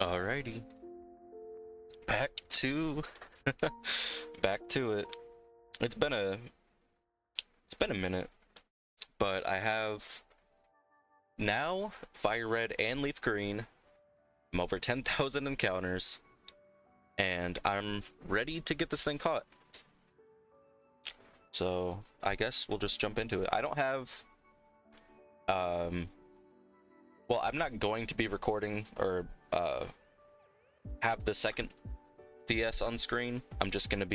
Alrighty, back to back to it. It's been a it's been a minute, but I have now Fire Red and Leaf Green. I'm over 10,000 encounters, and I'm ready to get this thing caught. So I guess we'll just jump into it. I don't have well, I'm not going to be recording or have the second DS on screen. I'm just gonna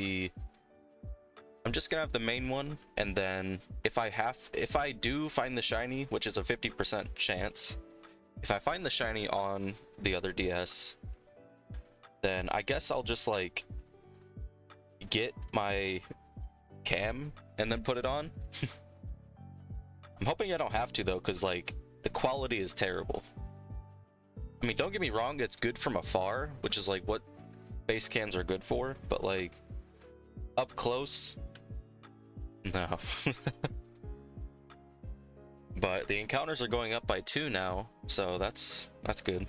have the main one, and then if I do find the shiny, which is a 50% chance, if I find the shiny on the other DS, then I guess I'll just like get my cam and then put it on. I'm hoping I don't have to though, because like the quality is terrible. I mean, don't get me wrong, it's good from afar, which is like what base cams are good for, but like up close, no. But the encounters are going up by 2 now, so that's good.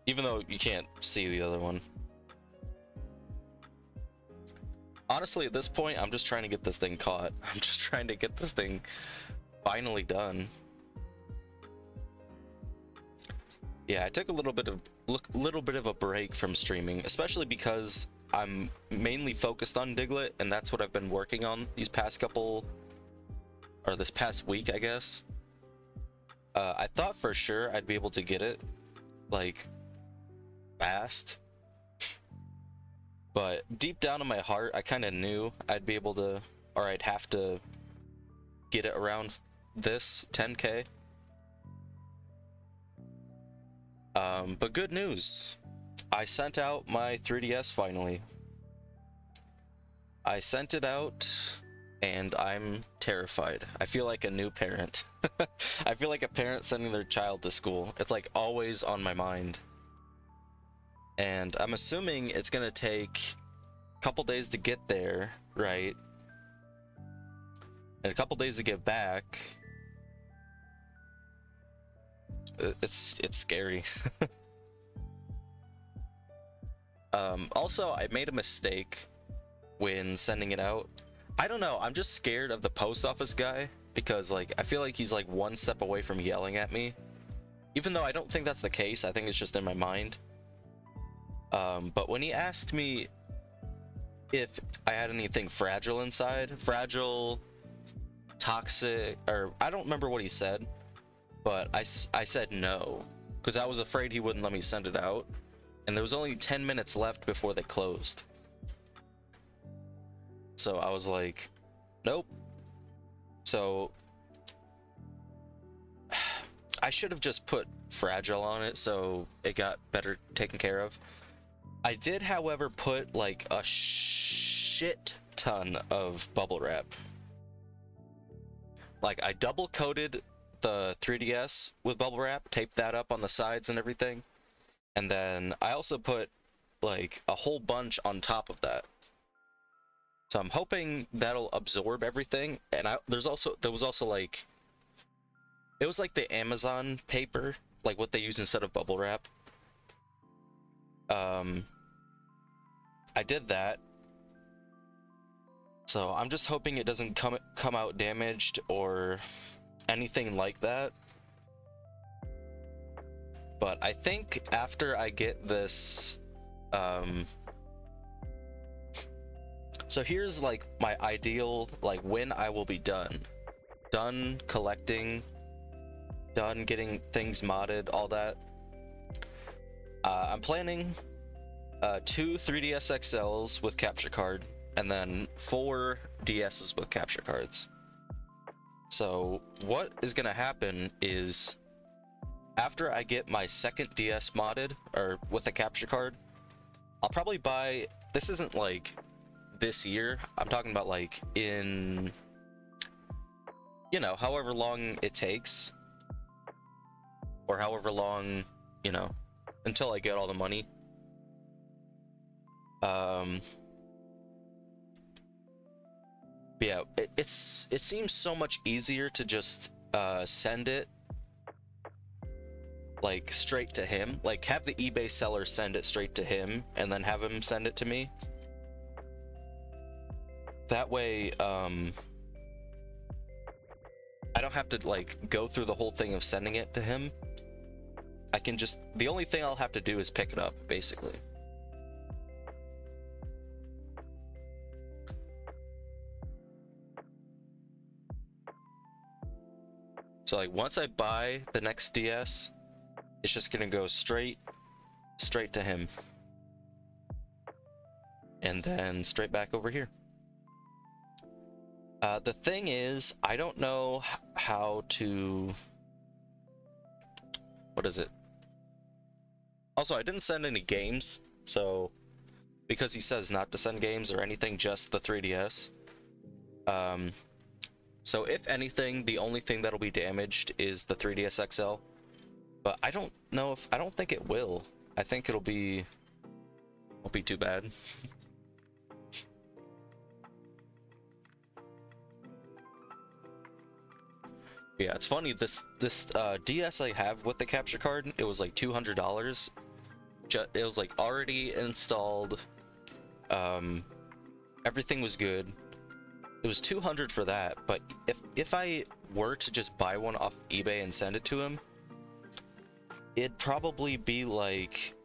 Even though you can't see the other one. Honestly, at this point, I'm just trying to get this thing caught. I'm just trying to get this thing finally done. Yeah, I took a little bit of a break from streaming, especially because I'm mainly focused on Diglett, and that's what I've been working on these past couple, or this past week, I guess. I thought for sure I'd be able to get it, like, fast. But deep down in my heart, I kind of knew I'd be able to, or I'd have to get it around this 10K. But good news. I sent out my 3DS finally. I sent it out, and I'm terrified. I feel like a new parent. I feel like a parent sending their child to school. It's like always on my mind. And I'm assuming it's gonna take a couple days to get there, right? And a couple days to get back. It's scary. Also, I made a mistake when sending it out. I don't know, I'm just scared of the post office guy, because like I feel like he's like one step away from yelling at me. Even though I don't think that's the case, I think it's just in my mind. But when he asked me if I had anything fragile inside, fragile, toxic, or I don't remember what he said, but I said no, because I was afraid he wouldn't let me send it out, and there was only 10 minutes left before they closed. So I was like, nope. So I should have just put fragile on it so it got better taken care of. I did, however, put like a shit ton of bubble wrap. Like, I double coated the 3DS with bubble wrap, taped that up on the sides and everything, and then I also put like a whole bunch on top of that. So I'm hoping that'll absorb everything. And there was also like, it was like the Amazon paper, like what they use instead of bubble wrap. I did that, so I'm just hoping it doesn't come out damaged or anything like that. But I think after I get this, so here's like my ideal, like when I will be done collecting, done getting things modded, all that. I'm planning 2 3DS XLs with capture card, and then 4 DSs with capture cards. So what is gonna happen is, after I get my second DS modded, or with a capture card, I'll probably buy, this isn't like this year, I'm talking about like in, you know, however long it takes, or however long, you know, until I get all the money. Yeah, it seems so much easier to just send it like straight to him, like have the eBay seller send it straight to him and then have him send it to me. That way I don't have to like go through the whole thing of sending it to him. I can just, the only thing I'll have to do is pick it up, basically. So like once I buy the next DS, it's just gonna go straight to him. And then straight back over here. The thing is, I don't know how to... What is it? Also, I didn't send any games, so... Because he says not to send games or anything, just the 3DS. So if anything, the only thing that'll be damaged is the 3DS XL. But I don't know if... I don't think it will. I think it'll be... Won't be too bad. Yeah, it's funny, this DS I have with the capture card, it was like $200. It was like already installed. Everything was good. It was $200 for that, but if I were to just buy one off eBay and send it to him, it'd probably be like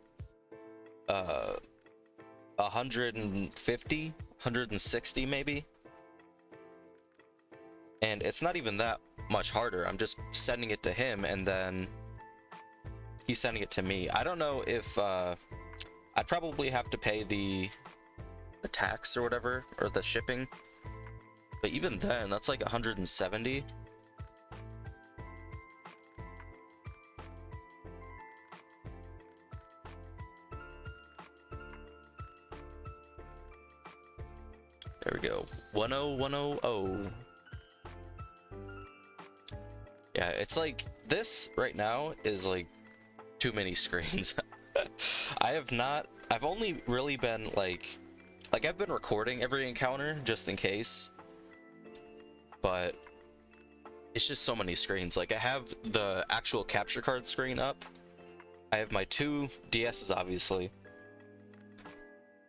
150, 160 maybe. And it's not even that much harder. I'm just sending it to him and then he's sending it to me. I don't know if I'd probably have to pay the tax or whatever, or the shipping, but even then that's like 170. There we go. 10100. Yeah, it's like this right now is like too many screens. I've only really been like I've been recording every encounter just in case, but it's just so many screens. Like I have the actual capture card screen up, I have my two DSs obviously,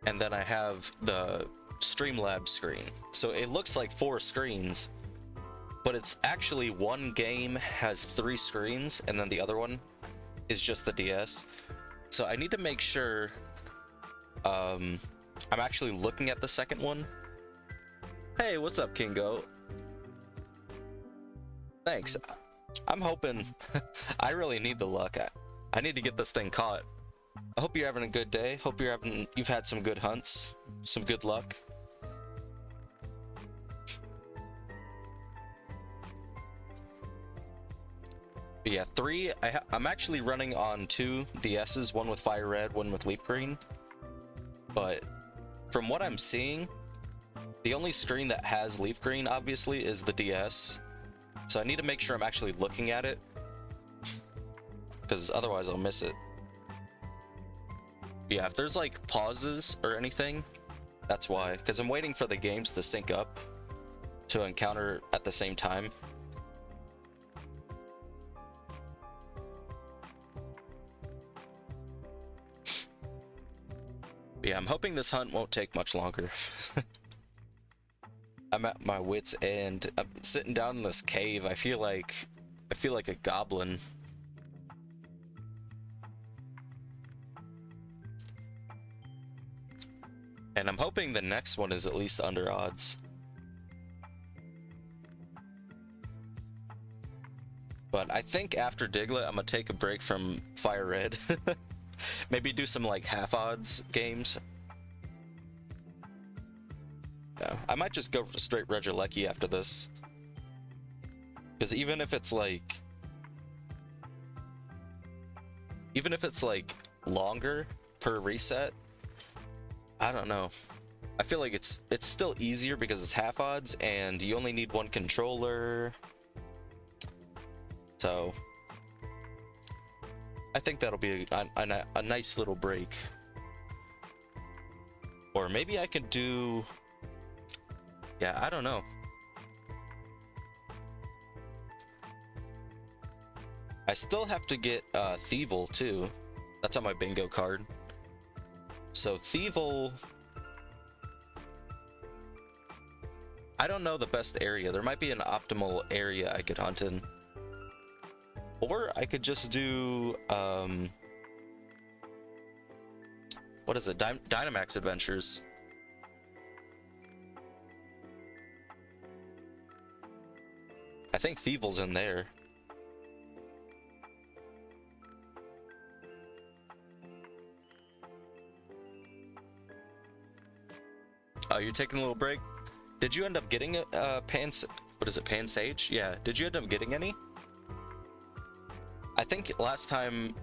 and then I have the Streamlabs screen. So it looks like 4 screens, but it's actually one game has 3 screens and then the other one is just the DS. So I need to make sure I'm actually looking at the second one. Hey, what's up, Kingo? Thanks. I'm hoping I really need the luck. I need to get this thing caught. I hope you're having a good day. Hope you've had some good hunts, some good luck. But yeah, 3. I'm actually running on 2 DSs, one with Fire Red, one with Leaf Green. But from what I'm seeing, the only screen that has Leaf Green obviously is the DS. So I need to make sure I'm actually looking at it, because otherwise I'll miss it. Yeah, if there's like pauses or anything, that's why. Because I'm waiting for the games to sync up to encounter at the same time. Yeah, I'm hoping this hunt won't take much longer. I'm at my wit's end. I'm sitting down in this cave. I feel like a goblin. And I'm hoping the next one is at least under odds. But I think after Diglett, I'm gonna take a break from Fire Red. Maybe do some like half odds games. Yeah, I might just go for straight Regieleki after this. Because even if it's like longer per reset, I don't know. I feel like it's still easier because it's half odds and you only need one controller. So I think that'll be a nice little break. Or maybe I could do... Yeah, I don't know. I still have to get Thievel too. That's on my bingo card. So Thievel, I don't know the best area. There might be an optimal area I could hunt in. Or I could just do what is it? Dynamax Adventures. I think Thievel's in there. Oh, you're taking a little break? Did you end up getting a what is it, Pan Sage? Yeah, did you end up getting any? I think last time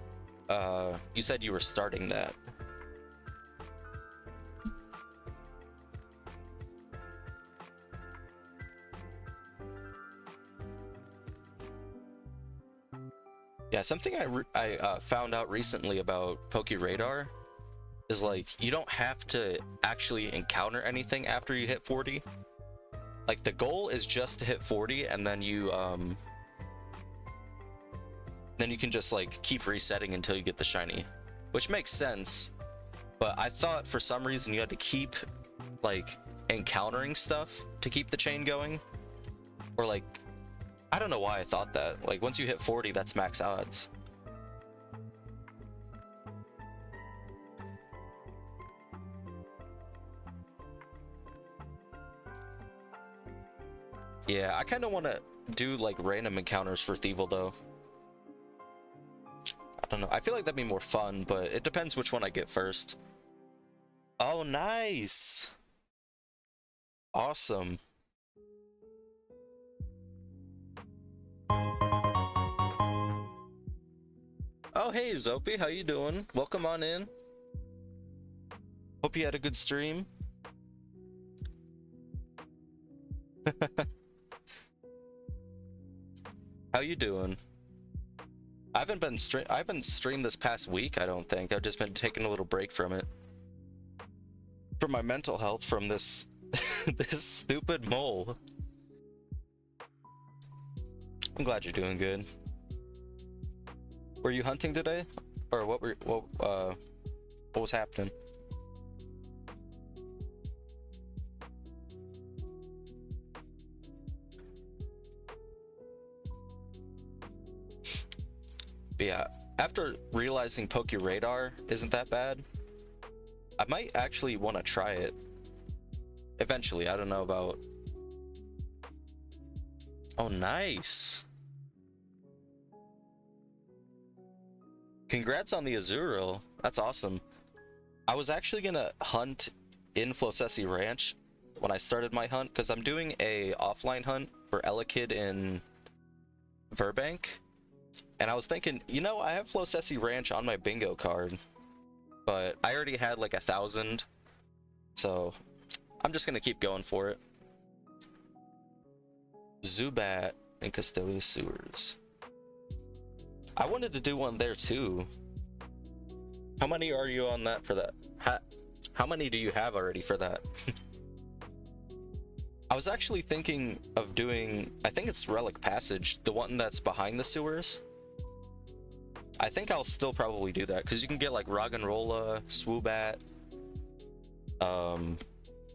you said you were starting that. Yeah, something I found out recently about PokeRadar is like you don't have to actually encounter anything after you hit 40. Like the goal is just to hit 40, and then you can just like keep resetting until you get the shiny, which makes sense. But I thought for some reason you had to keep like encountering stuff to keep the chain going, or like I don't know why I thought that. Like once you hit 40, that's max odds. Yeah, I kind of want to do like random encounters for Thievel though. I don't know. I feel like that'd be more fun, but it depends which one I get first. Oh, nice. Awesome. Oh, hey, Zopi, how you doing? Welcome on in. Hope you had a good stream. How you doing? I haven't streamed this past week, I don't think. I've just been taking a little break from it. For my mental health from this this stupid mole. I'm glad you're doing good. Were you hunting today? Or what was happening? Yeah, after realizing PokeRadar isn't that bad, I might actually want to try it. Eventually, I don't know about... Oh, nice! Congrats on the Azurill. That's awesome. I was actually gonna hunt in Flosessi Ranch when I started my hunt, because I'm doing a offline hunt for Elekid in Verbank. And I was thinking, you know, I have Flosessi Ranch on my bingo card, but I already had like 1,000, so I'm just gonna keep going for it. Zubat and Custodia Sewers. I wanted to do one there too. How many are you on that for that? How many do you have already for that? I was actually thinking of doing, I think it's Relic Passage, the one that's behind the sewers. I think I'll still probably do that, because you can get like Roggenrola, Swoobat,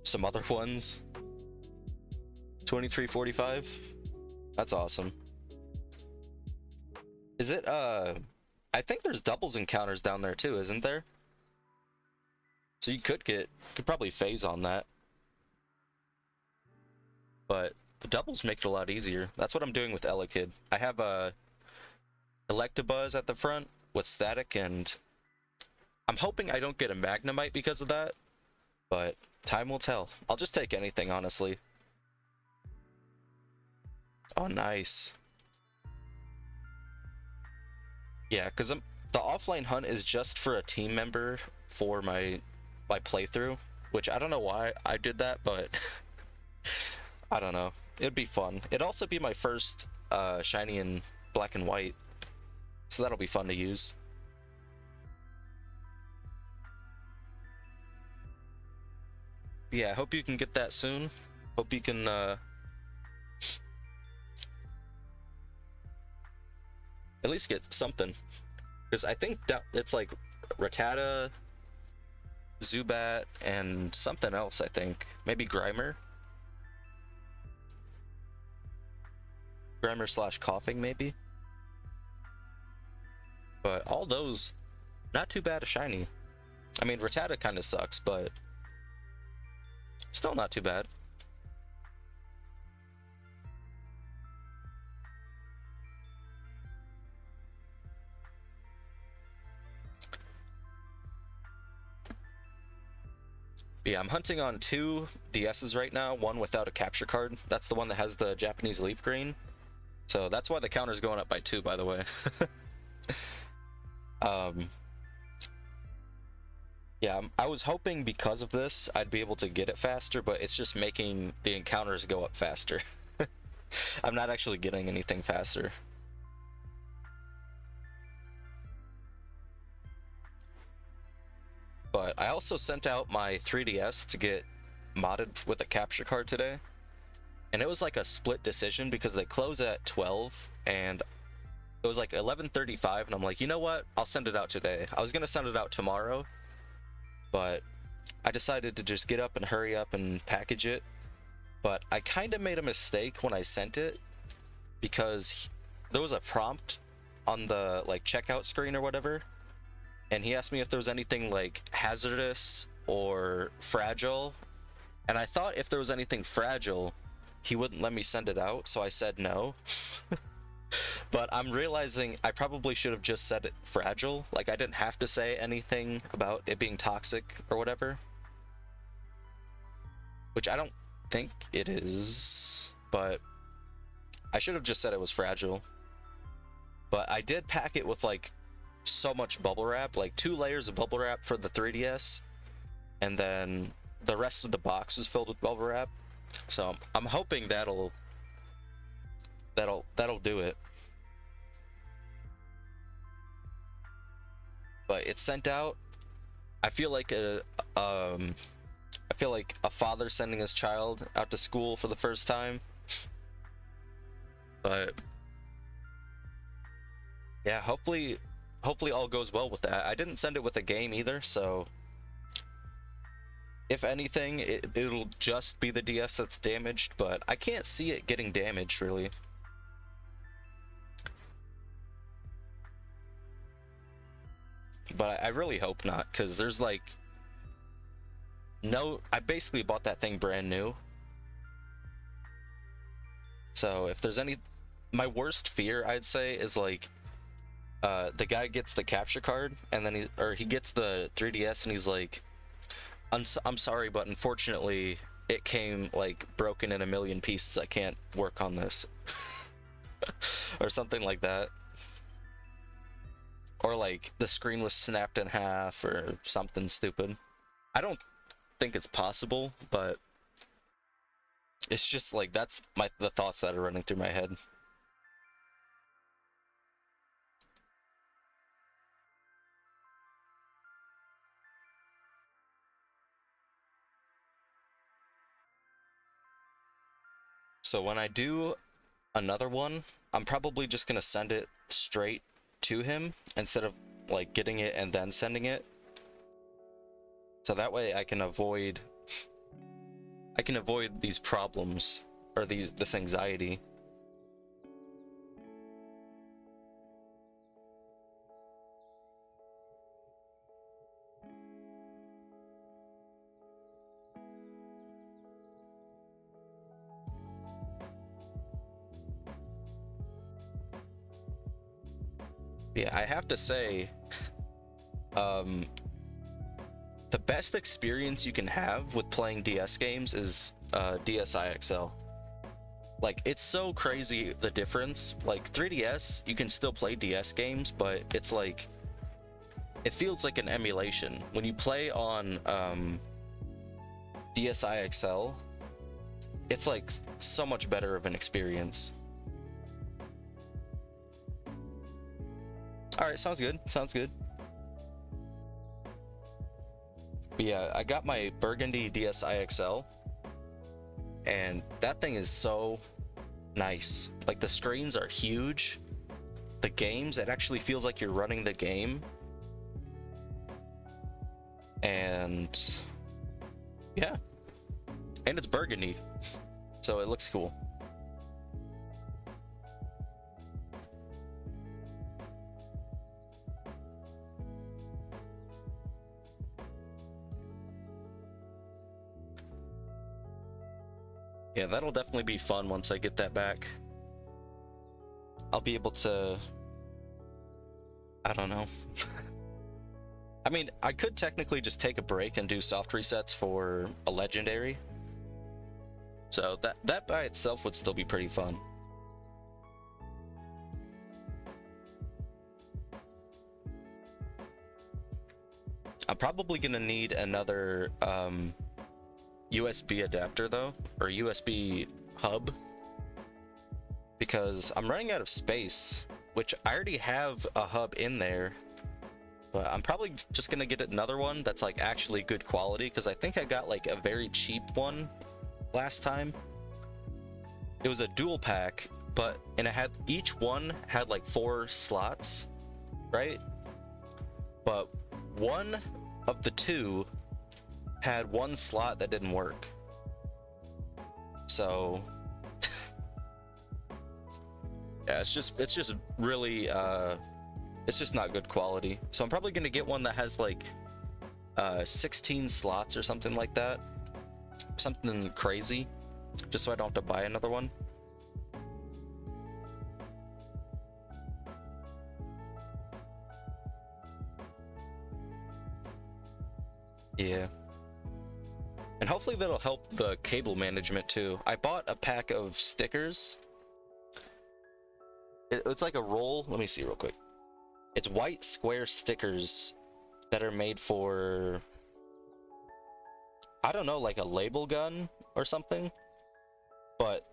some other ones. 2345. That's awesome. Is it, I think there's doubles encounters down there too, isn't there? So you could probably phase on that. But the doubles make it a lot easier. That's what I'm doing with Elekid. I have a Electabuzz at the front with Static, and I'm hoping I don't get a Magnemite because of that, but time will tell. I'll just take anything, honestly. Oh, nice. Yeah, because the offline hunt is just for a team member for my playthrough, which I don't know why I did that, but I don't know. It'd be fun. It'd also be my first shiny in black and white, so that'll be fun to use. Yeah, I hope you can get that soon. Hope you can At least get something. Because I think it's like Rattata, Zubat, and something else, I think. Maybe Grimer? Grimer slash Coughing, maybe? But all those, not too bad a shiny. I mean, Rattata kind of sucks, but still not too bad. Yeah, I'm hunting on 2 DSs right now, one without a capture card. That's the one that has the Japanese leaf green. So that's why the counter's going up by 2, by the way. Yeah, I was hoping because of this I'd be able to get it faster, but it's just making the encounters go up faster. I'm not actually getting anything faster. But I also sent out my 3DS to get modded with a capture card today. And it was like a split decision because they close at 12 and it was like 11:35 and I'm like, you know what? I'll send it out today. I was going to send it out tomorrow, but I decided to just get up and hurry up and package it. But I kind of made a mistake when I sent it because there was a prompt on the like checkout screen or whatever, and he asked me if there was anything like hazardous or fragile, and I thought if there was anything fragile he wouldn't let me send it out, so I said no. But I'm realizing I probably should have just said it fragile. Like, I didn't have to say anything about it being toxic or whatever, which I don't think it is, but I should have just said it was fragile. But I did pack it with like so much bubble wrap, like 2 layers of bubble wrap for the 3DS, and then the rest of the box was filled with bubble wrap. So I'm hoping that'll do it. But it's sent out. I feel like a father sending his child out to school for the first time. But yeah, hopefully all goes well with that. I didn't send it with a game either, so if anything, it'll just be the DS that's damaged, but I can't see it getting damaged, really. But I really hope not, because there's like no... I basically bought that thing brand new. So if there's any... My worst fear, I'd say, is like the guy gets the capture card, and then he gets the 3DS, and he's like, I'm sorry, but unfortunately it came like broken in a million pieces. I can't work on this. Or something like that. Or like the screen was snapped in half or something stupid. I don't think it's possible, but it's just like that's the thoughts that are running through my head. So when I do another one, I'm probably just gonna send it straight to him instead of like getting it and then sending it. So that way I can avoid these problems or this anxiety. Yeah, I have to say, the best experience you can have with playing DS games is DSiXL. Like, it's so crazy the difference. Like 3DS, you can still play DS games, but it's like it feels like an emulation. When you play on DSiXL, it's like so much better of an experience. All right, sounds good. Sounds good. But yeah, I got my Burgundy DSiXL, and that thing is so nice. Like, the screens are huge, the games, it actually feels like you're running the game. And yeah, and it's burgundy, so it looks cool. Yeah, that'll definitely be fun once I get that back. I'll be able to, I don't know. I mean, I could technically just take a break and do soft resets for a legendary. So that by itself would still be pretty fun. I'm probably gonna need another USB adapter though, or USB hub, because I'm running out of space, which I already have a hub in there, but I'm probably just gonna get another one that's like actually good quality, because I think I got like a very cheap one last time. It was a dual pack, and it had, each one had like 4 slots, right? But one of the 2 had 1 slot that didn't work. So yeah, it's just really it's just not good quality. So I'm probably gonna get one that has like 16 slots or something like that, something crazy, just so I don't have to buy another one. Yeah. And hopefully that'll help the cable management too. I bought a pack of stickers. It's like a roll. Let me see real quick. It's white square stickers that are made for, I don't know, like a label gun or something. But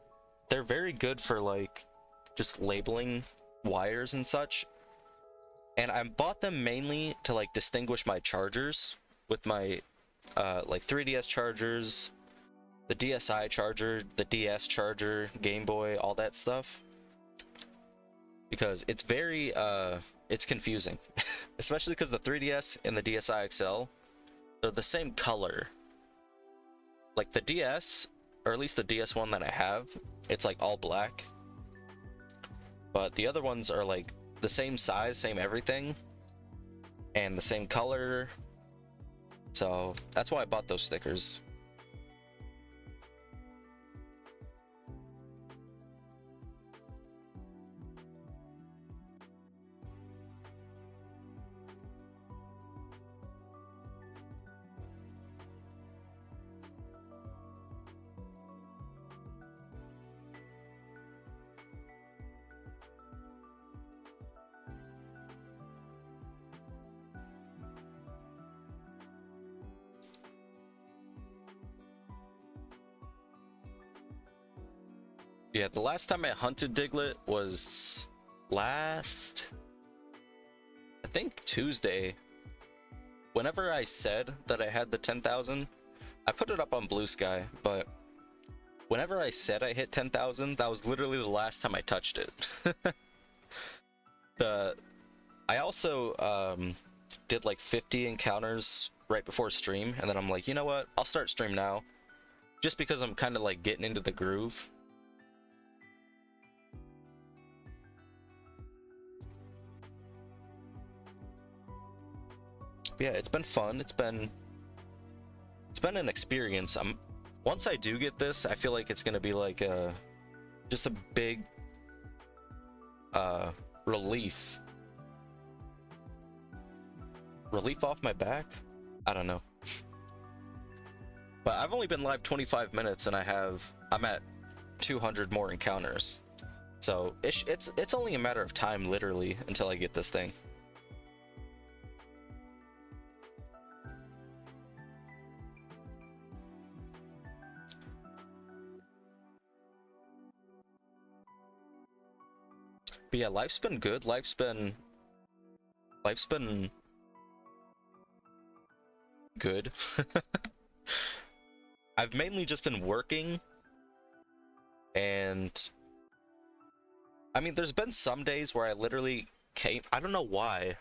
they're very good for like just labeling wires and such. And I bought them mainly to like distinguish my chargers with my like 3DS chargers, the DSi charger, the DS charger, Game Boy, all that stuff, because it's very it's confusing. Especially because the 3DS and the DSi XL, they're the same color. Like the DS, or at least the DS one that I have, it's like all black, but the other ones are like the same size, same everything, and the same color. So that's why I bought those stickers. Yeah, the last time I hunted Diglett was last, I think, Tuesday. Whenever I said that I had the 10,000, I put it up on Blue Sky, but whenever I said I hit 10,000, that was literally the last time I touched it. I also did like 50 encounters right before stream, and then I'm like, you know what? I'll start stream now, just because I'm kind of like getting into the groove. Yeah, it's been fun. It's been an experience. Once I do get this, I feel like it's gonna be like just a big relief off my back. I don't know. But I've only been live 25 minutes, and I'm at 200 more encounters. So it's only a matter of time, literally, until I get this thing. But yeah, life's been good. Life's been good. I've mainly just been working, and I mean, there's been some days where I literally came. I don't know why.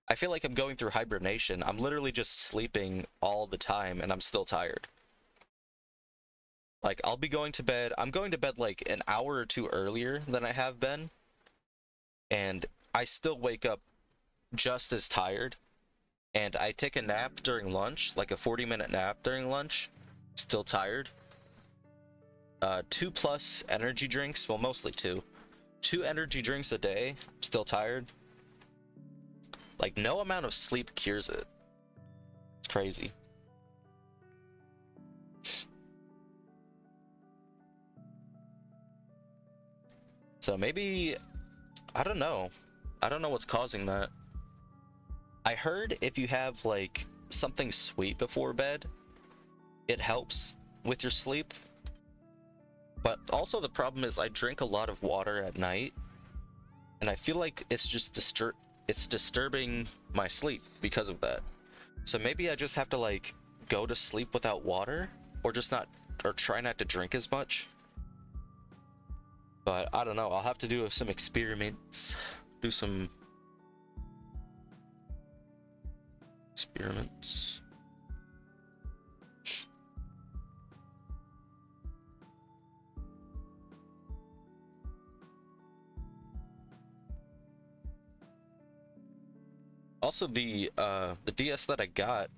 I feel like I'm going through hibernation. I'm literally just sleeping all the time and I'm still tired. Like, I'll be going to bed. I'm going to bed like an hour or two earlier than I have been. And I still wake up just as tired. And I take a nap during lunch, like a 40-minute nap during lunch. Still tired. 2+ energy drinks. Well, mostly 2. 2 energy drinks a day. Still tired. Like, no amount of sleep cures it. It's crazy. So maybe, I don't know. I don't know what's causing that. I heard if you have like something sweet before bed, it helps with your sleep. But also the problem is I drink a lot of water at night, and I feel like it's just disturbing my sleep because of that. So maybe I just have to like go to sleep without water, or just not, or try not to drink as much. But I don't know. I'll have to do some experiments. Do some experiments. Also, the DS that I got,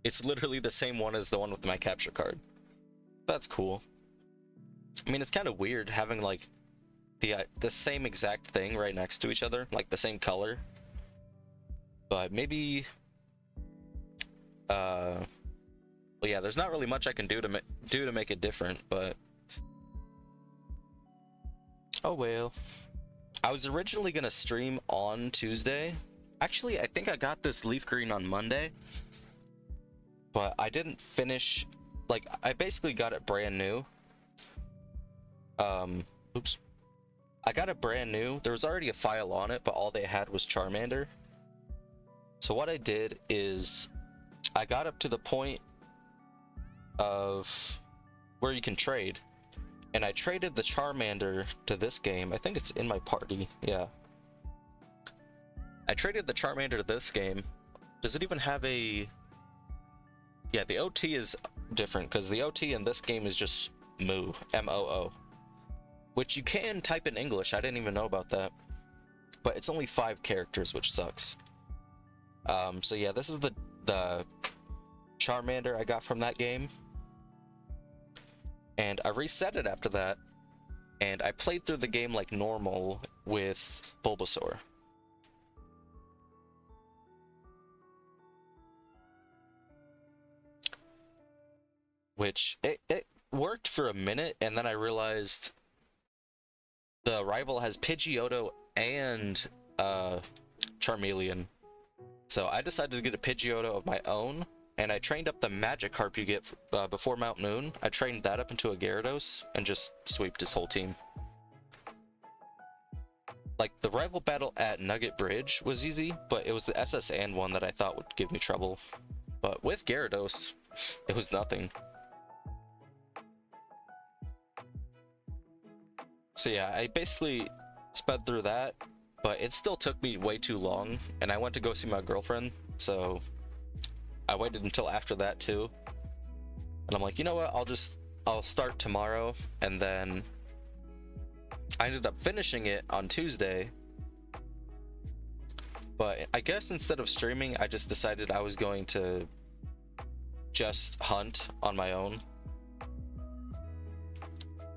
it's literally the same one as the one with my capture card. That's cool. I mean, it's kind of weird having like the same exact thing right next to each other, like the same color. But maybe, well, yeah, there's not really much I can do to make it different, but oh well. I was originally gonna stream on Tuesday. Actually, I think I got this leaf green on Monday, but I didn't finish. Like, I basically got it brand new. Oops. I got it brand new. There was already a file on it, but all they had was Charmander. So what I did is I got up to the point of where you can trade, and I traded the Charmander to this game. I think it's in my party. Yeah. I traded the Charmander to this game. Does it even have a... Yeah, the OT is different, because the OT in this game is just Moo, M-O-O. Which you can type in English. I didn't even know about that. But it's only 5 characters, which sucks. So yeah, this is the Charmander I got from that game. And I reset it after that. And I played through the game like normal with Bulbasaur. Which, it worked for a minute, and then I realized the rival has Pidgeotto and Charmeleon. So I decided to get a Pidgeotto of my own, and I trained up the Magikarp you get before Mount Moon. I trained that up into a Gyarados and just sweeped his whole team. Like, the rival battle at Nugget Bridge was easy, but it was the SS and one that I thought would give me trouble. But with Gyarados, it was nothing. So yeah, I basically sped through that, but it still took me way too long, and I went to go see my girlfriend, so I waited until after that too. And I'm like, you know what, I'll start tomorrow, and then I ended up finishing it on Tuesday. But I guess instead of streaming, I just decided I was going to just hunt on my own.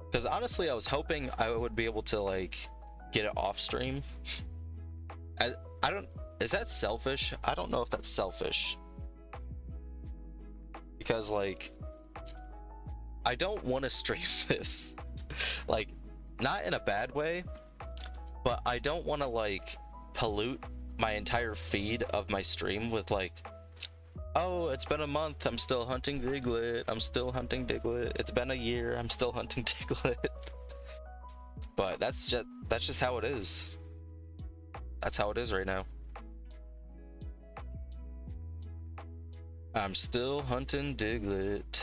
Because honestly, I was hoping I would be able to like get it off stream. I don't, is that selfish? I don't know if that's selfish. Because like, I don't want to stream this. Like, not in a bad way, but I don't want to like pollute my entire feed of my stream with like, oh, it's been a month, I'm still hunting Diglett, I'm still hunting Diglett, it's been a year, I'm still hunting Diglett. But that's just how it is. That's how it is right now. I'm still hunting Diglett.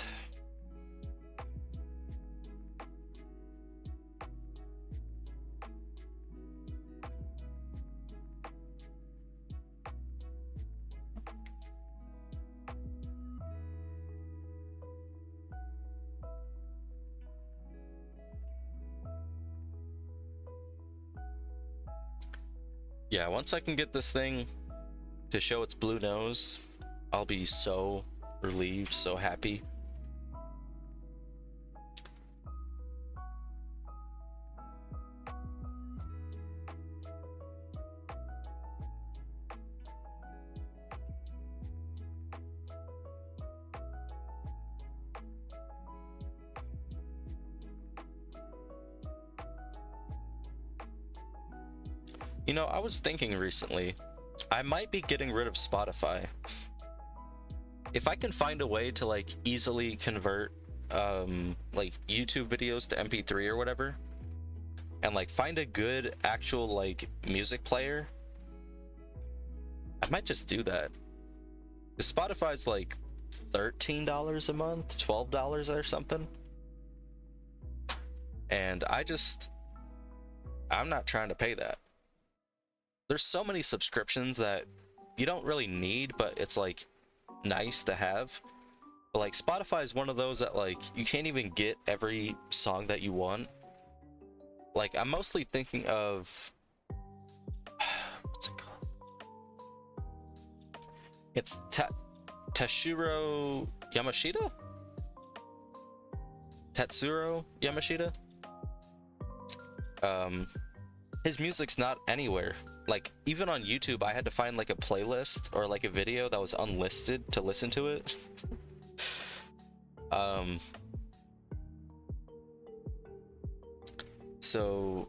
Yeah, once I can get this thing to show its blue nose, I'll be so relieved, so happy. You know, I was thinking recently, I might be getting rid of Spotify. If I can find a way to like easily convert like YouTube videos to MP3 or whatever, and like find a good actual like music player, I might just do that. Spotify's like $13 a month, $12 or something. And I'm not trying to pay that. There's so many subscriptions that you don't really need, but it's like nice to have. But like Spotify is one of those that like you can't even get every song that you want. Like I'm mostly thinking of what's it called? It's Tashiro Yamashita? Tatsuro Yamashita? His music's not anywhere. Like even on YouTube I had to find like a playlist or like a video that was unlisted to listen to it. So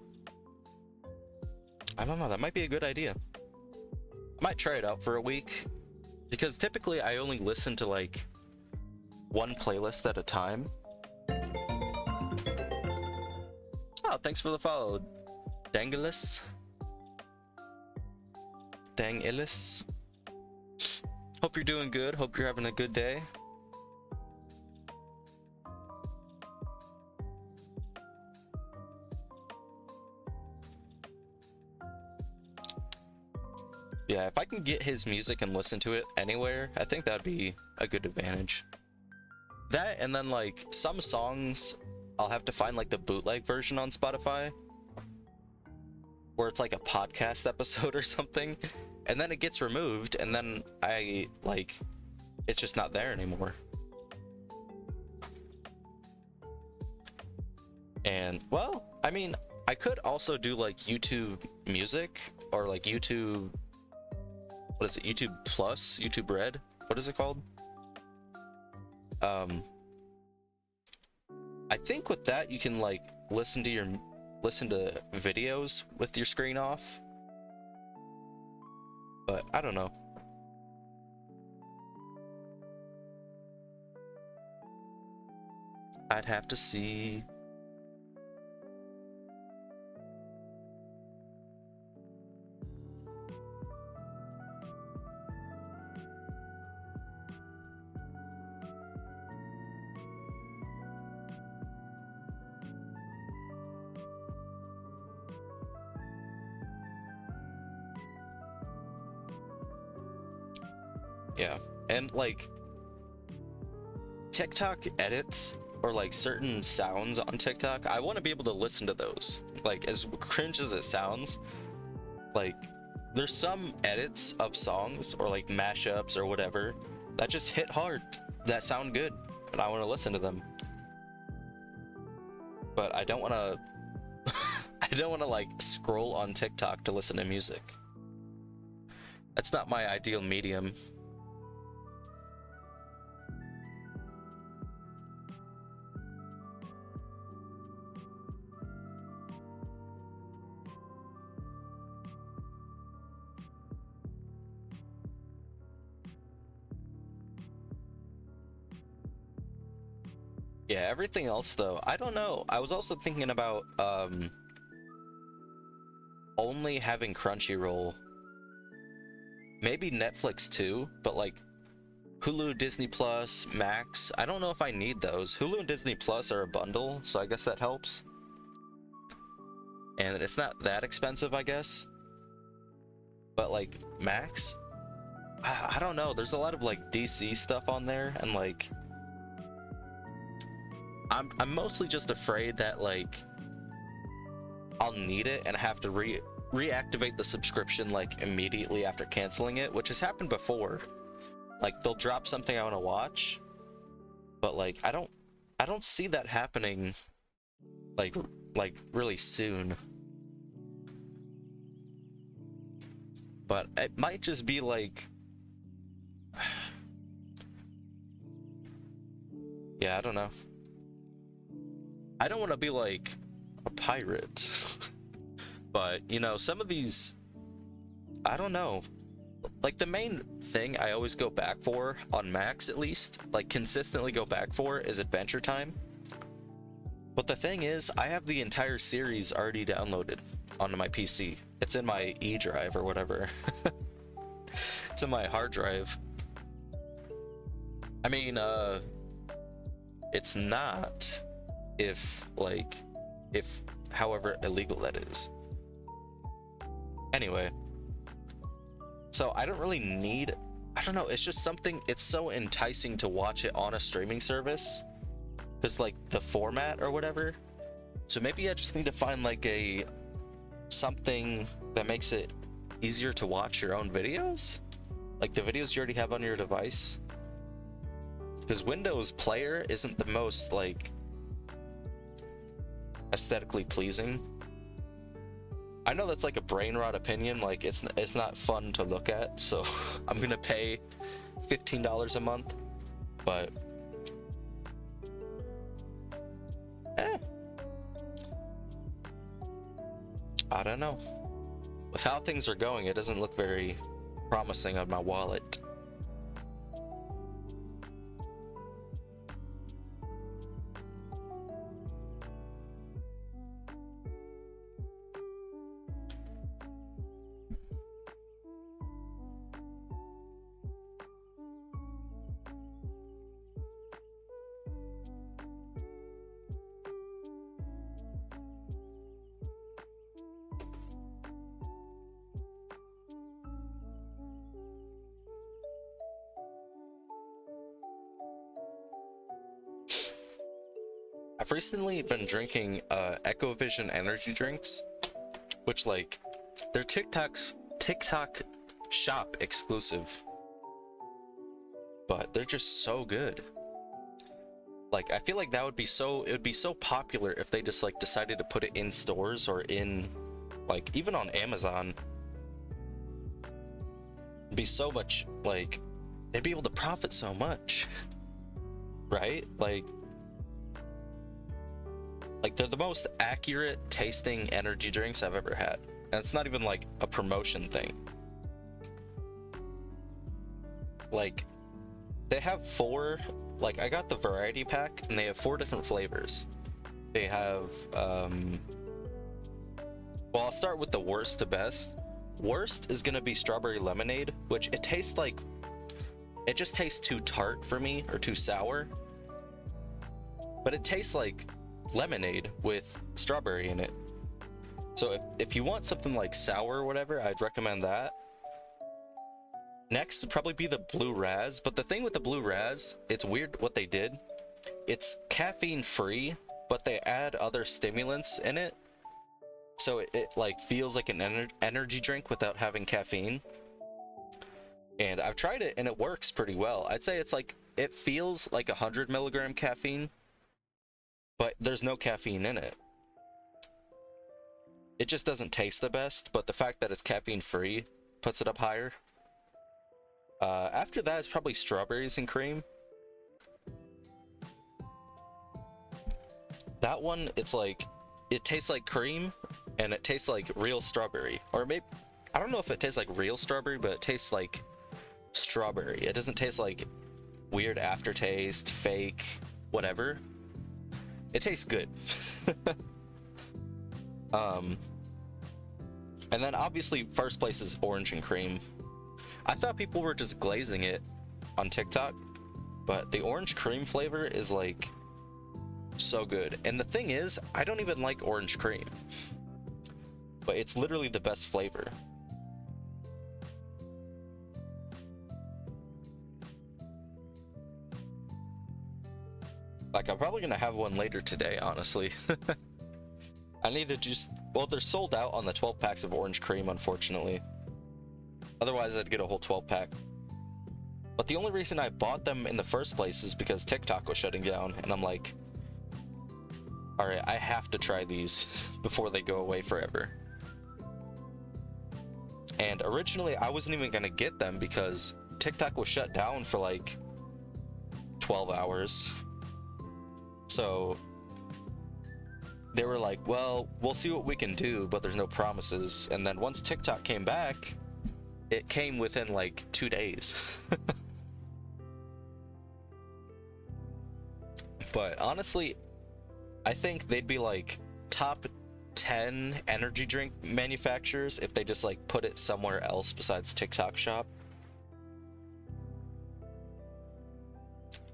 I don't know, that might be a good idea. I might try it out for a week, because typically I only listen to like one playlist at a time. Oh, thanks for the follow, Dangilis. Dangilis. Hope you're doing good. Hope you're having a good day. Yeah, if I can get his music and listen to it anywhere, I think that'd be a good advantage. That, and then like some songs I'll have to find like the bootleg version on Spotify, where it's like a podcast episode or something, and then it gets removed, and then it's just not there anymore. And well, I mean, I could also do like YouTube Music or like YouTube, what is it, YouTube Plus, YouTube Red, what is it called? I think with that you can like listen to videos with your screen off, but I don't know. I'd have to see. Yeah, and like TikTok edits or like certain sounds on TikTok, I want to be able to listen to those. Like as cringe as it sounds, like there's some edits of songs or like mashups or whatever that just hit hard, that sound good, and I want to listen to them. But I don't want to I don't want to like scroll on TikTok to listen to music. That's not my ideal medium. Yeah, everything else though, I don't know. I was also thinking about only having Crunchyroll. Maybe Netflix too, but like Hulu, Disney Plus, Max, I don't know if I need those. Hulu and Disney Plus are a bundle, so I guess that helps. And it's not that expensive, I guess. But like Max, I don't know. There's a lot of like DC stuff on there, and like I'm mostly just afraid that like I'll need it and have to reactivate the subscription like immediately after canceling it, which has happened before. Like they'll drop something I want to watch, but like I don't see that happening like really soon. But it might just be like, yeah, I don't know. I don't want to be like a pirate. But, you know, some of these, I don't know. Like the main thing I always go back for, on Max at least, like consistently go back for, is Adventure Time. But the thing is, I have the entire series already downloaded onto my PC. It's in my E drive or whatever. It's in my hard drive. I mean, it's not if however illegal that is. Anyway, so I don't really need, I don't know, it's just something, it's so enticing to watch it on a streaming service because like the format or whatever. So maybe I just need to find like something that makes it easier to watch your own videos, like the videos you already have on your device, because Windows Player isn't the most like aesthetically pleasing. I know that's like a brain rot opinion, like it's not fun to look at, so I'm gonna pay $15 a month, but I don't know. With how things are going, it doesn't look very promising on my wallet. I've recently been drinking Echo Vision energy drinks, which like they're TikTok shop exclusive, but they're just so good. Like I feel like that would be it would be so popular if they just like decided to put it in stores or in like even on Amazon. It'd be so much, like they'd be able to profit so much, right? Like they're the most accurate tasting energy drinks I've ever had. And it's not even like a promotion thing. Like they have 4, like I got the variety pack and they have 4 different flavors. They have well, I'll start with the worst to best. Worst is gonna be strawberry lemonade, which it tastes like, it just tastes too tart for me, or too sour. But it tastes like lemonade with strawberry in it. So if you want something like sour or whatever, I'd recommend that. Next would probably be the blue raz, but the thing with the blue raz, it's weird what they did. It's caffeine free, but they add other stimulants in it, so it like feels like an energy drink without having caffeine. And I've tried it and it works pretty well. I'd say it's like, it feels like 100 milligram caffeine, but there's no caffeine in it. It just doesn't taste the best, but the fact that it's caffeine free puts it up higher. After that is probably strawberries and cream. That one, it's like, it tastes like cream and it tastes like real strawberry. Or maybe, I don't know if it tastes like real strawberry, but it tastes like strawberry. It doesn't taste like weird aftertaste, fake, whatever. It tastes good. And then obviously first place is orange and cream. I thought people were just glazing it on TikTok, but the orange cream flavor is like so good. And the thing is, I don't even like orange cream, but it's literally the best flavor. Like I'm probably gonna have one later today, honestly. I need to just well, they're sold out on the 12 packs of orange cream, unfortunately. Otherwise, I'd get a whole 12 pack. But the only reason I bought them in the first place is because TikTok was shutting down, and I'm like, alright, I have to try these before they go away forever. And originally, I wasn't even gonna get them because TikTok was shut down for like 12 hours. So they were like, well, we'll see what we can do, but there's no promises. And then once TikTok came back, it came within like 2 days. But honestly, I think they'd be like top 10 energy drink manufacturers if they just like put it somewhere else besides TikTok Shop.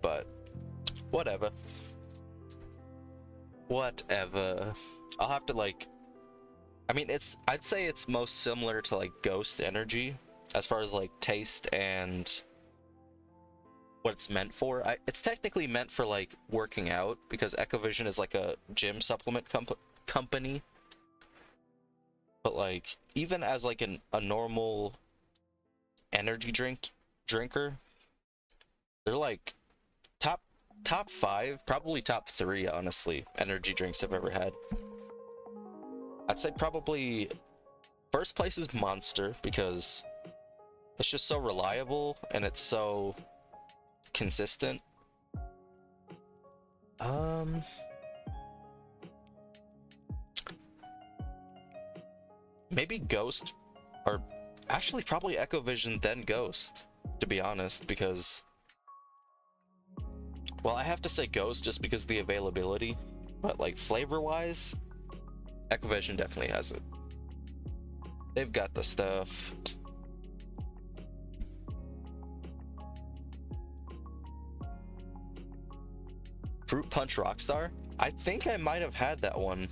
But whatever. Whatever. I'll have to like, I mean, I'd say it's most similar to like Ghost Energy as far as like taste and what it's meant for. It's technically meant for like working out because Echovision is like a gym supplement company. But like even as like a normal energy drinker, they're like top 5, probably top 3, honestly, energy drinks I've ever had. I'd say probably first place is Monster because it's just so reliable and it's so consistent. Maybe Ghost, or actually probably Echovision then Ghost, to be honest, because, well, I have to say Ghost just because of the availability, but like flavor wise, Echovision definitely has it. They've got the stuff. Fruit Punch Rockstar? I think I might have had that one.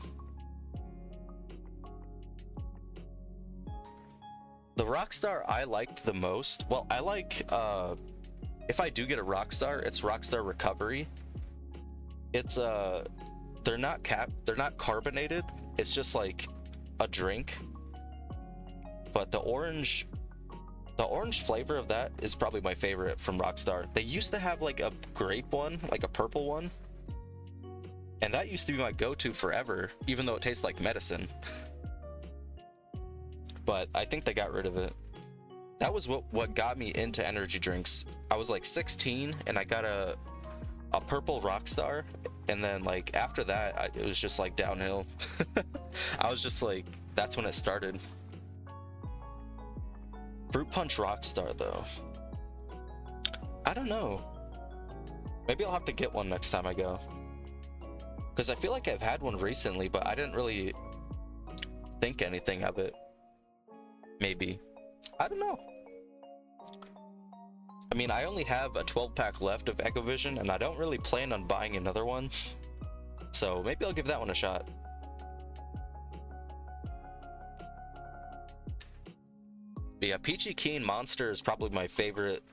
The Rockstar I liked the most, well, I like, if I do get a Rockstar, it's Rockstar Recovery. It's, they're not carbonated, it's just like a drink. But the orange flavor of that is probably my favorite from Rockstar. They used to have like a grape one, like a purple one. And that used to be my go-to forever, even though it tastes like medicine. But I think they got rid of it. That was what got me into energy drinks. I was like 16 and I got a purple Rockstar, and then like after that it was just like downhill. I was just like, that's when it started. Fruit Punch Rockstar though, I don't know, maybe I'll have to get one next time I go, because I feel like I've had one recently but I didn't really think anything of it. Maybe, I don't know. I mean, I only have a 12 pack left of Echovision and I don't really plan on buying another one, so maybe I'll give that one a shot. But yeah, Peachy Keen Monster is probably my favorite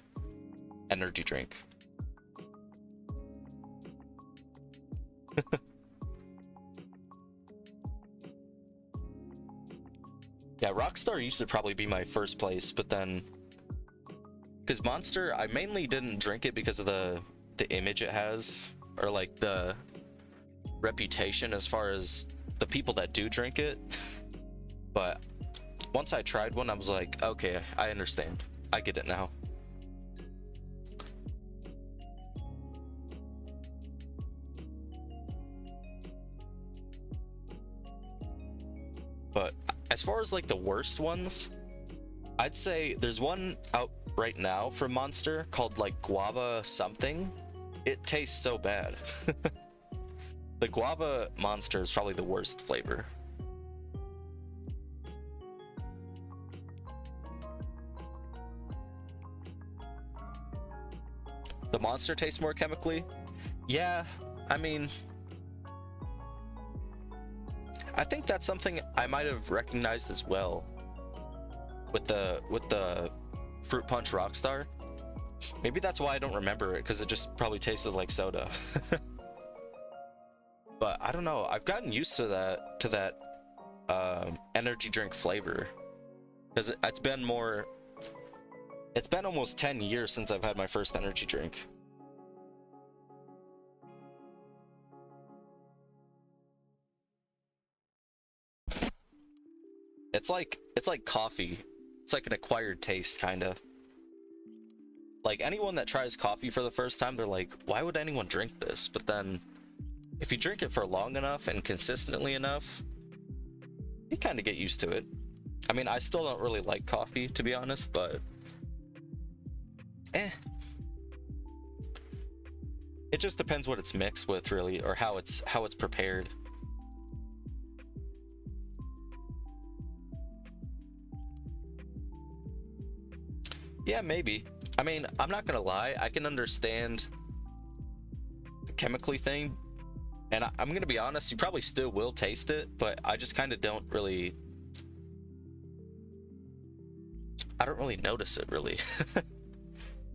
energy drink. Yeah, Rockstar used to probably be my first place, but then, because Monster, I mainly didn't drink it because of the image it has, or like the reputation as far as the people that do drink it. But once I tried one, I was like, okay, I understand. I get it now. But as far as like the worst ones, I'd say there's one out right now from Monster called like Guava something. It tastes so bad. The Guava Monster is probably the worst flavor. The Monster tastes more chemically? Yeah, I mean, I think that's something I might have recognized as well with the Fruit Punch Rockstar. Maybe that's why I don't remember it, because it just probably tasted like soda. But I don't know, I've gotten used to that energy drink flavor, because it's been almost 10 years since I've had my first energy drink. It's like coffee. It's like an acquired taste, kind of. Like, anyone that tries coffee for the first time, they're like, why would anyone drink this? But then if you drink it for long enough and consistently enough, you kind of get used to it. I mean, I still don't really like coffee, to be honest, but it just depends what it's mixed with, really, or how it's prepared. Yeah, maybe. I mean, I'm not gonna lie, I can understand the chemically thing, and I'm gonna be honest, you probably still will taste it, but I just kind of don't really notice it, really.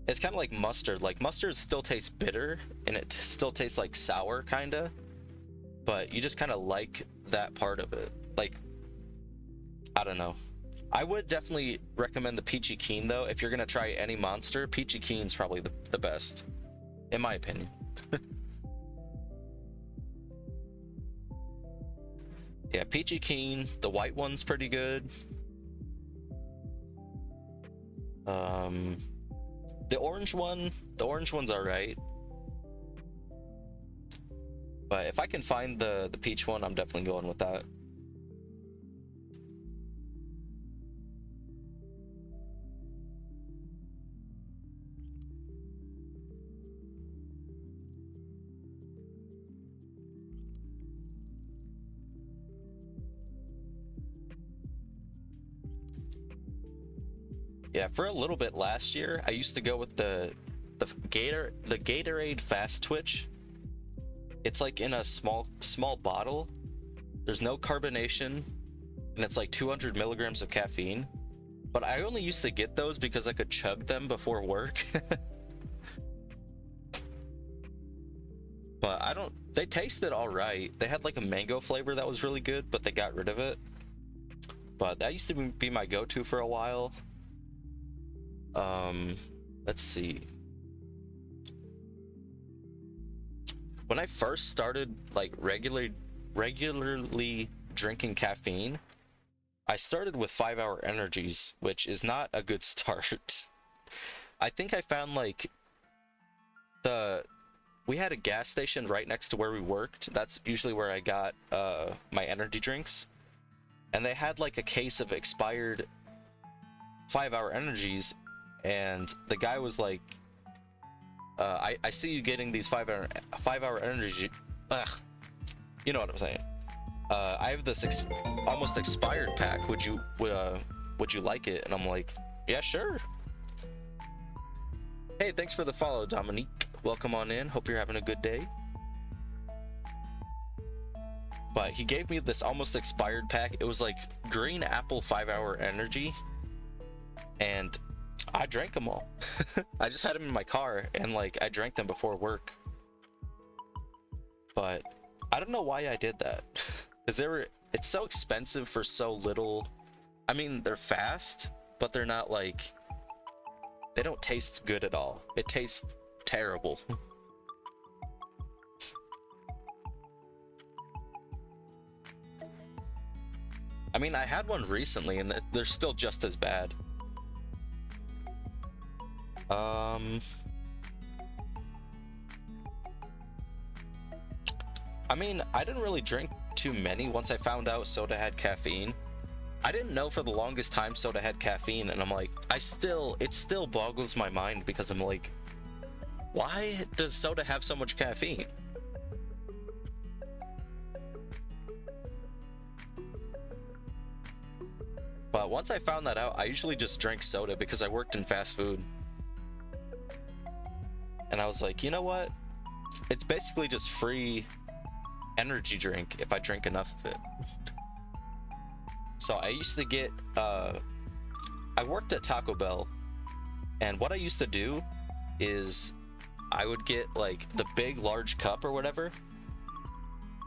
It's kind of like mustard. Like, mustard still tastes bitter, and it still tastes like sour, kind of, but you just kind of like that part of it. Like, I don't know. I would definitely recommend the Peachy Keen, though. If you're gonna try any monster, Peachy Keen's probably the best, in my opinion. Yeah, Peachy Keen, the white one's pretty good. The orange one's alright. But if I can find the peach one, I'm definitely going with that. Yeah, for a little bit last year, I used to go with the Gatorade Fast Twitch. It's like in a small bottle. There's no carbonation, and it's like 200 milligrams of caffeine. But I only used to get those because I could chug them before work. But they tasted all right. They had like a mango flavor that was really good, but they got rid of it. But that used to be my go-to for a while. Let's see. When I first started like regularly drinking caffeine, I started with 5-hour energies, which is not a good start. I think I found like we had a gas station right next to where we worked. That's usually where I got my energy drinks, and they had like a case of expired 5-hour energies. And the guy was like, I see you getting these 5-hour energy. Ugh, you know what I'm saying. I have this almost expired pack. Would you like it? And I'm like, yeah, sure. Hey, thanks for the follow, Dominique. Welcome on in. Hope you're having a good day. But he gave me this almost expired pack. It was like green apple 5-hour energy, and I drank them all. I just had them in my car, and like I drank them before work. But I don't know why I did that, because it's so expensive for so little. I mean, they're fast, but they're not like, they don't taste good at all. It tastes terrible. I mean, I had one recently, and they're still just as bad. I mean, I didn't really drink too many once I found out soda had caffeine. I didn't know for the longest time soda had caffeine, and I'm like, it still boggles my mind, because I'm like, why does soda have so much caffeine? But once I found that out, I usually just drank soda because I worked in fast food. And I was like, you know what? It's basically just free energy drink if I drink enough of it. So I used to get, I worked at Taco Bell, and what I used to do is I would get like the big large cup or whatever,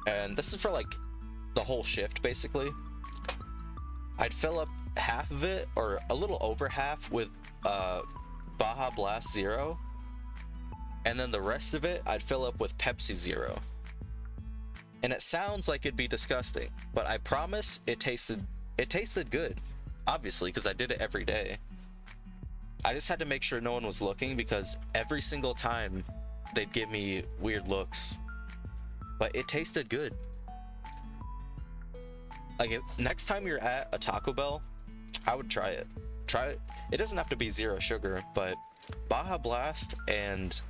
and this is for like the whole shift basically. I'd fill up half of it, or a little over half, with Baja Blast Zero, and then the rest of it I'd fill up with Pepsi Zero. And it sounds like it'd be disgusting, but I promise it tasted good, obviously, because I did it every day. I just had to make sure no one was looking, because every single time they'd give me weird looks, but it tasted good. Like, next time you're at a Taco Bell, I would try it. Try it. It doesn't have to be zero sugar, but Baja Blast and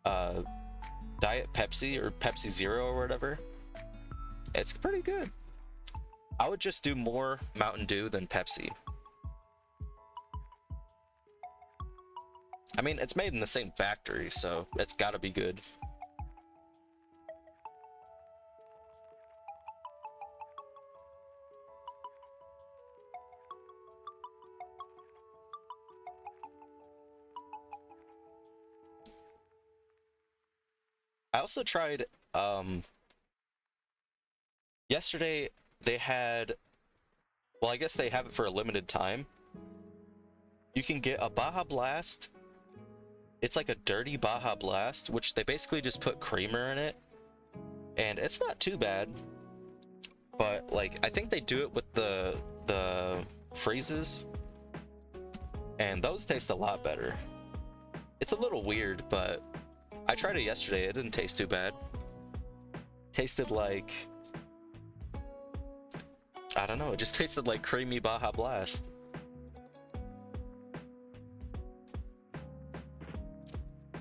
Diet Pepsi, or Pepsi Zero, or whatever, it's pretty good. I would just do more Mountain Dew than Pepsi. I mean, it's made in the same factory, so it's gotta be good. I also tried, yesterday they had, well, I guess they have it for a limited time. You can get a Baja Blast. It's like a dirty Baja Blast, which they basically just put creamer in it, and it's not too bad. But like, I think they do it with the freezes, and those taste a lot better. It's a little weird, but I tried it yesterday. It didn't taste too bad. Tasted like, I don't know, it just tasted like creamy Baja Blast.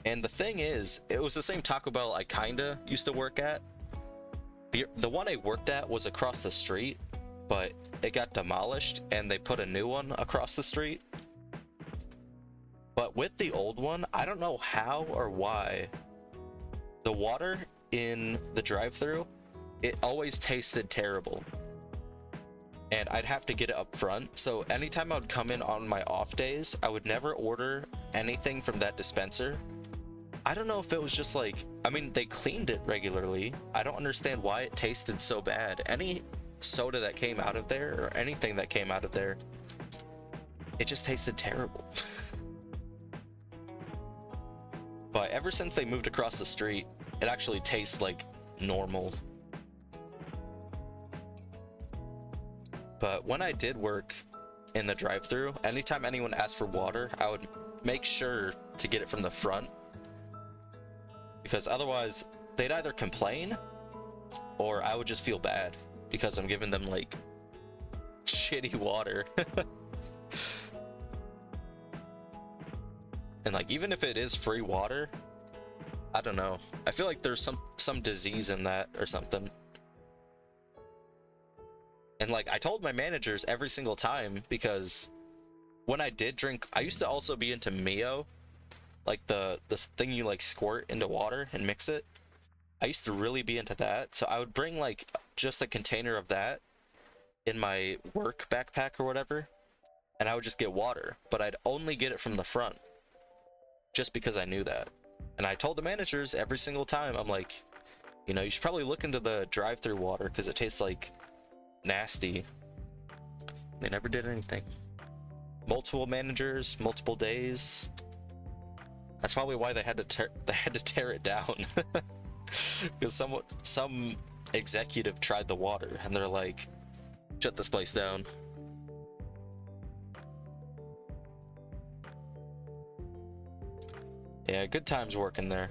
And the thing is, it was the same Taco Bell I kinda used to work at. The one I worked at was across the street, but it got demolished and they put a new one across the street. But with the old one, I don't know how or why, the water in the drive-thru, it always tasted terrible. And I'd have to get it up front. So anytime I would come in on my off days, I would never order anything from that dispenser. I don't know if it was just like, I mean, they cleaned it regularly. I don't understand why it tasted so bad. Any soda that came out of there, or anything that came out of there, it just tasted terrible. But ever since they moved across the street, it actually tastes like normal. But when I did work in the drive-thru, anytime anyone asked for water, I would make sure to get it from the front, because otherwise they'd either complain or I would just feel bad because I'm giving them like shitty water. And like, even if it is free water, I don't know, I feel like there's some disease in that or something. And like, I told my managers every single time, because when I did drink, I used to also be into Mio, like the thing you like squirt into water and mix it. I used to really be into that, so I would bring like just a container of that in my work backpack or whatever, and I would just get water, but I'd only get it from the front, just because I knew that. And I told the managers every single time, I'm like, you know, you should probably look into the drive-thru water because it tastes like nasty. They never did anything. Multiple managers, multiple days. That's probably why they had to tear it down. Because some executive tried the water and they're like, shut this place down. Yeah, good times working there.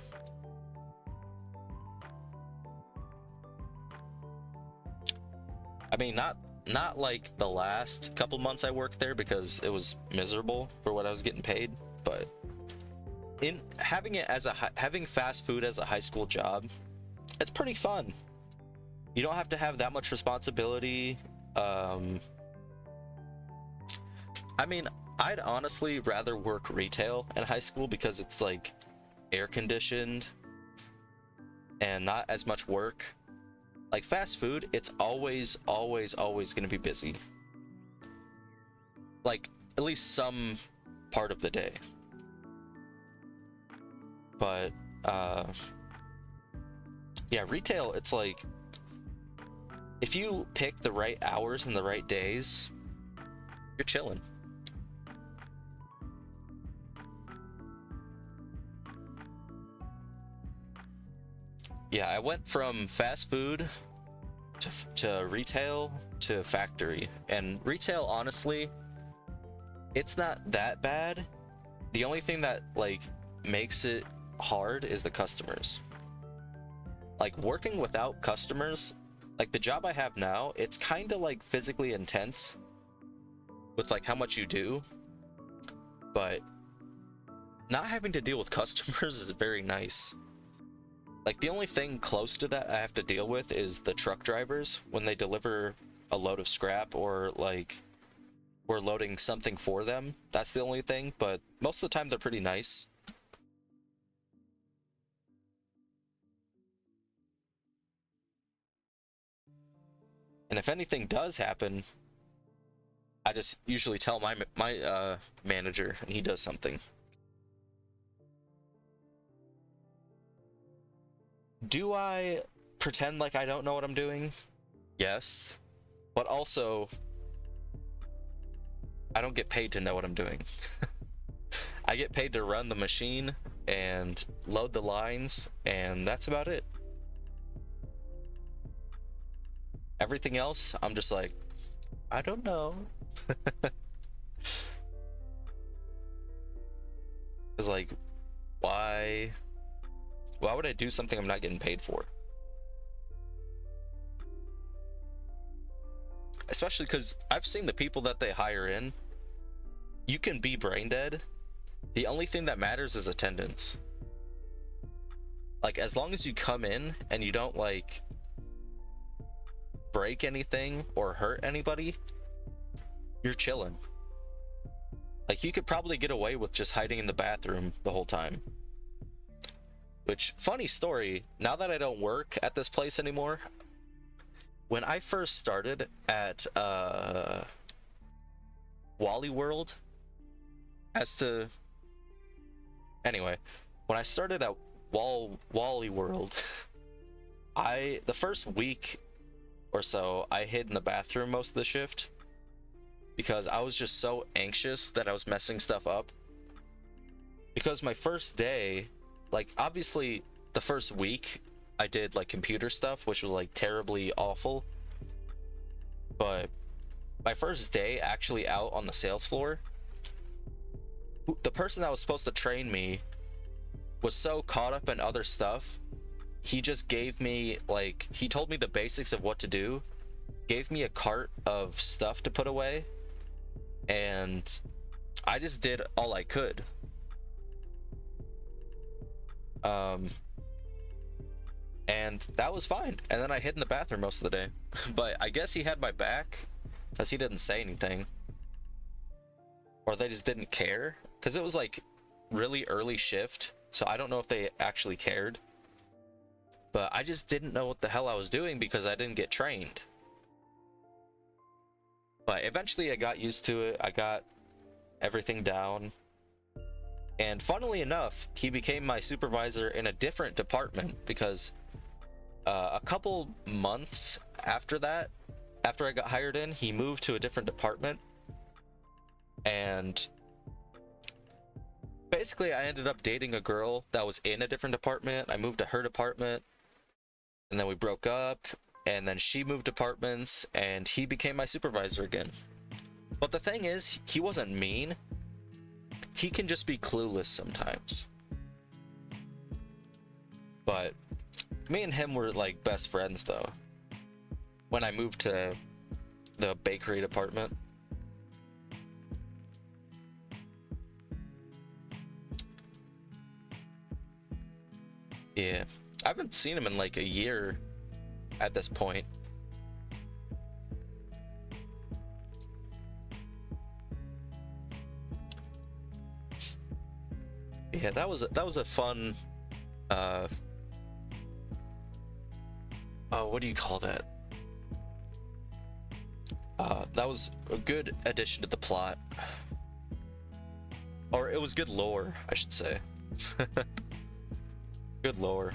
I mean, not like the last couple months I worked there, because it was miserable for what I was getting paid, but in having it as having fast food as a high school job, it's pretty fun. You don't have to have that much responsibility. I mean, I'd honestly rather work retail in high school because it's like air conditioned and not as much work. Like fast food, it's always going to be busy. Like at least some part of the day. But yeah, retail, it's like if you pick the right hours and the right days, you're chilling. Yeah, I went from fast food to retail to factory. And retail, honestly, it's not that bad. The only thing that like makes it hard is the customers. Like working without customers, like the job I have now, it's kind of like physically intense with like how much you do, but not having to deal with customers is very nice. Like the only thing close to that I have to deal with is the truck drivers when they deliver a load of scrap, or like we're loading something for them. That's the only thing, but most of the time they're pretty nice. And if anything does happen, I just usually tell my manager and he does something. Do I pretend like I don't know what I'm doing? Yes. But also, I don't get paid to know what I'm doing. I get paid to run the machine and load the lines, and that's about it. Everything else, I'm just like, I don't know. It's like, why would I do something I'm not getting paid for? Especially because I've seen the people that they hire in. You can be brain dead. The only thing that matters is attendance. Like, as long as you come in and you don't like break anything or hurt anybody, you're chilling. Like, you could probably get away with just hiding in the bathroom the whole time. Which, funny story, now that I don't work at this place anymore, when I first started at Wally World, anyway, when I started at Wally World, the first week or so, I hid in the bathroom most of the shift because I was just so anxious that I was messing stuff up. Because my first day, like, obviously the first week I did like computer stuff, which was like terribly awful, but my first day actually out on the sales floor, the person that was supposed to train me was so caught up in other stuff, he just gave me, like, he told me the basics of what to do, gave me a cart of stuff to put away, and I just did all I could. And that was fine. And then I hid in the bathroom most of the day. But I guess he had my back because he didn't say anything. Or they just didn't care. Because it was like really early shift. So I don't know if they actually cared. But I just didn't know what the hell I was doing because I didn't get trained. But eventually I got used to it. I got everything down. And funnily enough, he became my supervisor in a different department because a couple months after that, after I got hired in, he moved to a different department. And basically I ended up dating a girl that was in a different department. I moved to her department, and then we broke up, and then she moved departments, and he became my supervisor again. But the thing is, he wasn't mean. He can just be clueless sometimes. But me and him were like best friends though, when I moved to the bakery department. Yeah, I haven't seen him in like a year at this point. Yeah, that was a fun what do you call that? That was a good addition to the plot. Or it was good lore, I should say. Good lore.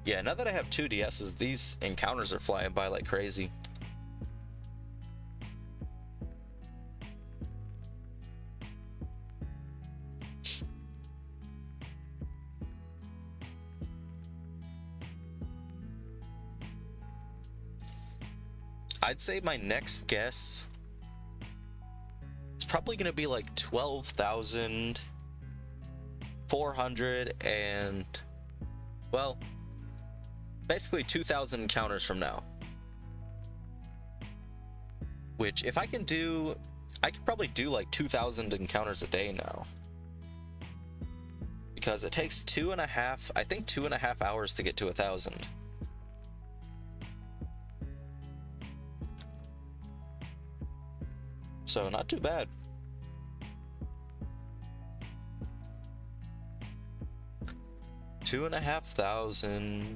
Yeah, now that I have 2 DSs, these encounters are flying by like crazy. I'd say my next guess is probably gonna be like 12,400 and, well, basically 2,000 encounters from now. Which, if I can do, I could probably do like 2,000 encounters a day now. Because it takes 2.5 hours to get to 1,000. So not too bad. $2,500.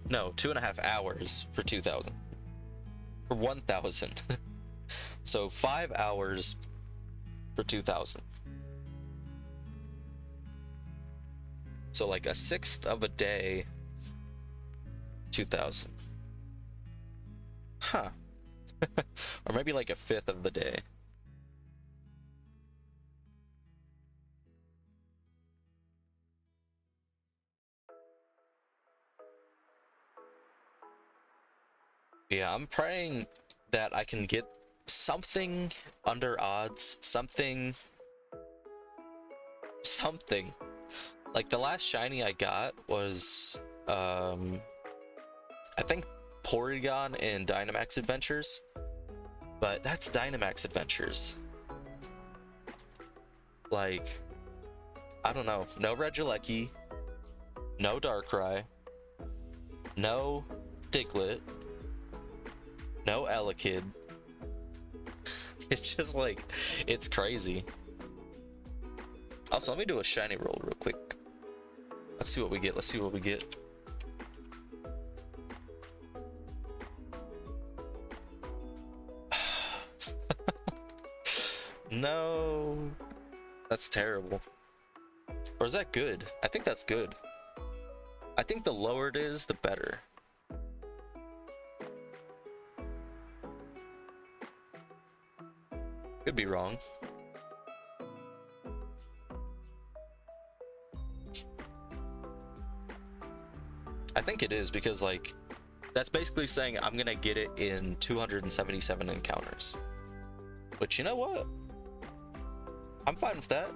No, 2.5 hours for 2,000. For 1,000. So 5 hours for 2,000. So like a sixth of a day, 2,000. Huh. Or maybe like a fifth of the day. Yeah, I'm praying that I can get something under odds, something. Like the last shiny I got was, I think Porygon in Dynamax Adventures, but that's Dynamax Adventures. Like, I don't know, no Regieleki, no Darkrai, no Diglett, no Elekid. It's just like, it's crazy. Also, let me do a shiny roll real quick. Let's see what we get. No, that's terrible. Or is that good? I think that's good. I think the lower it is, the better. Could be wrong. I think it is, because like that's basically saying I'm gonna get it in 277 encounters. Which, you know what? I'm fine with that.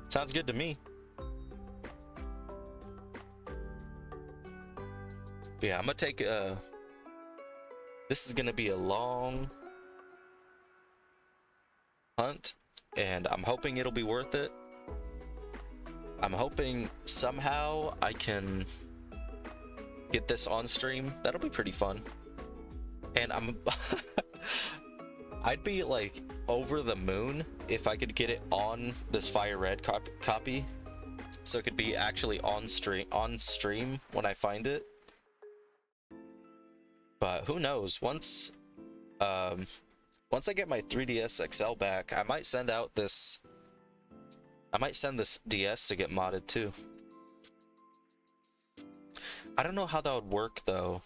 Sounds good to me. But yeah, I'm gonna take this is gonna be a long hunt, and I'm hoping it'll be worth it. I'm hoping somehow I can get this on stream. That'll be pretty fun. And I'm I'd be like over the moon if I could get it on this Fire Red copy, so it could be actually on stream when I find it. But who knows? Once I get my 3DS XL back, I might send this DS to get modded too. I don't know how that would work though.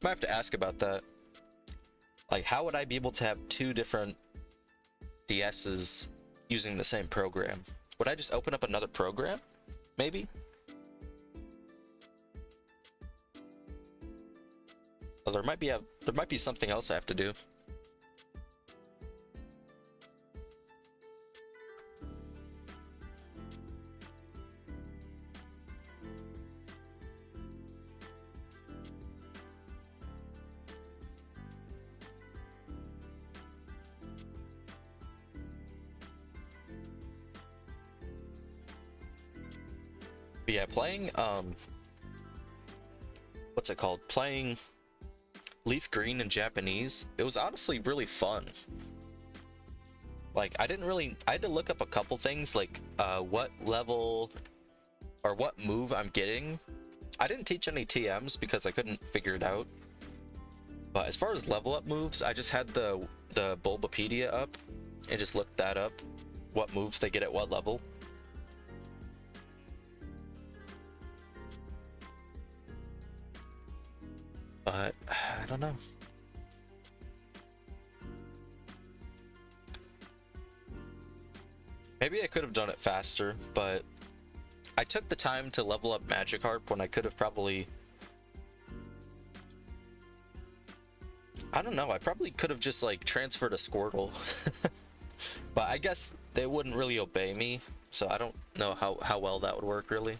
Might have to ask about that. Like, how would I be able to have 2 different DSs using the same program? Would I just open up another program? Maybe? Well, there might be something else I have to do. But yeah, playing what's it called? Playing Leaf Green in Japanese, it was honestly really fun. Like, I had to look up a couple things, like what level or what move I'm getting. I didn't teach any TMs because I couldn't figure it out. But as far as level up moves, I just had the Bulbapedia up and just looked that up, what moves they get at what level. But I don't know. Maybe I could have done it faster, but I took the time to level up Magikarp when I could have probably... I don't know, I probably could have just like transferred a Squirtle. But I guess they wouldn't really obey me, so I don't know how well that would work really.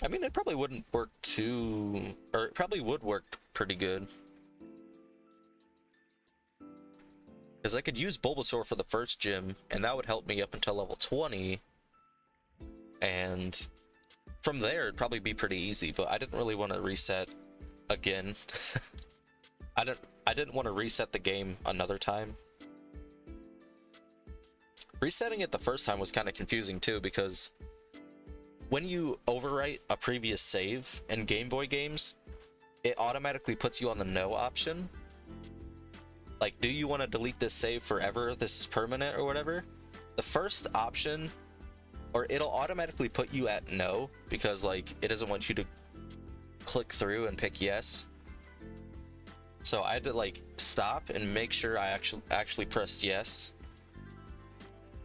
I mean, it probably wouldn't work too... or it probably would work pretty good. Because I could use Bulbasaur for the first gym, and that would help me up until level 20. And from there, it'd probably be pretty easy, but I didn't really want to reset again. I didn't want to reset the game another time. Resetting it the first time was kind of confusing too, because when you overwrite a previous save in Game Boy games, it automatically puts you on the no option. Like, do you want to delete this save forever? This is permanent or whatever? The first option, or it'll automatically put you at no, because like it doesn't want you to click through and pick yes. So I had to like stop and make sure I actually pressed yes,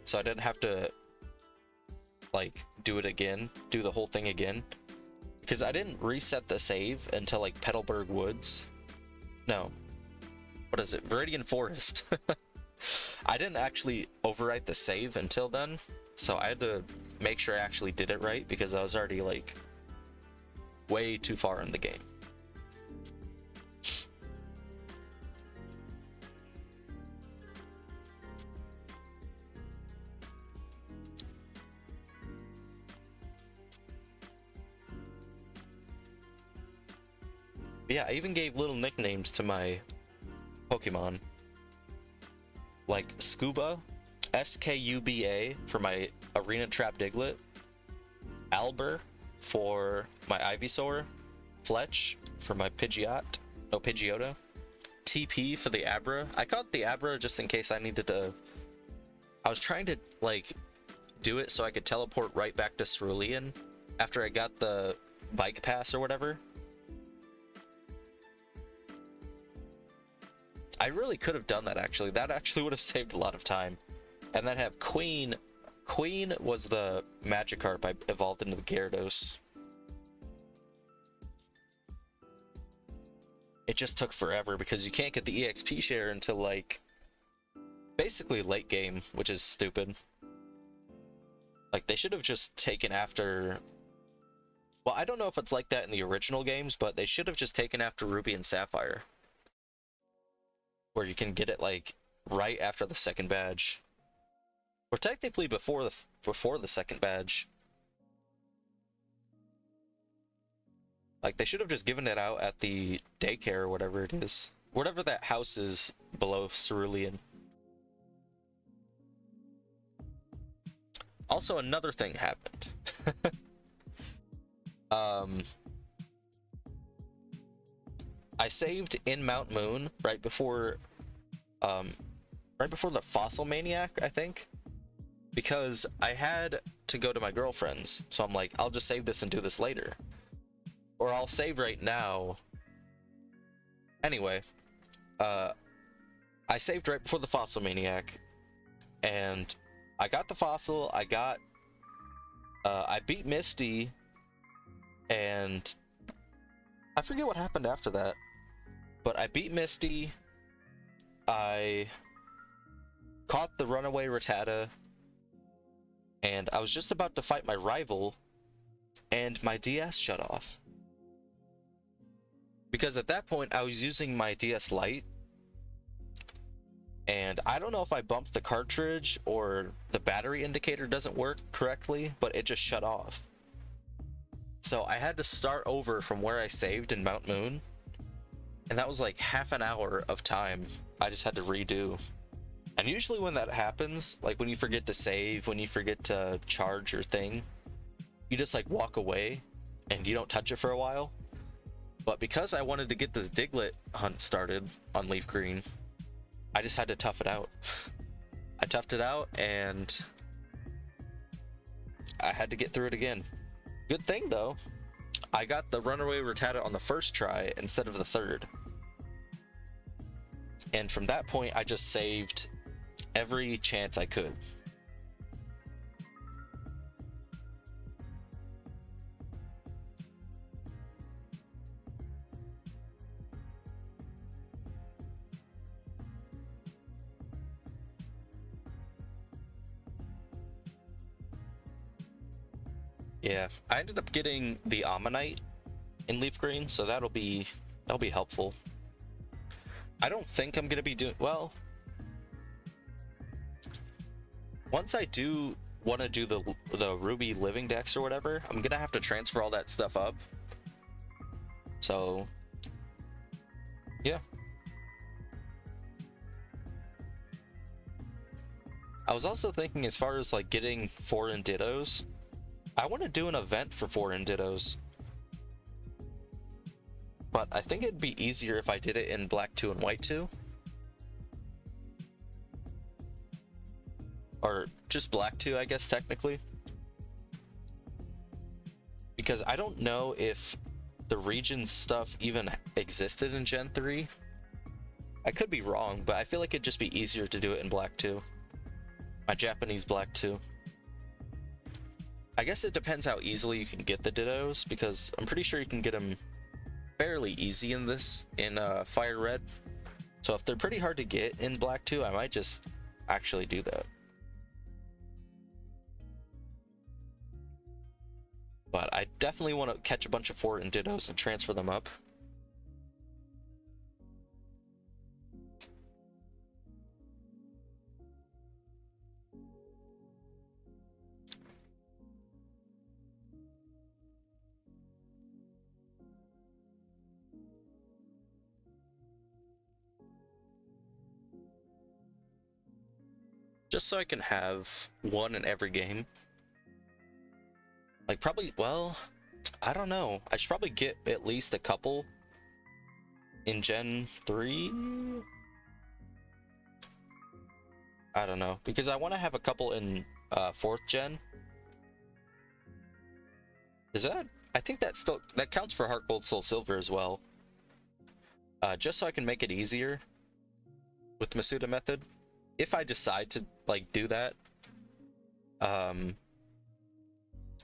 so I didn't have to like do it again, do the whole thing again, because I didn't reset the save until like Petalburg Woods. No, what is it? Viridian Forest. I didn't actually overwrite the save until then, so I had to make sure I actually did it right, because I was already like way too far in the game. Yeah, I even gave little nicknames to my Pokemon. Like Scuba, S-K-U-B-A, for my Arena Trap Diglett. Albur for my Ivysaur. Fletch for my Pidgeotto. TP for the Abra. I caught the Abra just in case I needed to... I was trying to, like, do it so I could teleport right back to Cerulean after I got the bike pass or whatever. I really could have done that, actually. That actually would have saved a lot of time. And then have Queen. Queen was the Magikarp I evolved into the Gyarados. It just took forever because you can't get the EXP share until, like, basically late game, which is stupid. Like, they should have just taken after... Well, I don't know if it's like that in the original games, but they should have just taken after Ruby and Sapphire, where you can get it like right after the second badge, or technically before the second badge. Like, they should have just given it out at the daycare or whatever it is, whatever that house is below Cerulean. Also, another thing happened. I saved in Mount Moon right before the Fossil Maniac, I think, because I had to go to my girlfriend's, so I'm like, I'll just save this and do this later, or I'll save right now. Anyway, I saved right before the Fossil Maniac, and I got the fossil. I beat Misty, and I forget what happened after that. But I beat Misty, I caught the runaway Rattata, and I was just about to fight my rival, and my DS shut off. Because at that point, I was using my DS Lite, and I don't know if I bumped the cartridge or the battery indicator doesn't work correctly, but it just shut off. So I had to start over from where I saved in Mount Moon. And that was like half an hour of time I just had to redo. And usually when that happens, like when you forget to save, when you forget to charge your thing, you just like walk away and you don't touch it for a while. But because I wanted to get this Diglett hunt started on Leaf Green, I just had to tough it out. I toughed it out, and I had to get through it again. Good thing, though, I got the Runaway Rattata on the first try instead of the third. And from that point, I just saved every chance I could. Yeah, I ended up getting the Ammonite in Leaf Green, so that'll be helpful. I don't think I'm gonna be doing well. Once I do want to do the Ruby Living Dex or whatever, I'm gonna have to transfer all that stuff up. So yeah. I was also thinking, as far as like getting 4-in Dittos, I want to do an event for 4-in Dittos. But I think it'd be easier if I did it in Black 2 and White 2. Or just Black 2, I guess, technically. Because I don't know if the region stuff even existed in Gen 3. I could be wrong, but I feel like it'd just be easier to do it in Black 2. My Japanese Black 2. I guess it depends how easily you can get the Dittos, because I'm pretty sure you can get them fairly easy in this, in Fire Red. So if they're pretty hard to get in Black 2, I might just actually do that. But I definitely want to catch a bunch of 4-in Dittos and transfer them up. Just so I can have one in every game. Like, probably, well, I don't know. I should probably get at least a couple in Gen 3. I don't know, because I want to have a couple in 4th Gen. Is that? I think that counts for Heart Gold Soul Silver as well. Just so I can make it easier with Masuda method. If I decide to like do that, I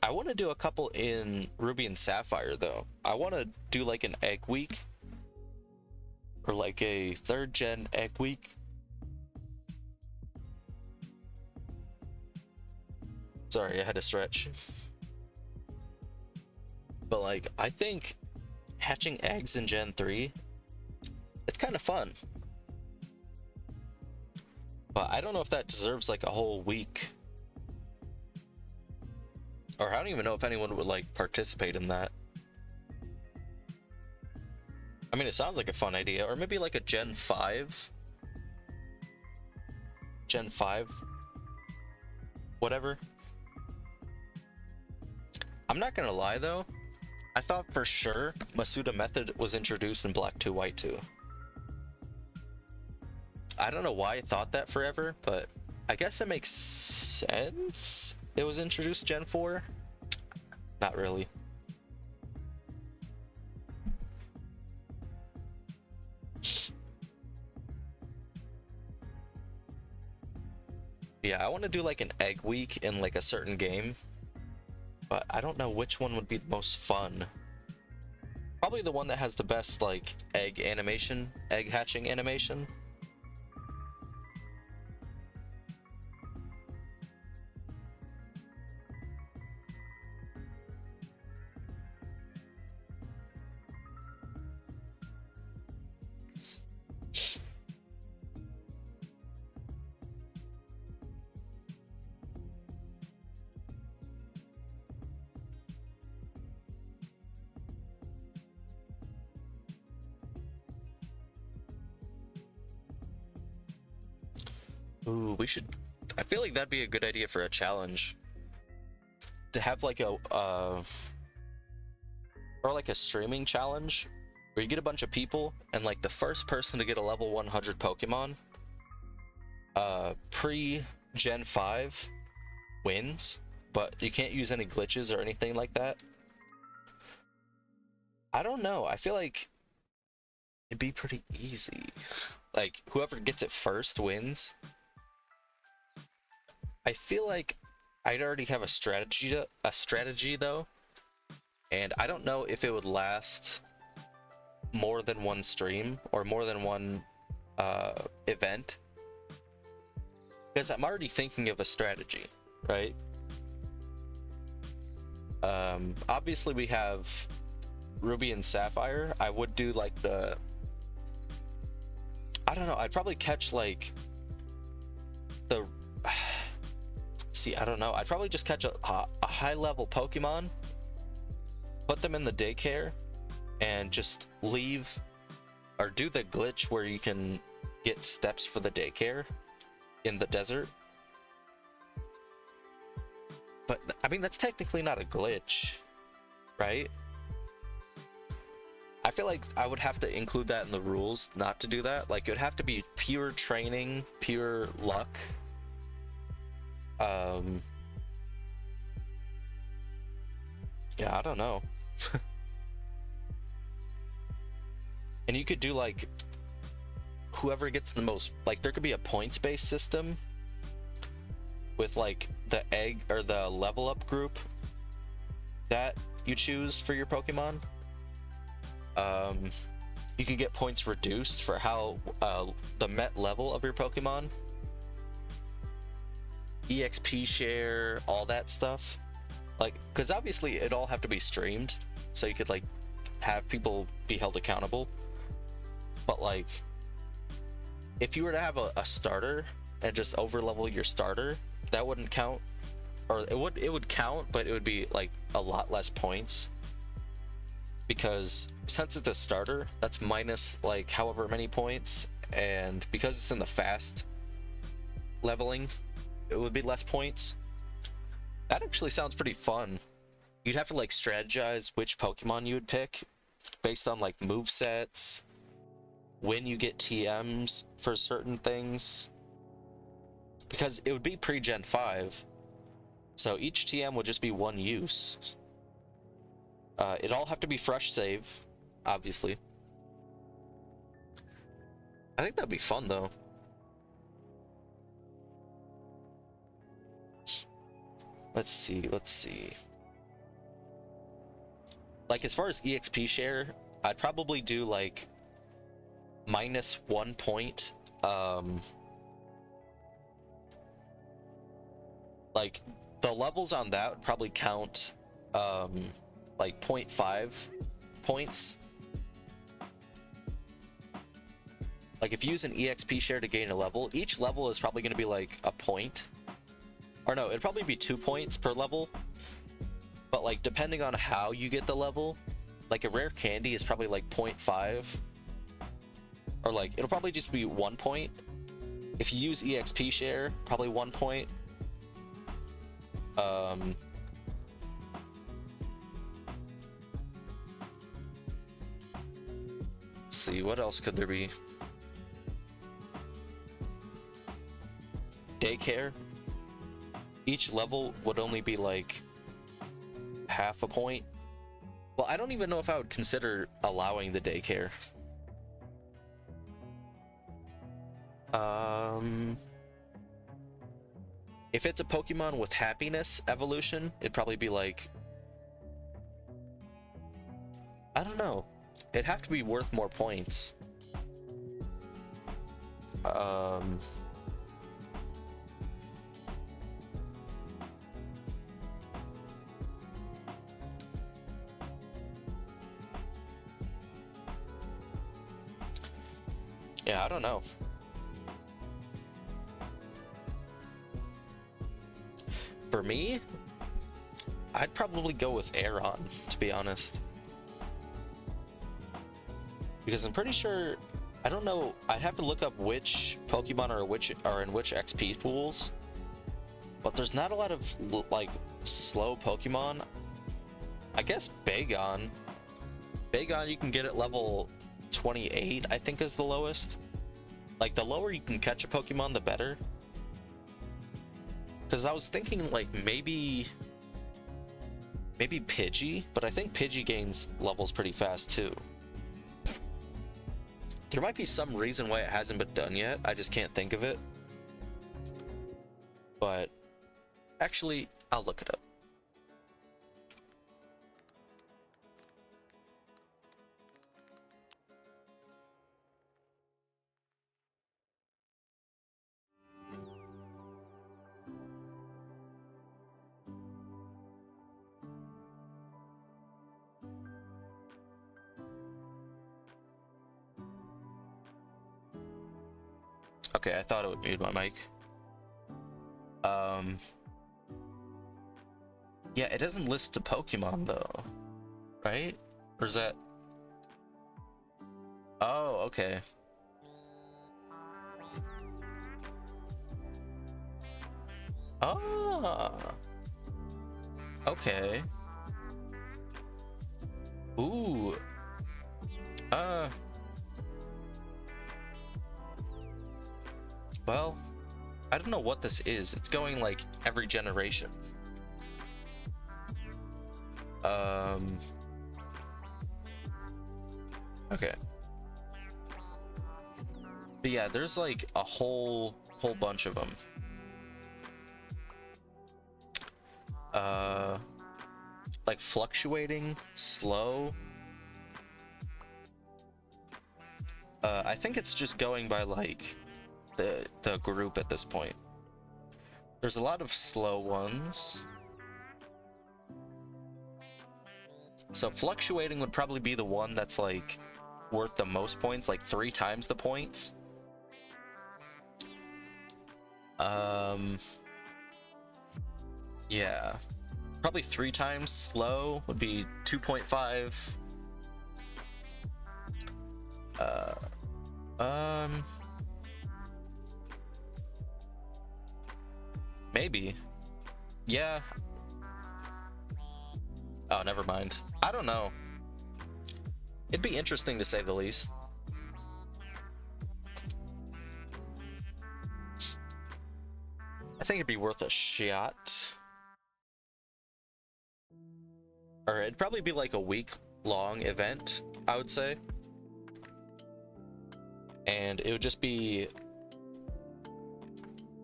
want to do a couple in Ruby and Sapphire though. I want to do like an egg week, or like a 3rd Gen egg week. Sorry, I had to stretch. But like, I think hatching eggs in Gen 3, it's kind of fun. But I don't know if that deserves like a whole week. Or I don't even know if anyone would like participate in that. I mean, it sounds like a fun idea. Or maybe like a Gen 5. Gen 5. Whatever. I'm not gonna lie though. I thought for sure Masuda method was introduced in Black 2, White 2. I don't know why I thought that forever, but I guess it makes sense. It was introduced Gen 4? Not really. Yeah, I want to do like an egg week in like a certain game, but I don't know which one would be the most fun. Probably the one that has the best like egg animation, egg hatching animation. Ooh, we should. I feel like that'd be a good idea for a challenge. To have like a or like a streaming challenge where you get a bunch of people and like the first person to get a level 100 Pokemon pre Gen 5 wins, but you can't use any glitches or anything like that. I don't know. I feel like it'd be pretty easy. Like whoever gets it first wins. I feel like I'd already have a strategy though, and I don't know if it would last more than one stream or more than one event, because I'm already thinking of a strategy, right? Obviously we have Ruby and Sapphire. I would do like I don't know, I'd probably catch like I don't know, I'd probably just catch a high level Pokemon, put them in the daycare, and just leave or do the glitch where you can get steps for the daycare in the desert. But I mean, that's technically not a glitch, right? I feel like I would have to include that in the rules not to do that. Like it would have to be pure training, pure luck. Yeah, I don't know. And you could do like whoever gets the most, like there could be a points-based system with like the egg or the level up group that you choose for your Pokemon. You can get points reduced for how the met level of your Pokemon, EXP share, all that stuff. Like, because obviously it all have to be streamed, so you could like have people be held accountable. But like, if you were to have a starter and just overlevel your starter, that wouldn't count, or it would count, but it would be like a lot less points. Because since it's a starter, that's minus like however many points, and because it's in the fast leveling, it would be less points. That actually sounds pretty fun. You'd have to like strategize which Pokemon you would pick based on like movesets, when you get TMs for certain things, because it would be pre-Gen 5, so each TM would just be one use. It'd all have to be fresh save, obviously. I think that'd be fun though. Let's see. Like as far as EXP share, I'd probably do like -1 point. Like the levels on that would probably count like 0.5 points. Like if you use an EXP share to gain a level, each level is probably going to be like a point. Or no, it'd probably be 2 points per level. But like depending on how you get the level, like a rare candy is probably like 0.5. Or like it'll probably just be 1 point. If you use EXP share, probably 1 point. Let's see, what else could there be? Daycare. Each level would only be like half a point. Well, I don't even know if I would consider allowing the daycare. If it's a Pokemon with happiness evolution, it'd probably be like, I don't know. It'd have to be worth more points. Yeah, I don't know. For me, I'd probably go with Aeron, to be honest. Because I'm pretty sure, I don't know, I'd have to look up which Pokemon are in which XP pools. But there's not a lot of like slow Pokemon. I guess Bagon Bagon you can get at level 28, I think is the lowest. Like, the lower you can catch a Pokemon, the better. Because I was thinking, like, maybe Pidgey, but I think Pidgey gains levels pretty fast, too. There might be some reason why it hasn't been done yet, I just can't think of it. But, actually, I'll look it up. Okay, I thought it would mute my mic. Yeah, it doesn't list the Pokemon though, right? Or is that? Oh, okay. Ah, okay. Ooh. Well, I don't know what this is. It's going like every generation. Okay. But yeah, there's like a whole bunch of them. Like fluctuating, slow. I think it's just going by like the group at this point. There's a lot of slow ones. So fluctuating would probably be the one that's like worth the most points, like 3 times the points. Yeah, probably 3 times. Slow would be 2.5. Maybe. Yeah. Oh, never mind. I don't know. It'd be interesting to say the least. I think it'd be worth a shot. Or it'd probably be like a week-long event, I would say. And it would just be,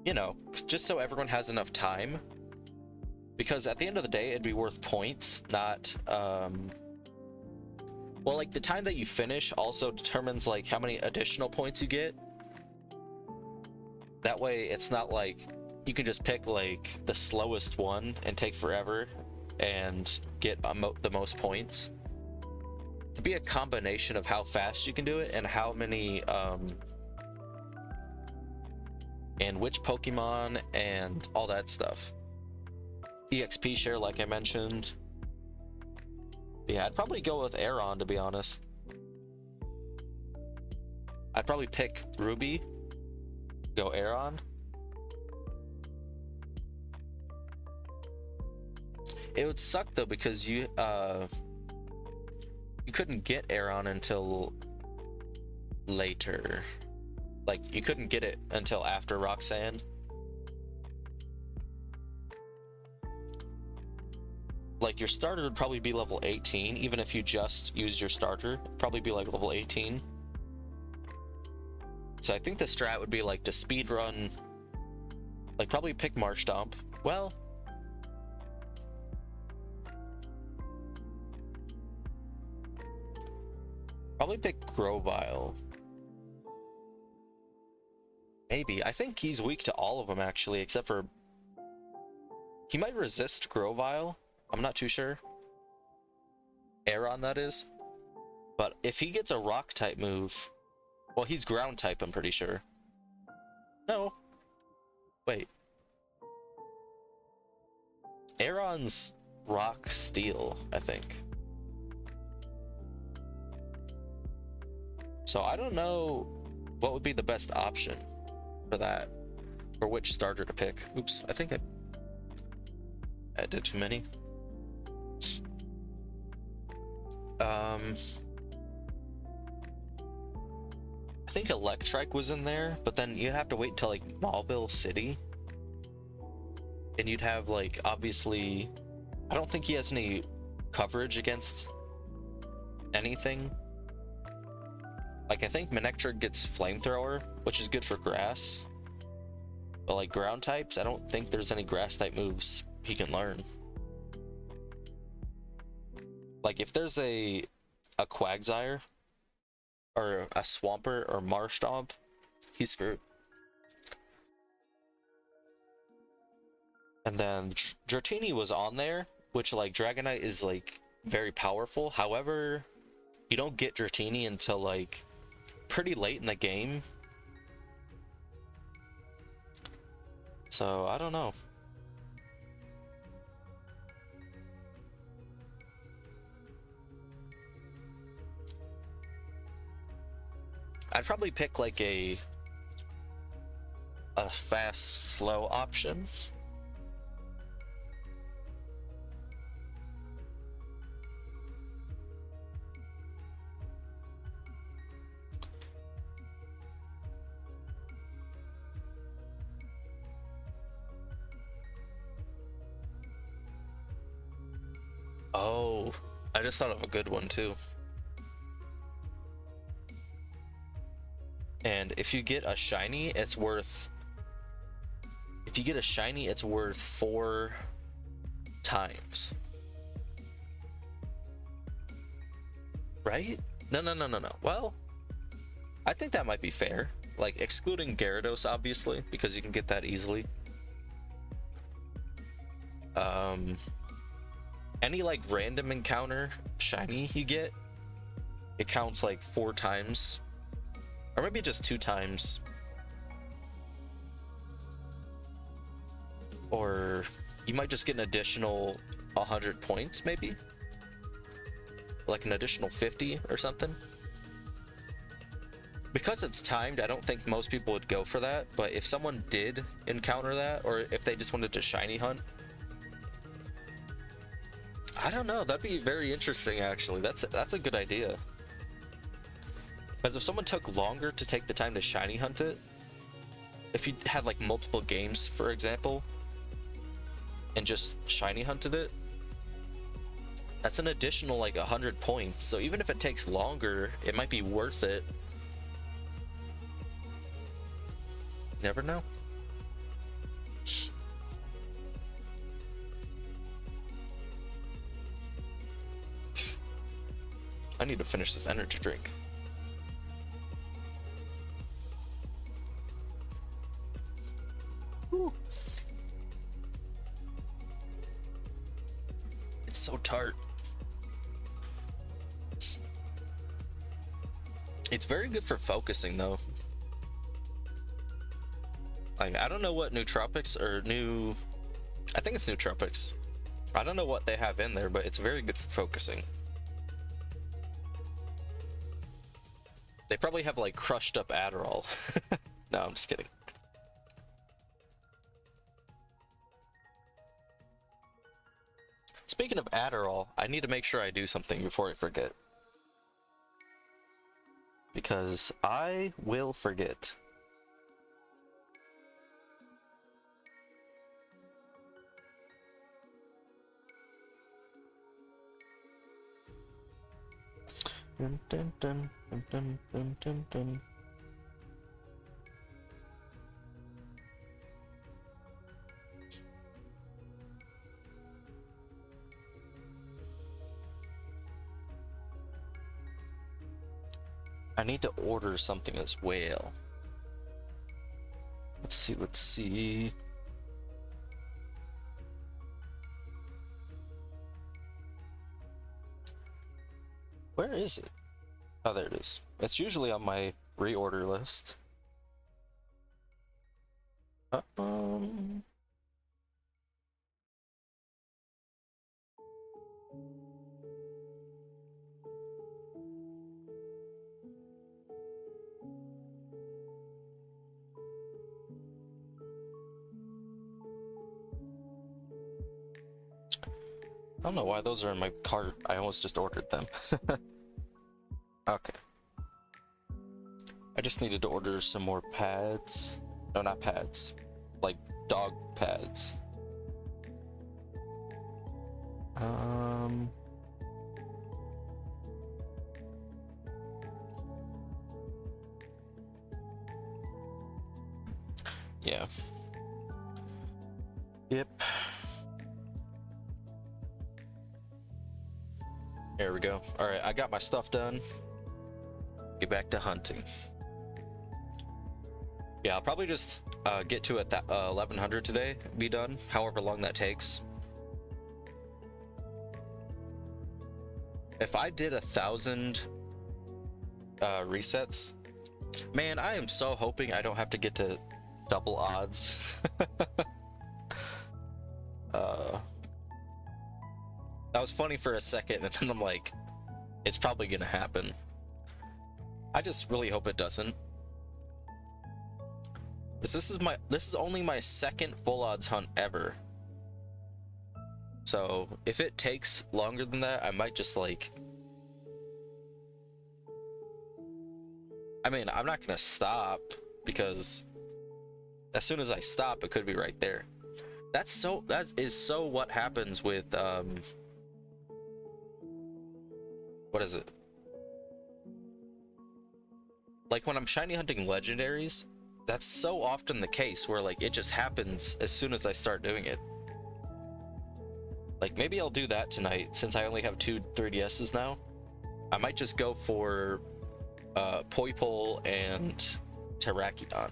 you know, just so everyone has enough time. Because at the end of the day, it'd be worth points, not, well, like, the time that you finish also determines, like, how many additional points you get. That way, it's not like you can just pick, like, the slowest one and take forever and get the most points. It'd be a combination of how fast you can do it and how many, and which Pokemon and all that stuff. EXP share, like I mentioned. Yeah, I'd probably go with Aeron, to be honest. I'd probably pick Ruby, go Aeron. It would suck though, because you couldn't get Aeron until later. Like, you couldn't get it until after Roxanne. Like, your starter would probably be level 18, even if you just use your starter. It'd probably be like level 18. So I think the strat would be like to speed run, like probably pick Marshtomp. Well, probably pick Grovyle. Maybe. I think he's weak to all of them, actually, except for... He might resist Grovyle. I'm not too sure. Aeron, that is. But if he gets a rock-type move... Well, he's ground-type, I'm pretty sure. No. Wait. Aeron's rock-steel, I think. So I don't know what would be the best option for that, for which starter to pick. Oops, I think I did too many. I think Electrike was in there, but then you'd have to wait until like Mauville City. And you'd have like, obviously, I don't think he has any coverage against anything. Like, I think Manectric gets Flamethrower, which is good for grass. But like ground types, I don't think there's any grass type moves he can learn. Like if there's a Quagsire or a Swampert or Marshtomp, he's screwed. And then Dratini was on there, which like Dragonite is like very powerful. However, you don't get Dratini until like pretty late in the game. So I don't know. I'd probably pick like a fast slow option. Oh, I just thought of a good one too. And if you get a shiny, it's worth... If you get a shiny, it's worth 4 times. Right? No. Well, I think that might be fair. Like, excluding Gyarados, obviously, because you can get that easily. Any like random encounter shiny you get, it counts like 4 times, or maybe just 2 times, or you might just get an additional 100 points, maybe like an additional 50 or something. Because it's timed, I don't think most people would go for that, but if someone did encounter that, or if they just wanted to shiny hunt, I don't know, that'd be very interesting actually. That's a good idea. Because if someone took longer to take the time to shiny hunt it, if you had like multiple games, for example, and just shiny hunted it, that's an additional like 100 points. So even if it takes longer, it might be worth it. Never know. I need to finish this energy drink. Woo. It's so tart. It's very good for focusing though. Like, I don't know what nootropics or new... I think it's nootropics. I don't know what they have in there, but it's very good for focusing. They probably have like crushed up Adderall. No, I'm just kidding. Speaking of Adderall, I need to make sure I do something before I forget. Because I will forget. Dun, dun, dun, dun, dun, dun, dun, dun. I need to order something as well. Let's see. Where is it? Oh, there it is. It's usually on my reorder list. I don't know why those are in my cart. I almost just ordered them. Okay. I just needed to order some more pads. No, not pads. Like dog pads. Yeah. Yep. There we go. All right, I got my stuff done. Get back to hunting. Yeah, I'll probably just get to it that 1100 today, be done, however long that takes. If I did 1,000 resets, man, I am so hoping I don't have to get to double odds. That was funny for a second, and then I'm like, it's probably gonna happen. I just really hope it doesn't. Because this is only my second full odds hunt ever. So if it takes longer than that, I might just like, I mean, I'm not gonna stop, because as soon as I stop, it could be right there. That is so what happens with what is it? Like when I'm shiny hunting legendaries, that's so often the case where like it just happens as soon as I start doing it. Like maybe I'll do that tonight since I only have 2 3DSs now. I might just go for Poipole and Terrakion.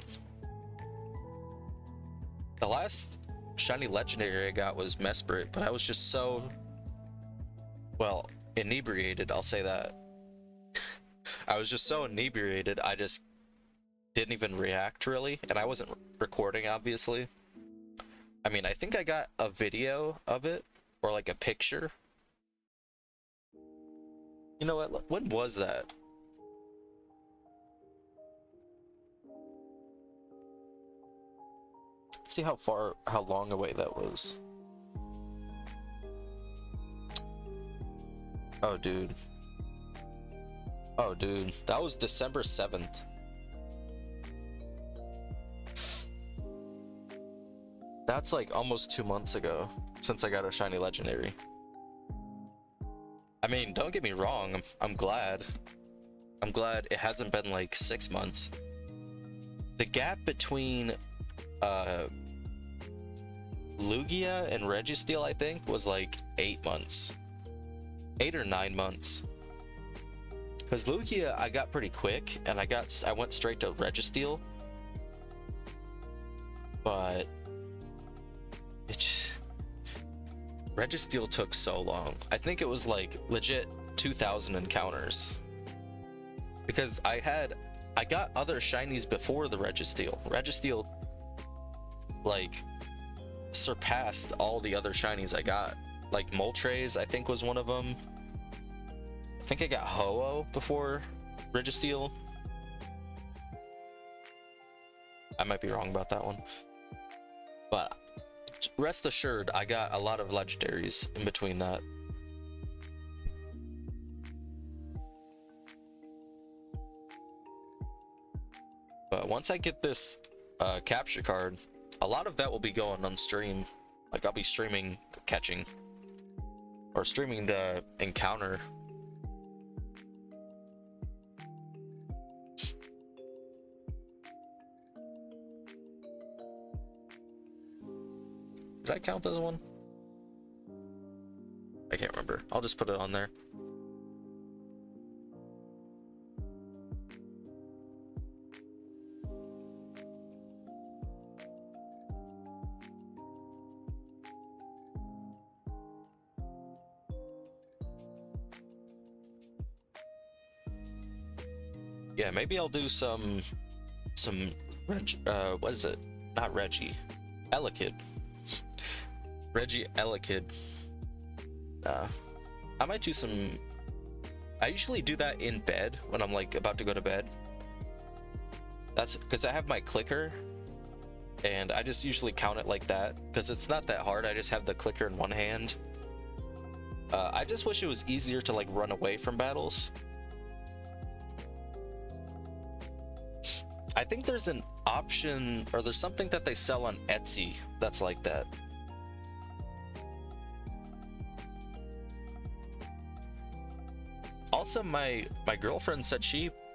The last shiny legendary I got was Mesprit, but I was just so, well, inebriated, I'll say that. I was just so inebriated, I just didn't even react really, and I wasn't recording, obviously. I mean, I think I got a video of it, or like a picture. You know what, when was that? Let's see how long away that was. Oh, dude. Oh, dude. That was December 7th. That's like almost 2 months ago since I got a shiny legendary. I mean, don't get me wrong. I'm glad. I'm glad it hasn't been like 6 months. The gap between Lugia and Registeel, I think, was like 8 months. 8 or 9 months. Because Lugia I got pretty quick, and I went straight to Registeel. But Registeel took so long. I think it was like legit 2,000 encounters. Because I got other shinies before the Registeel. Registeel like surpassed all the other shinies I got. Like Moltres, I think, was one of them. I think I got Ho-Oh before Registeel. I might be wrong about that one. But rest assured, I got a lot of legendaries in between that. But once I get this capture card, a lot of that will be going on stream. Like I'll be streaming catching. Or streaming the encounter. Did I count this one? I can't remember. I'll just put it on there. Yeah, maybe I'll do some what is it? Not Reggie. Elekid. Reggie Elekid. I might do some. I usually do that in bed when I'm like about to go to bed. That's because I have my clicker, and I just usually count it like that because it's not that hard. I just have the clicker in one hand. I just wish it was easier to like run away from battles. I think there's an option, or there's something that they sell on Etsy that's like that. Also, my girlfriend said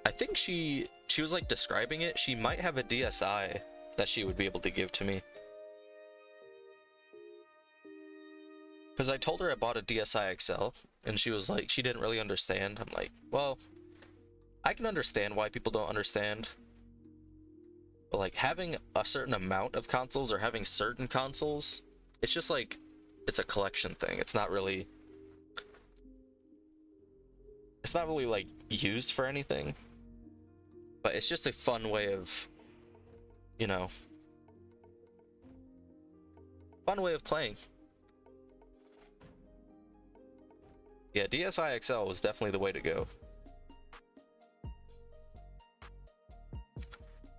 I think she was like describing it. She might have a DSi that she would be able to give to me. Because I told her I bought a DSi XL, and she was like, she didn't really understand. I'm like, well, I can understand why people don't understand. But like having a certain amount of consoles or having certain consoles, it's just like, it's a collection thing. It's not really like used for anything. But it's just a fun way of, you know, fun way of playing. Yeah, DSi XL was definitely the way to go.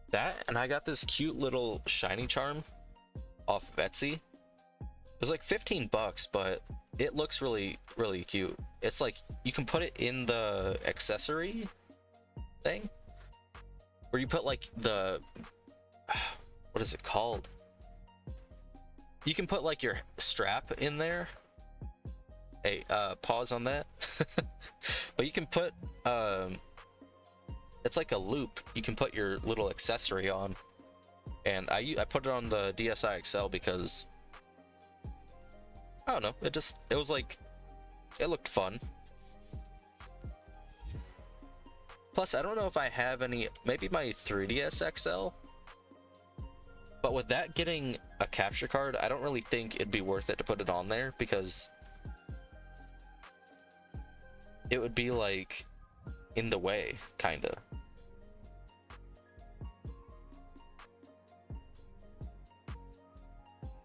That, and I got this cute little shiny charm off of Etsy. It was like 15 bucks, but it looks really, really cute. It's like, you can put it in the accessory thing, where you put like the, what is it called? You can put like your strap in there. Hey, pause on that. But you can put, it's like a loop. You can put your little accessory on, and I put it on the DSi XL because I don't know. It was like, it looked fun. Plus, I don't know if I have any. Maybe my 3DS XL. But with that getting a capture card, I don't really think it'd be worth it to put it on there, because it would be like in the way, kinda.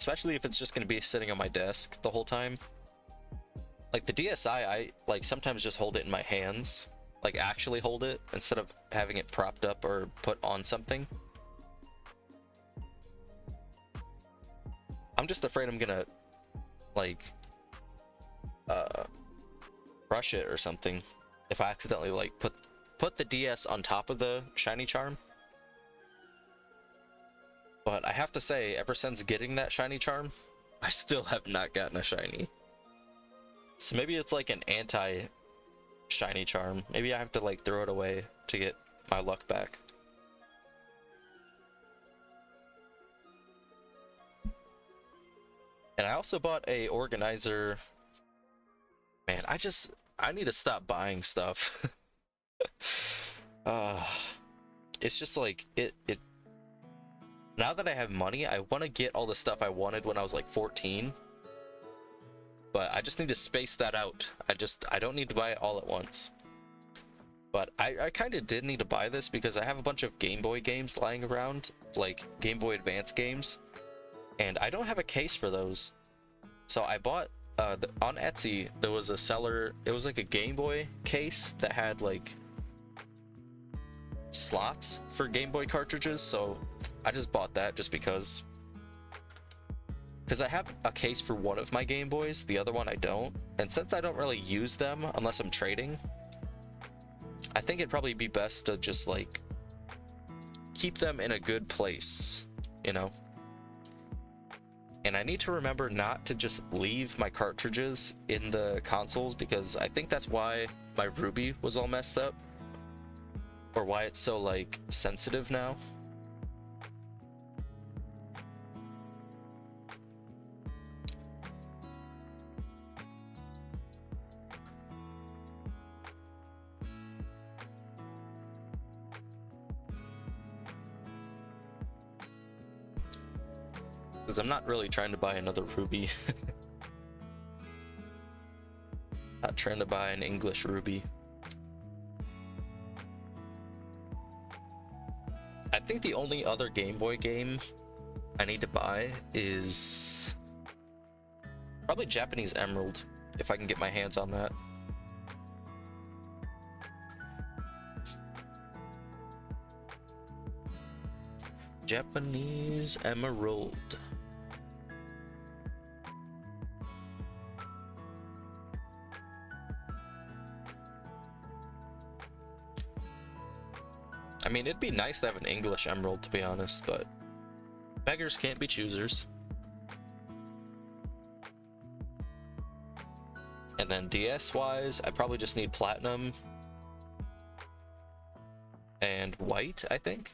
Especially if it's just gonna be sitting on my desk the whole time. Like the DSi, I like sometimes just hold it in my hands, like actually hold it instead of having it propped up or put on something. I'm just afraid I'm gonna like crush it or something if I accidentally like put the DS on top of the shiny charm. But I have to say, ever since getting that shiny charm, I still have not gotten a shiny. So maybe it's like an anti-shiny charm. Maybe I have to like throw it away to get my luck back. And I also bought a organizer. Man, I need to stop buying stuff. It's just like it now that I have money, I want to get all the stuff I wanted when I was like 14, but I just need to space that out. I don't need to buy it all at once. But I kind of did need to buy this because I have a bunch of Game Boy games lying around, like Game Boy Advance games, and I don't have a case for those. So I bought on Etsy, there was a seller, it was like a Game Boy case that had like slots for Game Boy cartridges, so I just bought that just because I have a case for one of my Game Boys, the other one I don't, and since I don't really use them unless I'm trading, I think it'd probably be best to just like keep them in a good place, you know? And I need to remember not to just leave my cartridges in the consoles, because I think that's why my Ruby was all messed up, or why it's so like sensitive now. Because I'm not really trying to buy another Ruby. Not trying to buy an English Ruby. I think the only other Game Boy game I need to buy is probably Japanese Emerald, if I can get my hands on that. Japanese Emerald. I mean, it'd be nice to have an English emerald, to be honest, but beggars can't be choosers. And then DS wise, I probably just need platinum and white, I think.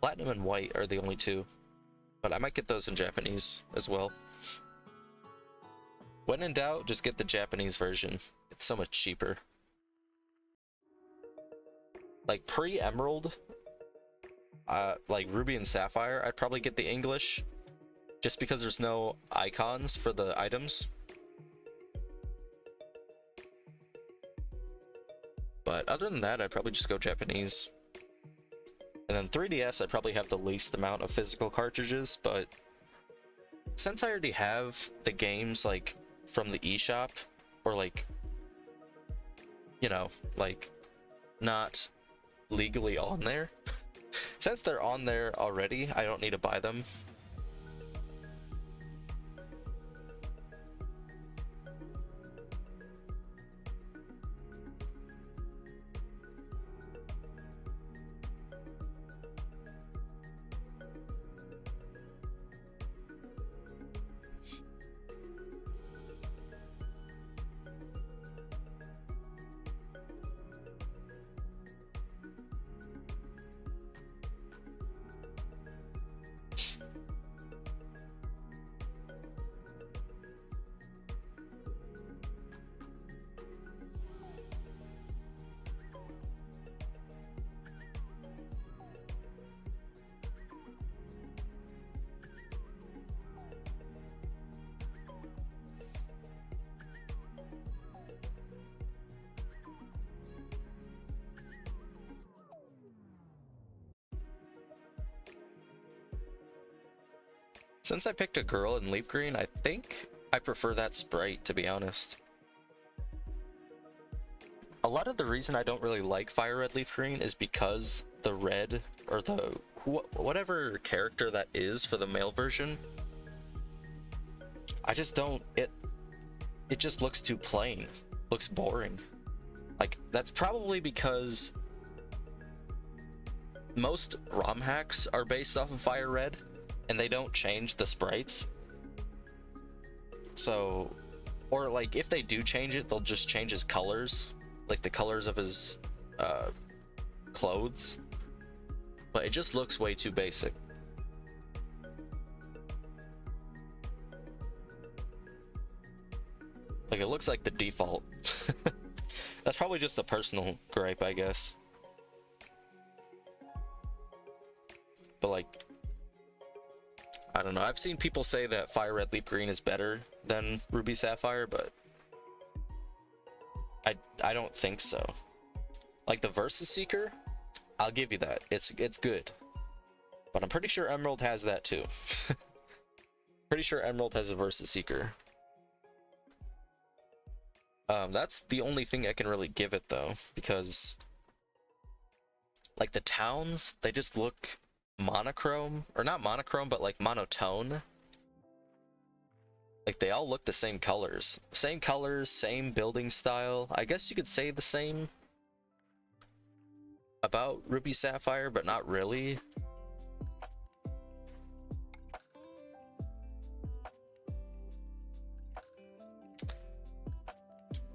Platinum and white are the only two, but I might get those in Japanese as well. When in doubt, just get the Japanese version. It's so much cheaper. Like pre-emerald, like Ruby and Sapphire, I'd probably get the English, just because there's no icons for the items. But other than that, I'd probably just go Japanese. And then 3DS, I'd probably have the least amount of physical cartridges, but since I already have the games like from the eShop, or like, you know, like not legally on there, since they're on there already, I don't need to buy them. Since I picked a girl in Leaf Green, I think I prefer that sprite, to be honest. A lot of the reason I don't really like Fire Red Leaf Green is because the red, or the whatever character that is for the male version, I just don't, it just looks too plain, looks boring. Like, that's probably because most ROM hacks are based off of Fire Red, and they don't change the sprites. So, or like if they do change it, they'll just change his colors, like the colors of his clothes, but it just looks way too basic. Like, it looks like the default. That's probably just a personal gripe, I guess. But like, I don't know, I've seen people say that Fire Red Leaf Green is better than Ruby Sapphire, but I don't think so. Like the Versus Seeker, I'll give you that. It's good. But I'm pretty sure Emerald has that too. Pretty sure Emerald has a Versus Seeker. That's the only thing I can really give it though, because like the towns, they just look monochrome, or not monochrome, but like monotone. Like they all look the same colors, same building style. I guess you could say the same about Ruby Sapphire, but not really.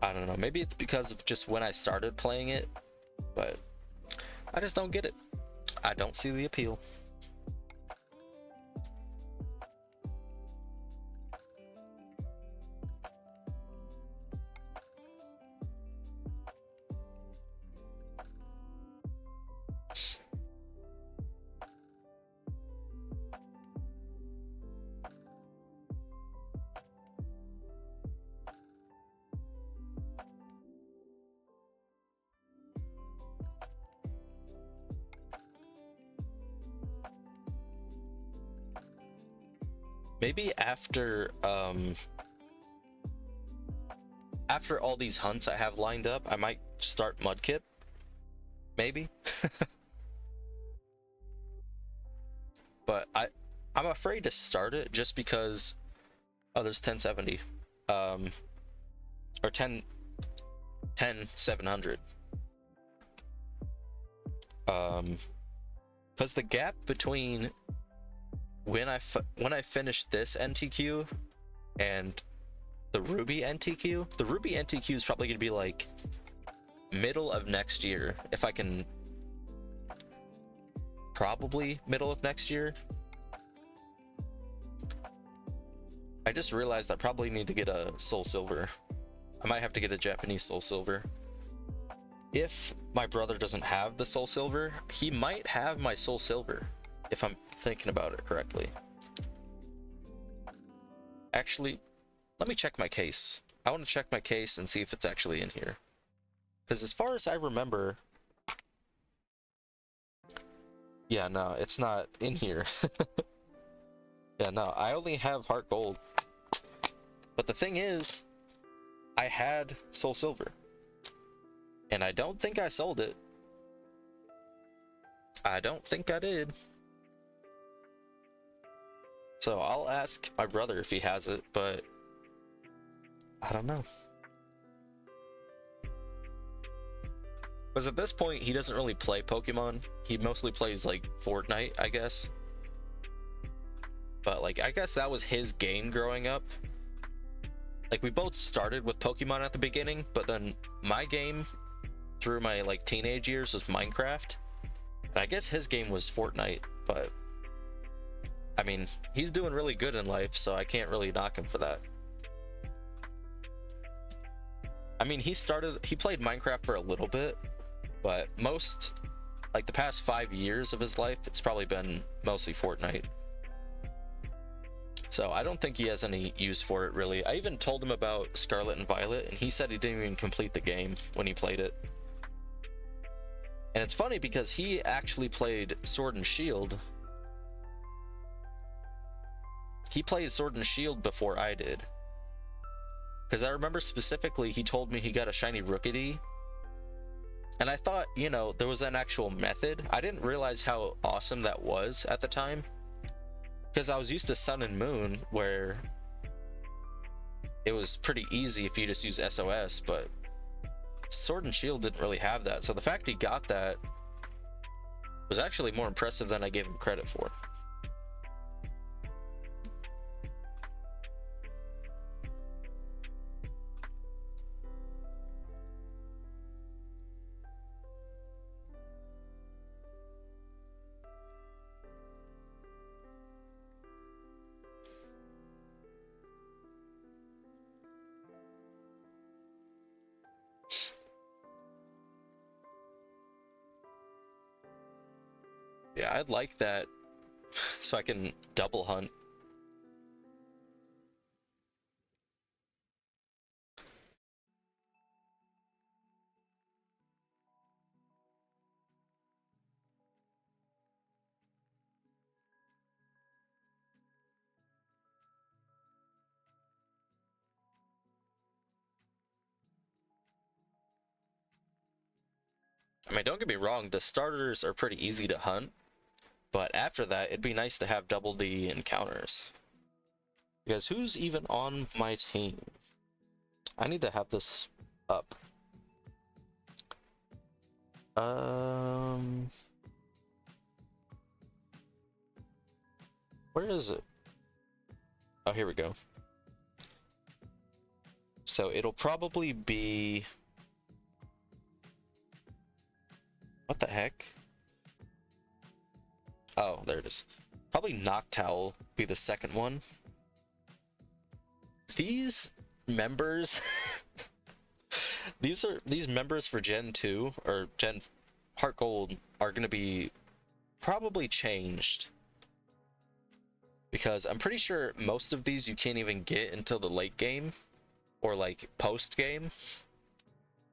I don't know, maybe it's because of just when I started playing it, but I just don't get it. I don't see the appeal. Maybe after all these hunts I have lined up, I might start Mudkip. Maybe. But I'm afraid to start it just because, oh, there's 1070, or 10700. Because the gap between when I finish this NTQ and the Ruby NTQ, the Ruby NTQ is probably gonna be like middle of next year, if I can. Probably middle of next year. I just realized I probably need to get a Soul Silver. I might have to get a Japanese Soul Silver. If my brother doesn't have the Soul Silver, he might have my Soul Silver, if I'm thinking about it correctly. Actually, let me check my case. I want to check my case and see if it's actually in here. Because as far as I remember... Yeah, no, it's not in here. Yeah, no, I only have Heart Gold. But the thing is, I had Soul Silver. And I don't think I sold it. I don't think I did. So I'll ask my brother if he has it, but I don't know. Because at this point, he doesn't really play Pokemon. He mostly plays, like, Fortnite, I guess. But, like, I guess that was his game growing up. Like, we both started with Pokemon at the beginning, but then my game through my, like, teenage years was Minecraft. And I guess his game was Fortnite, but... I mean, he's doing really good in life, so I can't really knock him for that. I mean, he played Minecraft for a little bit, but most, like the past 5 years of his life, it's probably been mostly Fortnite. So I don't think he has any use for it, really. I even told him about Scarlet and Violet, and he said he didn't even complete the game when he played it. And it's funny because he actually played Sword and Shield. He played Sword and Shield before I did. Because I remember specifically he told me he got a shiny Rookidee. And I thought, you know, there was an actual method. I didn't realize how awesome that was at the time. Because I was used to Sun and Moon, where it was pretty easy if you just use SOS, but Sword and Shield didn't really have that. So the fact he got that was actually more impressive than I gave him credit for. Yeah, I'd like that so I can double hunt. I mean, don't get me wrong, the starters are pretty easy to hunt, but after that, it'd be nice to have double the encounters. Because who's even on my team? I need to have this up. Where is it? Oh, here we go. So it'll probably be... What the heck? Oh, there it is. Probably Noctowl be the second one. These members... these members for Gen 2, or Gen Heart Gold, are going to be probably changed. Because I'm pretty sure most of these you can't even get until the late game, or like post game.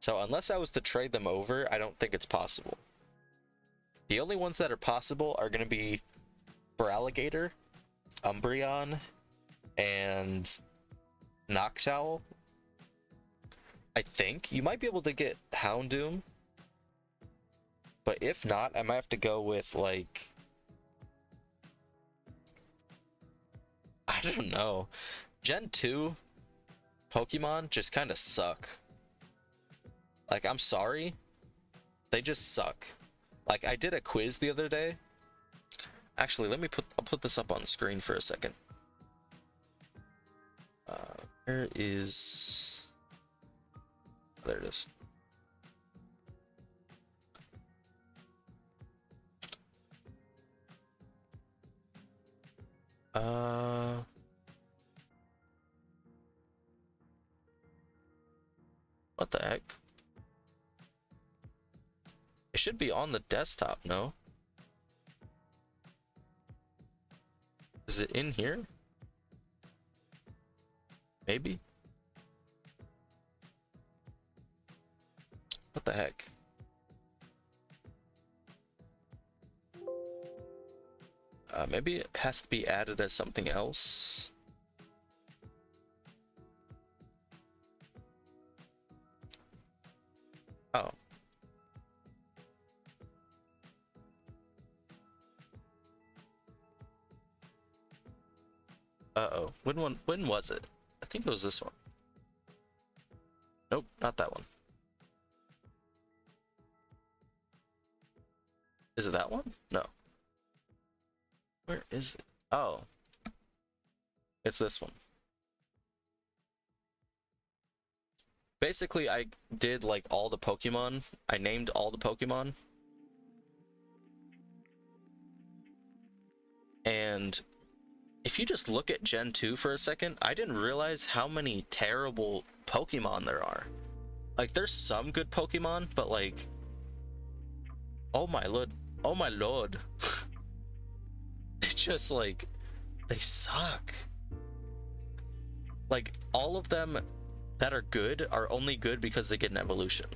So unless I was to trade them over, I don't think it's possible. The only ones that are possible are going to be Feraligatr, Umbreon, and Noctowl. I think you might be able to get Houndoom, but if not, I might have to go with, like, I don't know. Gen 2 Pokemon just kind of suck. Like, I'm sorry, they just suck. Like, I did a quiz the other day. Actually, I'll put this up on the screen for a second. Where is... There it is. What the heck? It should be on the desktop, no? Is it in here? Maybe? What the heck? Maybe it has to be added as something else. Oh. Uh-oh. When was it? I think it was this one. Nope, not that one. Is it that one? No. Where is it? Oh. It's this one. Basically, I did like all the Pokemon. I named all the Pokemon. And if you just look at Gen 2 for a second, I didn't realize how many terrible Pokemon there are. Like, there's some good Pokemon, but like... Oh my lord. Oh my lord. It's just like... They suck. Like, all of them that are good are only good because they get an evolution.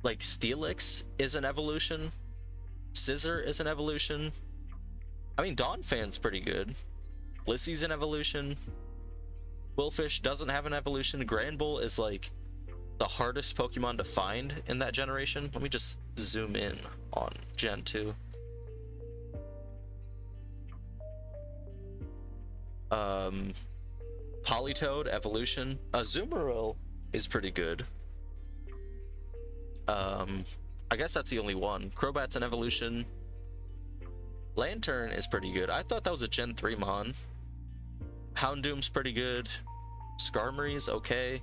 Like, Steelix is an evolution. Scissor is an evolution. I mean, Donphan's pretty good. Blissey's an evolution. Qwilfish doesn't have an evolution. Granbull is like the hardest Pokemon to find in that generation. Let me just zoom in on Gen 2. Politoed, evolution. Azumarill is pretty good. I guess that's the only one. Crobat's an evolution. Lantern is pretty good. I thought that was a Gen 3 Mon. Houndoom's pretty good. Skarmory's okay.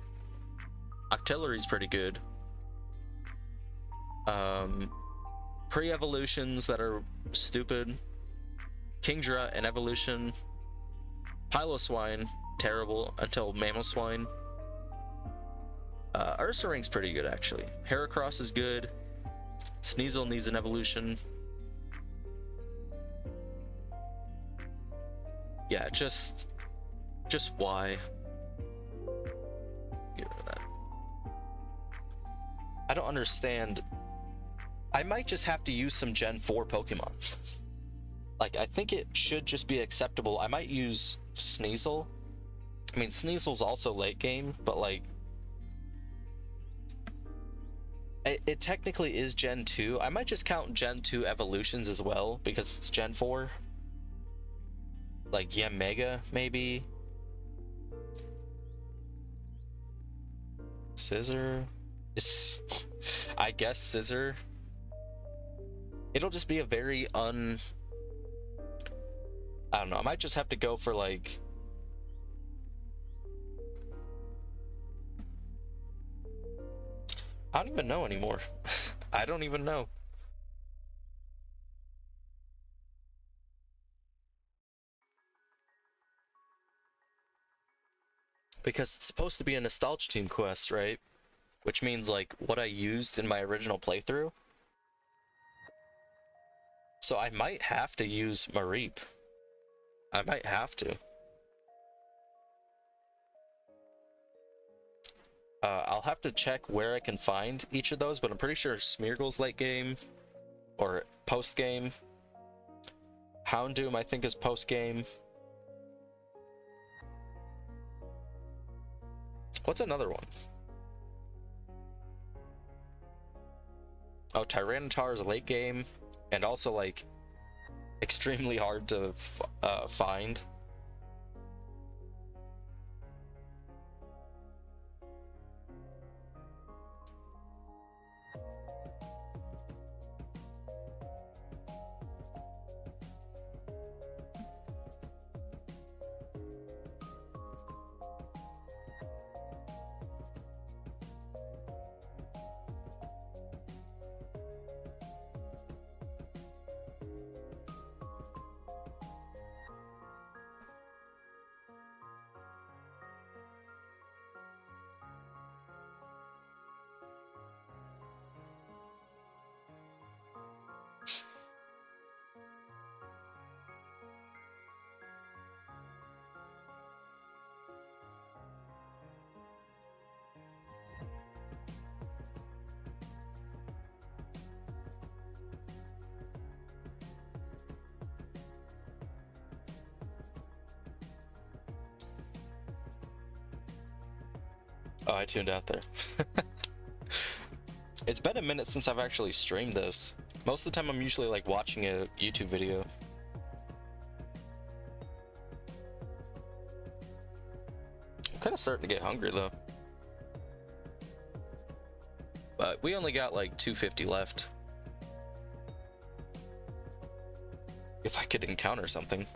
Octillery's pretty good. Pre-evolutions that are stupid. Kingdra, an evolution. Piloswine, terrible until Mamoswine. Ursaring's pretty good, actually. Heracross is good. Sneasel needs an evolution. Yeah, just why? Get rid of that. I don't understand. I might just have to use some Gen 4 Pokemon. Like, I think it should just be acceptable. I might use Sneasel. I mean, Sneasel's also late game, but like... It technically is Gen 2. I might just count Gen 2 evolutions as well, because it's Gen 4. Like, yeah, Mega, maybe. Scissor. I guess Scissor. It'll just be a very I don't know, I might just have to go for like... I don't even know anymore. I don't even know. Because it's supposed to be a Nostalgia Team quest, right? Which means like what I used in my original playthrough. So I might have to use Mareep. I might have to. I'll have to check where I can find each of those, but I'm pretty sure Smeargle's late game or post game. Houndoom, I think, is post game. What's another one? Oh, Tyranitar is a late game, and also like extremely hard to find. Oh, I tuned out there. It's been a minute since I've actually streamed this. Most of the time I'm usually like watching a YouTube video. I'm kind of starting to get hungry though. But we only got like 250 left. If I could encounter something.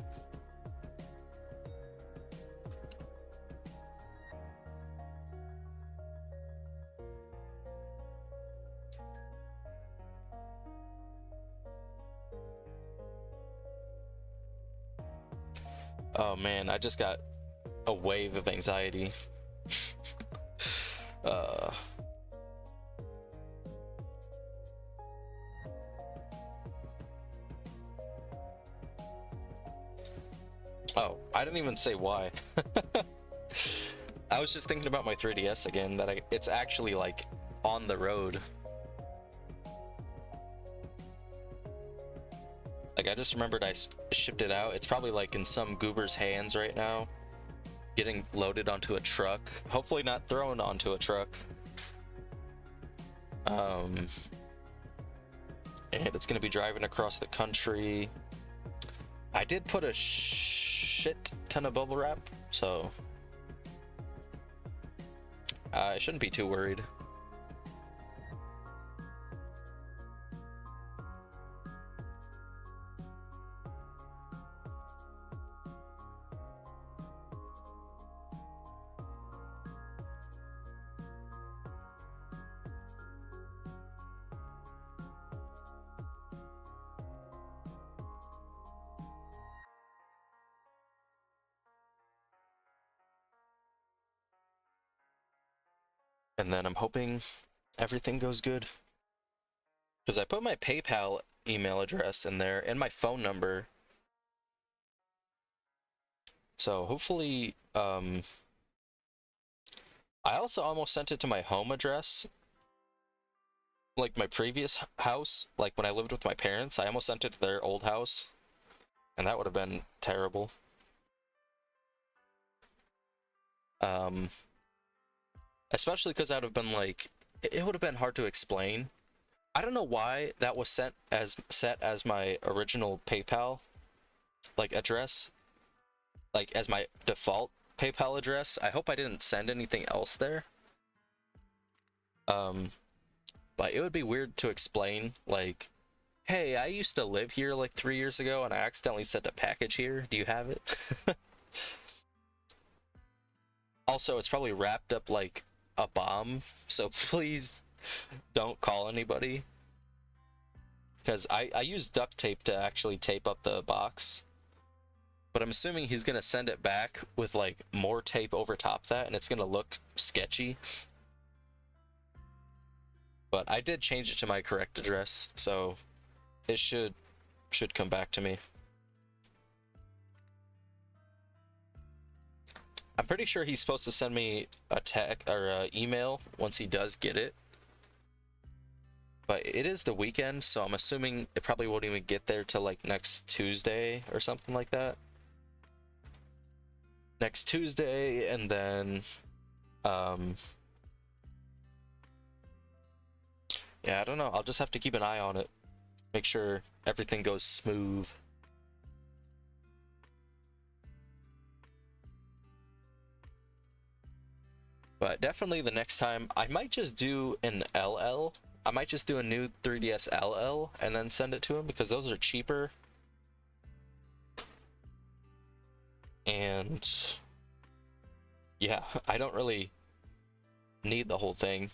Oh man, I just got a wave of anxiety. uh Oh, I didn't even say why. I was just thinking about my 3DS again, that it's actually like on the road. Like I just remembered I shipped it out. It's probably like in some goober's hands right now, getting loaded onto a truck. Hopefully not thrown onto a truck. And it's gonna be driving across the country. I did put a shit ton of bubble wrap, so I shouldn't be too worried. And then I'm hoping everything goes good. Because I put my PayPal email address in there and my phone number. So hopefully, I also almost sent it to my home address. Like my previous house, like when I lived with my parents, I almost sent it to their old house. And that would have been terrible. Especially because that would have been like, it would have been hard to explain. I don't know why that was set as my original PayPal like address, like as my default PayPal address. I hope I didn't send anything else there. But it would be weird to explain, like, hey, I used to live here like 3 years ago and I accidentally sent a package here. Do you have it? Also, it's probably wrapped up like a bomb, so please don't call anybody. Because I use duct tape to actually tape up the box. But I'm assuming he's going to send it back with like more tape over top that, and it's going to look sketchy. But I did change it to my correct address, so it should come back to me. I'm pretty sure he's supposed to send me a text or a email once he does get it. But it is the weekend, so I'm assuming it probably won't even get there till like next Tuesday or something like that. Next Tuesday, and then yeah, I don't know. I'll just have to keep an eye on it. Make sure everything goes smooth. But definitely the next time, I might just do an LL. I might just do a new 3DS LL and then send it to him, because those are cheaper. And yeah, I don't really need the whole thing.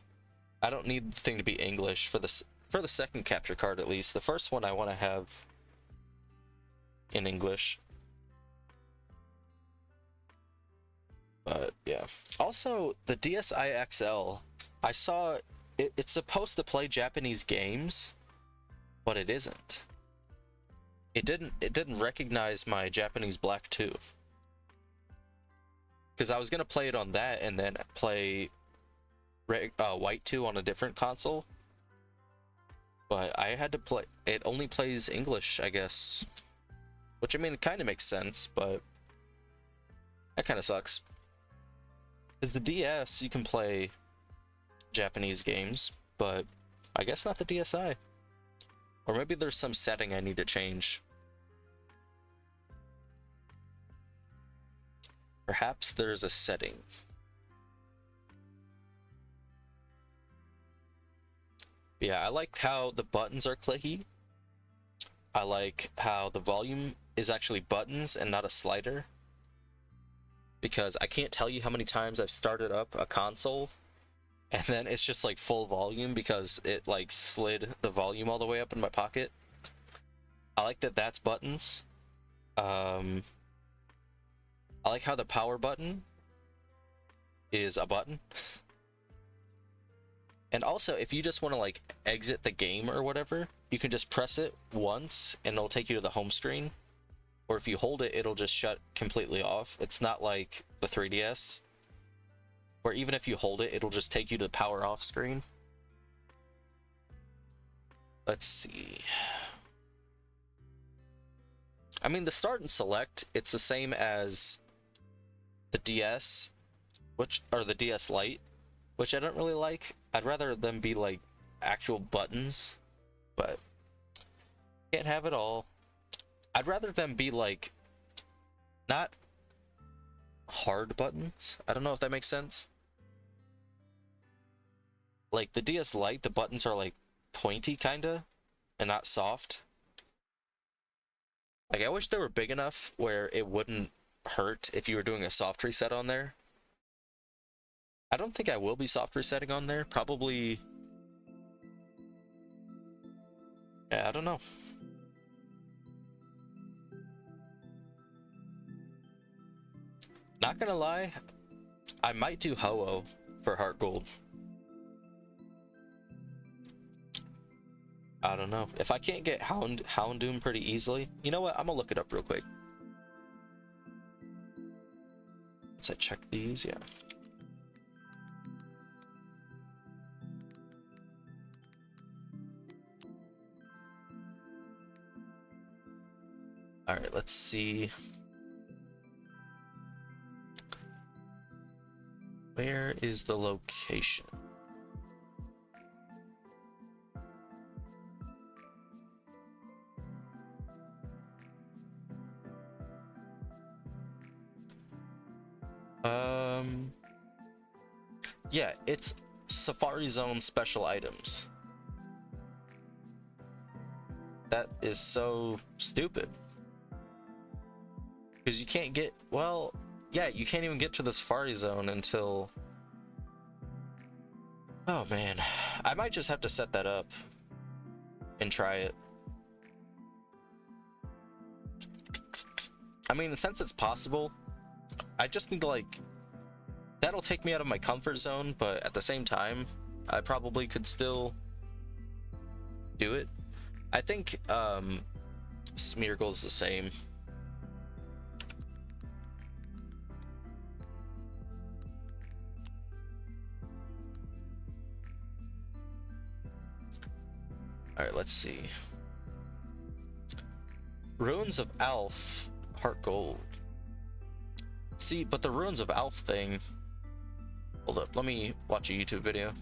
I don't need the thing to be English for the second capture card, at least. The first one I want to have in English. But yeah. Also, the DSi XL, I saw it's supposed to play Japanese games, but it isn't. It didn't recognize my Japanese Black 2. Because I was gonna play it on that and then play White 2 on a different console. But I had to play, it only plays English, I guess. Which, I mean, it kind of makes sense, but that kind of sucks. Because the DS, you can play Japanese games, but I guess not the DSi. Or maybe there's some setting I need to change. Perhaps there's a setting. Yeah, I like how the buttons are clicky. I like how the volume is actually buttons and not a slider. Because I can't tell you how many times I've started up a console and then it's just like full volume because it like slid the volume all the way up in my pocket. I like that that's buttons. I like how the power button is a button. And also, if you just want to like exit the game or whatever, you can just press it once and it'll take you to the home screen. Or if you hold it, it'll just shut completely off. It's not like the 3DS, where even if you hold it, it'll just take you to the power off screen. Let's see. I mean, the start and select, it's the same as the DS, or the DS Lite, which I don't really like. I'd rather them be like actual buttons, but can't have it all. I'd rather them be like not hard buttons. I don't know if that makes sense. Like the DS Lite, the buttons are like pointy kinda and not soft. Like I wish they were big enough where it wouldn't hurt if you were doing a soft reset on there. I don't think I will be soft resetting on there. Probably. Yeah, I don't know. Not gonna lie, I might do Ho-Oh for Heart Gold. I don't know. If I can't get Houndoom pretty easily, you know what? I'm gonna look it up real quick. Let's check these, yeah. All right, let's see. Where is the location? Yeah, it's Safari Zone special items. That is so stupid. Because you can't get, well, yeah, you can't even get to the Safari Zone until... Oh man, I might just have to set that up and try it. I mean, since it's possible, I just need to like... That'll take me out of my comfort zone, but at the same time, I probably could still do it. I think Smeargle's the same. Alright, let's see. Ruins of Alf, Heart Gold. See, but the Ruins of Alf thing... Hold up, let me watch a YouTube video.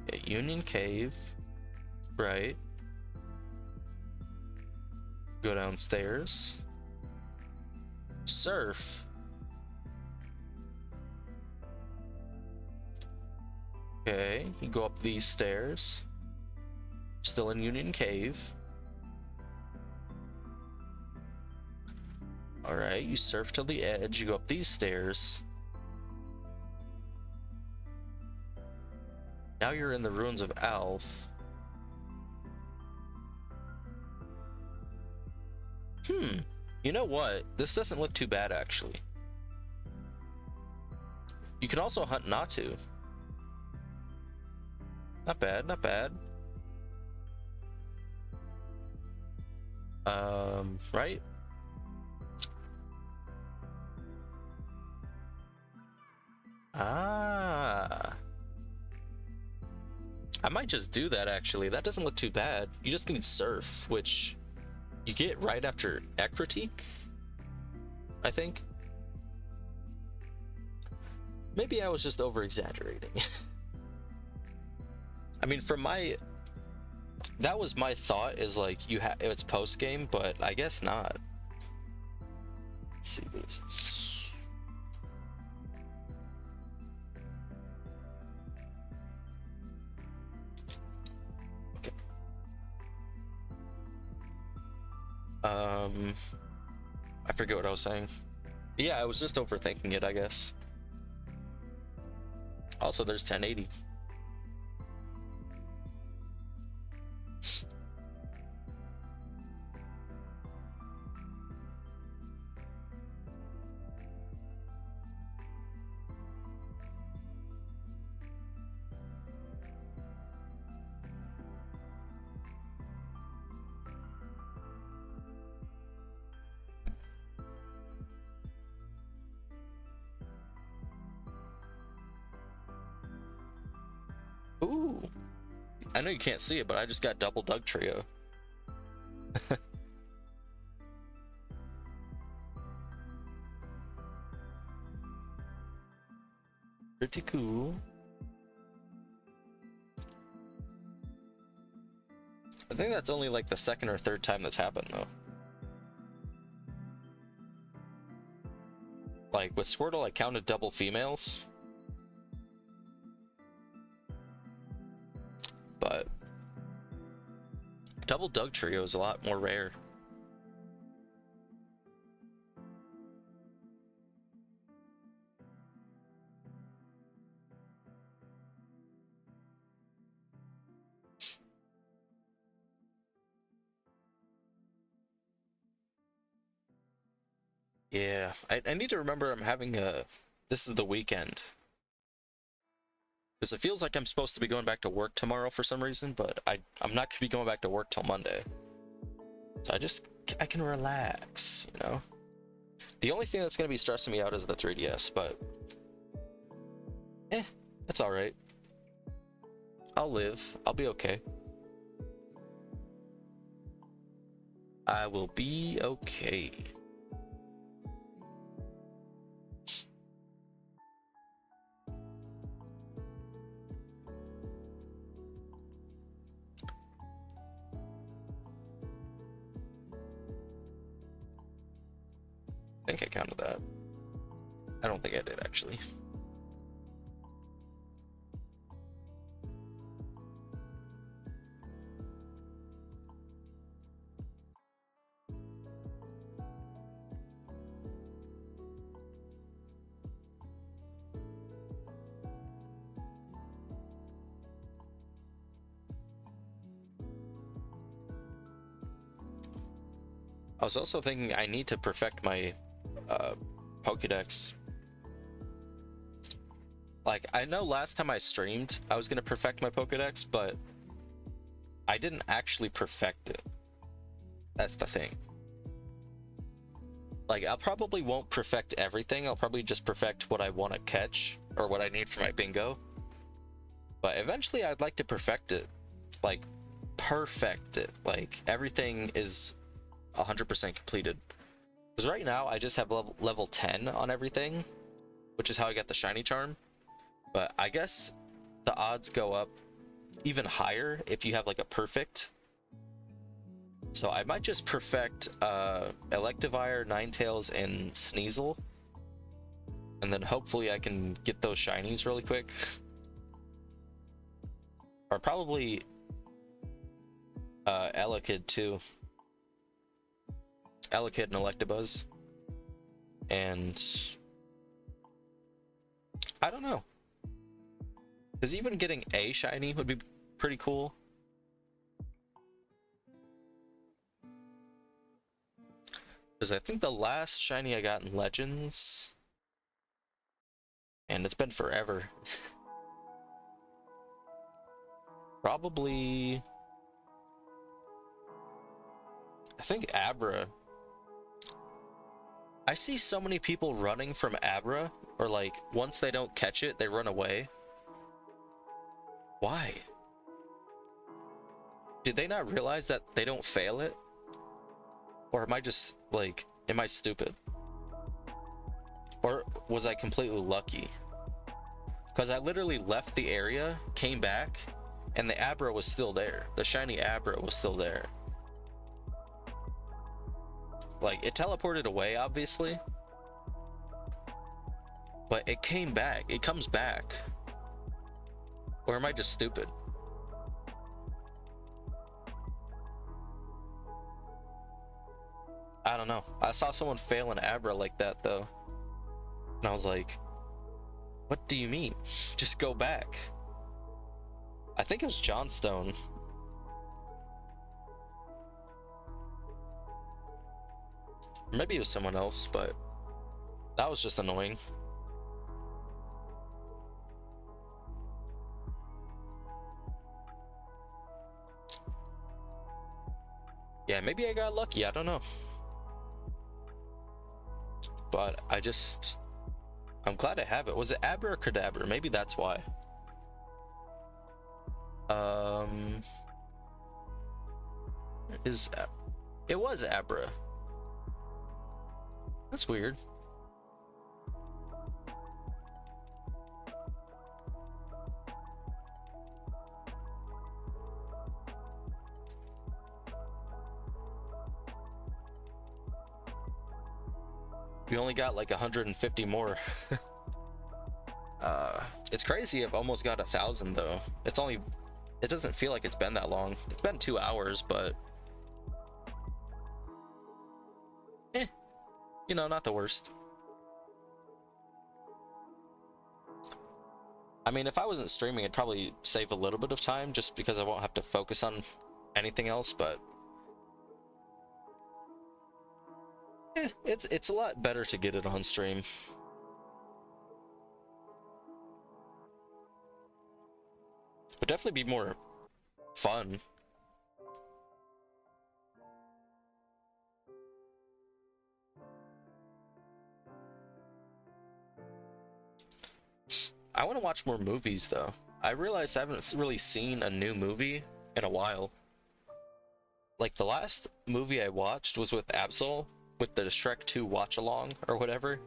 Okay, Union Cave. Right. Go downstairs. Surf. Okay, you go up these stairs. Still in Union Cave. Alright, you surf to the edge, you go up these stairs. Now you're in the Ruins of Alf. You know what? This doesn't look too bad, actually. You can also hunt Natu. Not bad, not bad. Right? Ah. I might just do that, actually. That doesn't look too bad. You just need Surf, which you get right after Ekritique, I think. Maybe I was just over exaggerating. I mean, that was my thought, is like it's post game, but I guess not. Let's see what is this. Okay. I forget what I was saying. Yeah, I was just overthinking it, I guess. Also, there's 1080. Ooh, I know you can't see it, but I just got double Doug trio. Pretty cool. I think that's only like the second or third time that's happened though. Like with Squirtle, I counted double females. But double Doug trio is a lot more rare. Yeah, I need to remember I'm having this is the weekend. Because it feels like I'm supposed to be going back to work tomorrow for some reason, but I'm not going to be going back to work till Monday. So I can relax, you know? The only thing that's going to be stressing me out is the 3DS, but that's alright. I'll live. I'll be okay. I will be okay. I think I counted that. I don't think I did, actually. I was also thinking I need to perfect my Pokédex. Like, I know last time I streamed, I was gonna perfect my Pokédex, but I didn't actually perfect it. That's the thing. Like, I probably won't perfect everything. I'll probably just perfect what I want to catch, or what I need for my bingo. But eventually I'd like to perfect it. Like, perfect it. Like, everything is 100% completed. Because right now I just have level 10 on everything, which is how I got the shiny charm. But I guess the odds go up even higher if you have like a perfect. So I might just perfect Electivire, Ninetales, and Sneasel, and then hopefully I can get those shinies really quick. Or probably Elekid too. Elekid and Electabuzz. And I don't know. Because even getting a shiny would be pretty cool. Because I think the last shiny I got in Legends, and it's been forever. Probably, I think Abra. I see so many people running from Abra, or like once they don't catch it, they run away. Why? Did they not realize that they don't fail it? Or am I just like, am I stupid? Or was I completely lucky? Because I literally left the area, came back, and the Abra was still there. The shiny Abra was still there. Like, it teleported away, obviously. But it came back. It comes back. Or am I just stupid? I don't know. I saw someone fail an Abra like that, though. And I was like, what do you mean? Just go back. I think it was Johnstone. Maybe it was someone else, but that was just annoying. Yeah, maybe I got lucky. I don't know. But I'm glad I have it. Was it Abra or Kadabra? Maybe that's why. It was Abra. That's weird. We only got like 150 more. It's crazy. I've almost got 1,000 though. It doesn't feel like it's been that long. It's been 2 hours, but you know, not the worst. I mean, if I wasn't streaming, I'd probably save a little bit of time just because I won't have to focus on anything else, but it's a lot better to get it on stream. Would definitely be more fun. I want to watch more movies though. I realize I haven't really seen a new movie in a while. Like the last movie I watched was with Absol, with the Shrek 2 watch along or whatever.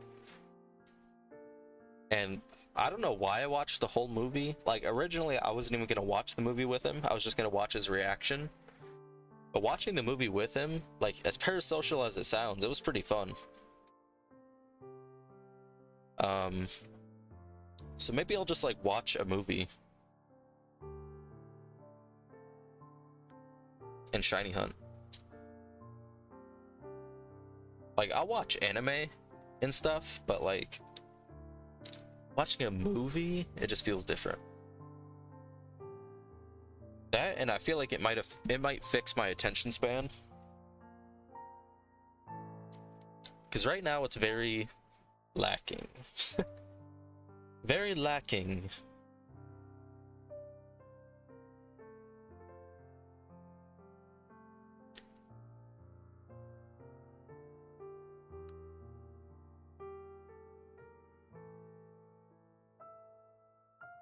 And I don't know why I watched the whole movie. Like originally I wasn't even gonna watch the movie with him. I was just gonna watch his reaction. But watching the movie with him, like as parasocial as it sounds, it was pretty fun. So maybe I'll just like watch a movie and Shiny Hunt. Like I'll watch anime and stuff, but like watching a movie, it just feels different. That, and I feel like it might fix my attention span. Because right now it's very lacking. Very lacking.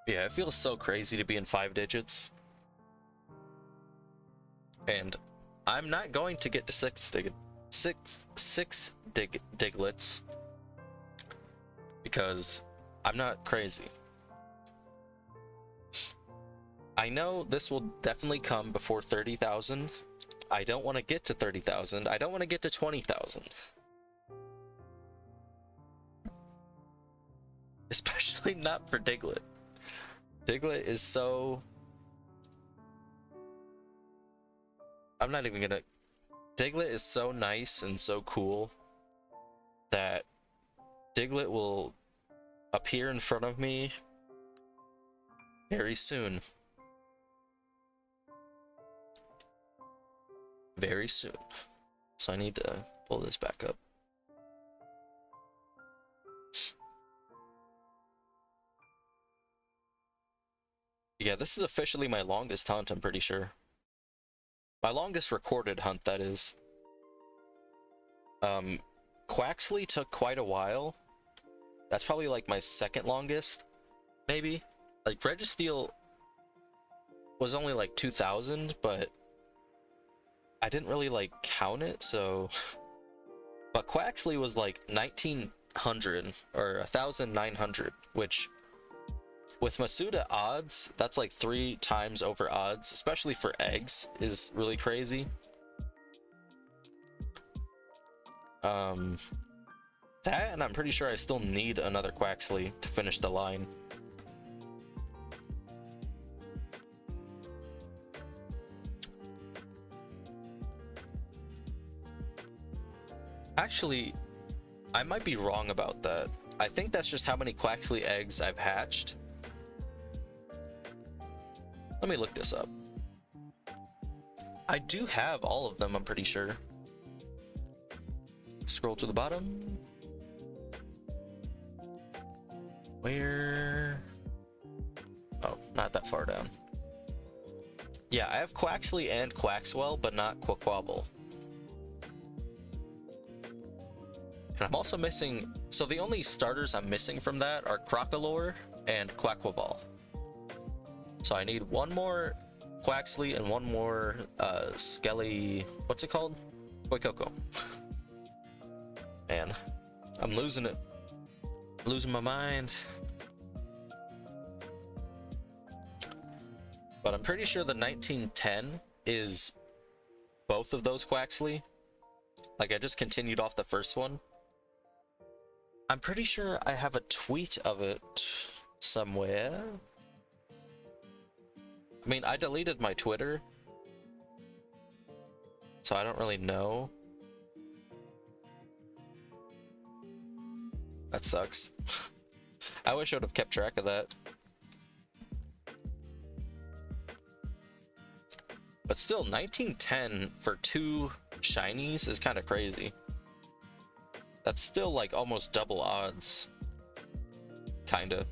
Yeah, it feels so crazy to be in 5 digits. And I'm not going to get to 6 Diglets because I'm not crazy. I know this will definitely come before 30,000. I don't want to get to 30,000. I don't want to get to 20,000. Especially not for Diglett. Diglett is so... I'm not even gonna... Diglett is so nice and so cool that Diglett will appear in front of me very soon. Very soon. So I need to pull this back up. Yeah, this is officially my longest hunt, I'm pretty sure. My longest recorded hunt, that is. Quaxley took quite a while. That's probably like my second longest, maybe. Like Registeel was only like 2,000, but I didn't really like count it, so... But Quaxley was like 1,900 or 1,900, which with Masuda odds, that's like 3 times over odds, especially for eggs, is really crazy. That, and I'm pretty sure I still need another Quaxley to finish the line. Actually, I might be wrong about that. I think that's just how many Quaxley eggs I've hatched. Let me look this up. I do have all of them, I'm pretty sure. Scroll to the bottom. Where? Oh, not that far down. Yeah, I have Quaxley and Quaxwell, but not Quaquable. And I'm also missing... So the only starters I'm missing from that are Crocolore and Quaquaball. So I need one more Quaxley and one more Skelly... What's it called? Quacoco. Man, I'm losing it. Losing my mind. But I'm pretty sure the 1910 is both of those Quaxley. Like, I just continued off the first one. I'm pretty sure I have a tweet of it somewhere. I mean, I deleted my Twitter, so I don't really know. That sucks. I wish I would have kept track of that. But still, 1910 for 2 shinies is kind of crazy. That's still like almost double odds. Kinda.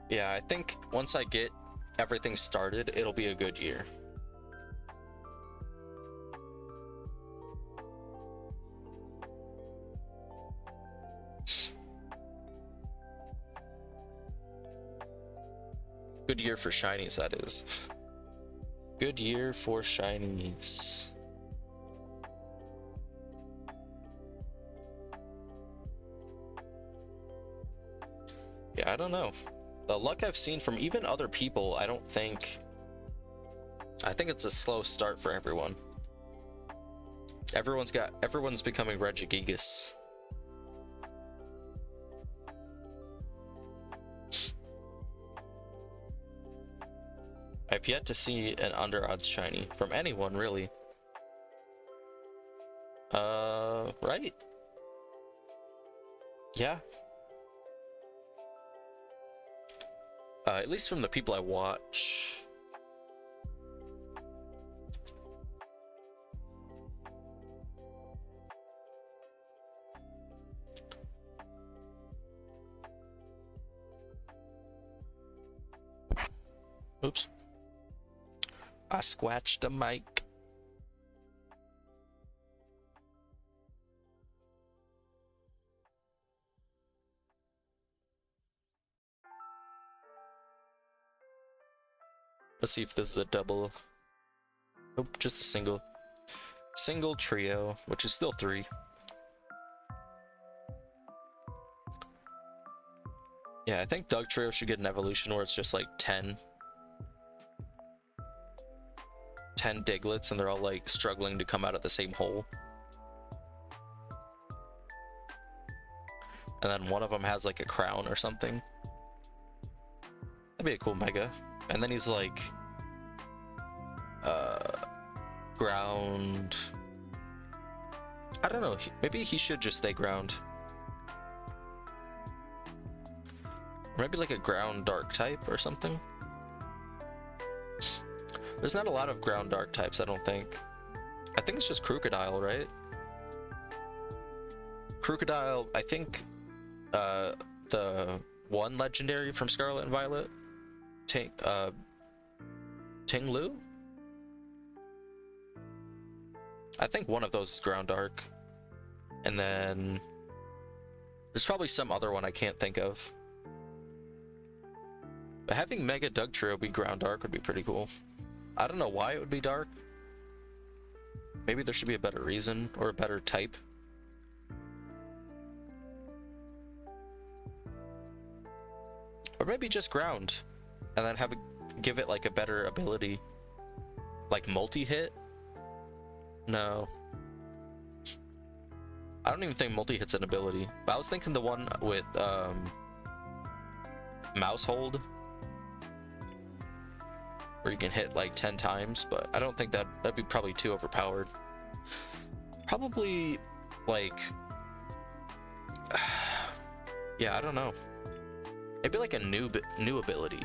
Yeah, I think once I get everything started, it'll be a good year. Good year for shinies, that is. Good year for shinies. Yeah, I don't know. The luck I've seen from even other people, I think it's a slow start for everyone. Everyone's becoming Regigigas. I've yet to see an under odds shiny from anyone, really. Right? Yeah. At least from the people I watch. Oops. I squatched the mic. Let's see if this is a double. Nope, just a single. Single trio, which is still 3. Yeah, I think Doug Trio should get an evolution where it's just like 10 Digletts and they're all like struggling to come out of the same hole. And then one of them has like a crown or something. That'd be a cool mega. And then he's like ground. I don't know. Maybe he should just stay ground. Or maybe like a ground dark type or something. There's not a lot of ground dark types, I don't think. I think it's just Crocodile, right? Crocodile, I think the one legendary from Scarlet and Violet, Ting-Lu? I think one of those is ground dark. And then there's probably some other one I can't think of. But having Mega Dugtrio be ground dark would be pretty cool. I don't know why it would be dark. Maybe there should be a better reason or a better type. Or maybe just ground and then give it like a better ability. Like multi-hit? No. I don't even think multi-hit's an ability. But I was thinking the one with mouse hold, where you can hit like 10 times, but I don't think that'd be probably too overpowered. Probably like yeah, I don't know. Maybe like a new ability.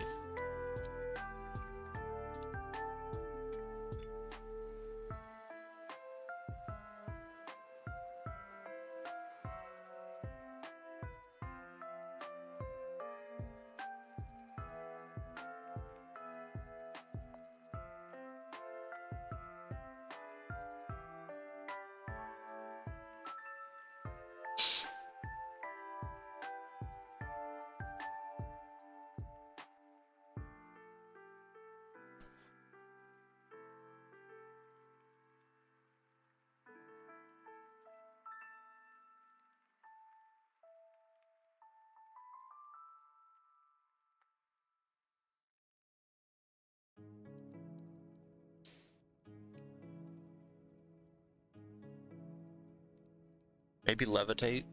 Maybe levitate.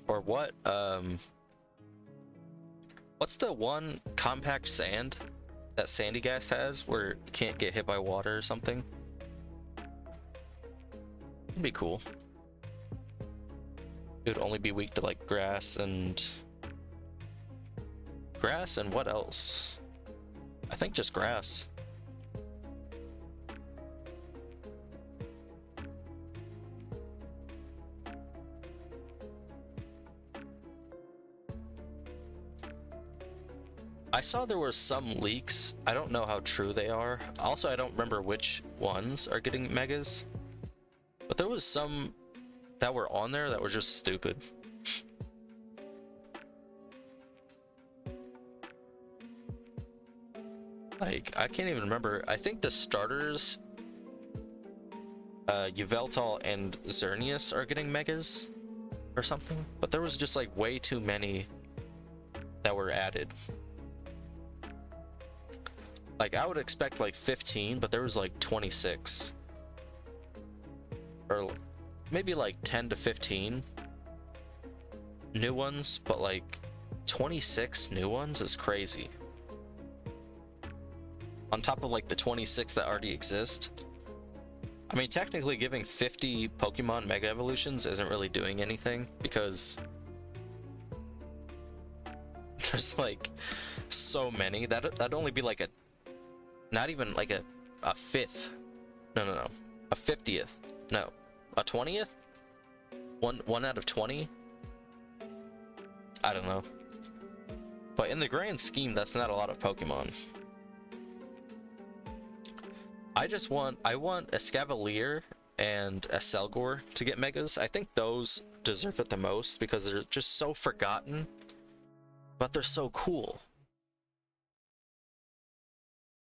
Or what? What's the one compact sand that Sandygast has where it can't get hit by water or something? It'd be cool. It would only be weak to like grass and what else? I think just grass. I saw there were some leaks. I don't know how true they are. Also, I don't remember which ones are getting megas. But there was some that were on there that were just stupid. Like, I can't even remember. I think the starters, Yveltal and Xerneas are getting megas or something. But there was just like way too many that were added. Like, I would expect like 15, but there was like 26. Or maybe like 10 to 15 new ones, but like 26 new ones is crazy. On top of like the 26 that already exist. I mean, technically giving 50 Pokemon Mega Evolutions isn't really doing anything because there's like so many. That'd only be like a, not even like a fifth. No. A 50th. No. A 20th? One out of 20? I don't know. But in the grand scheme, that's not a lot of Pokemon. I want a Scavalier and a Selgor to get megas. I think those deserve it the most because they're just so forgotten, but they're so cool.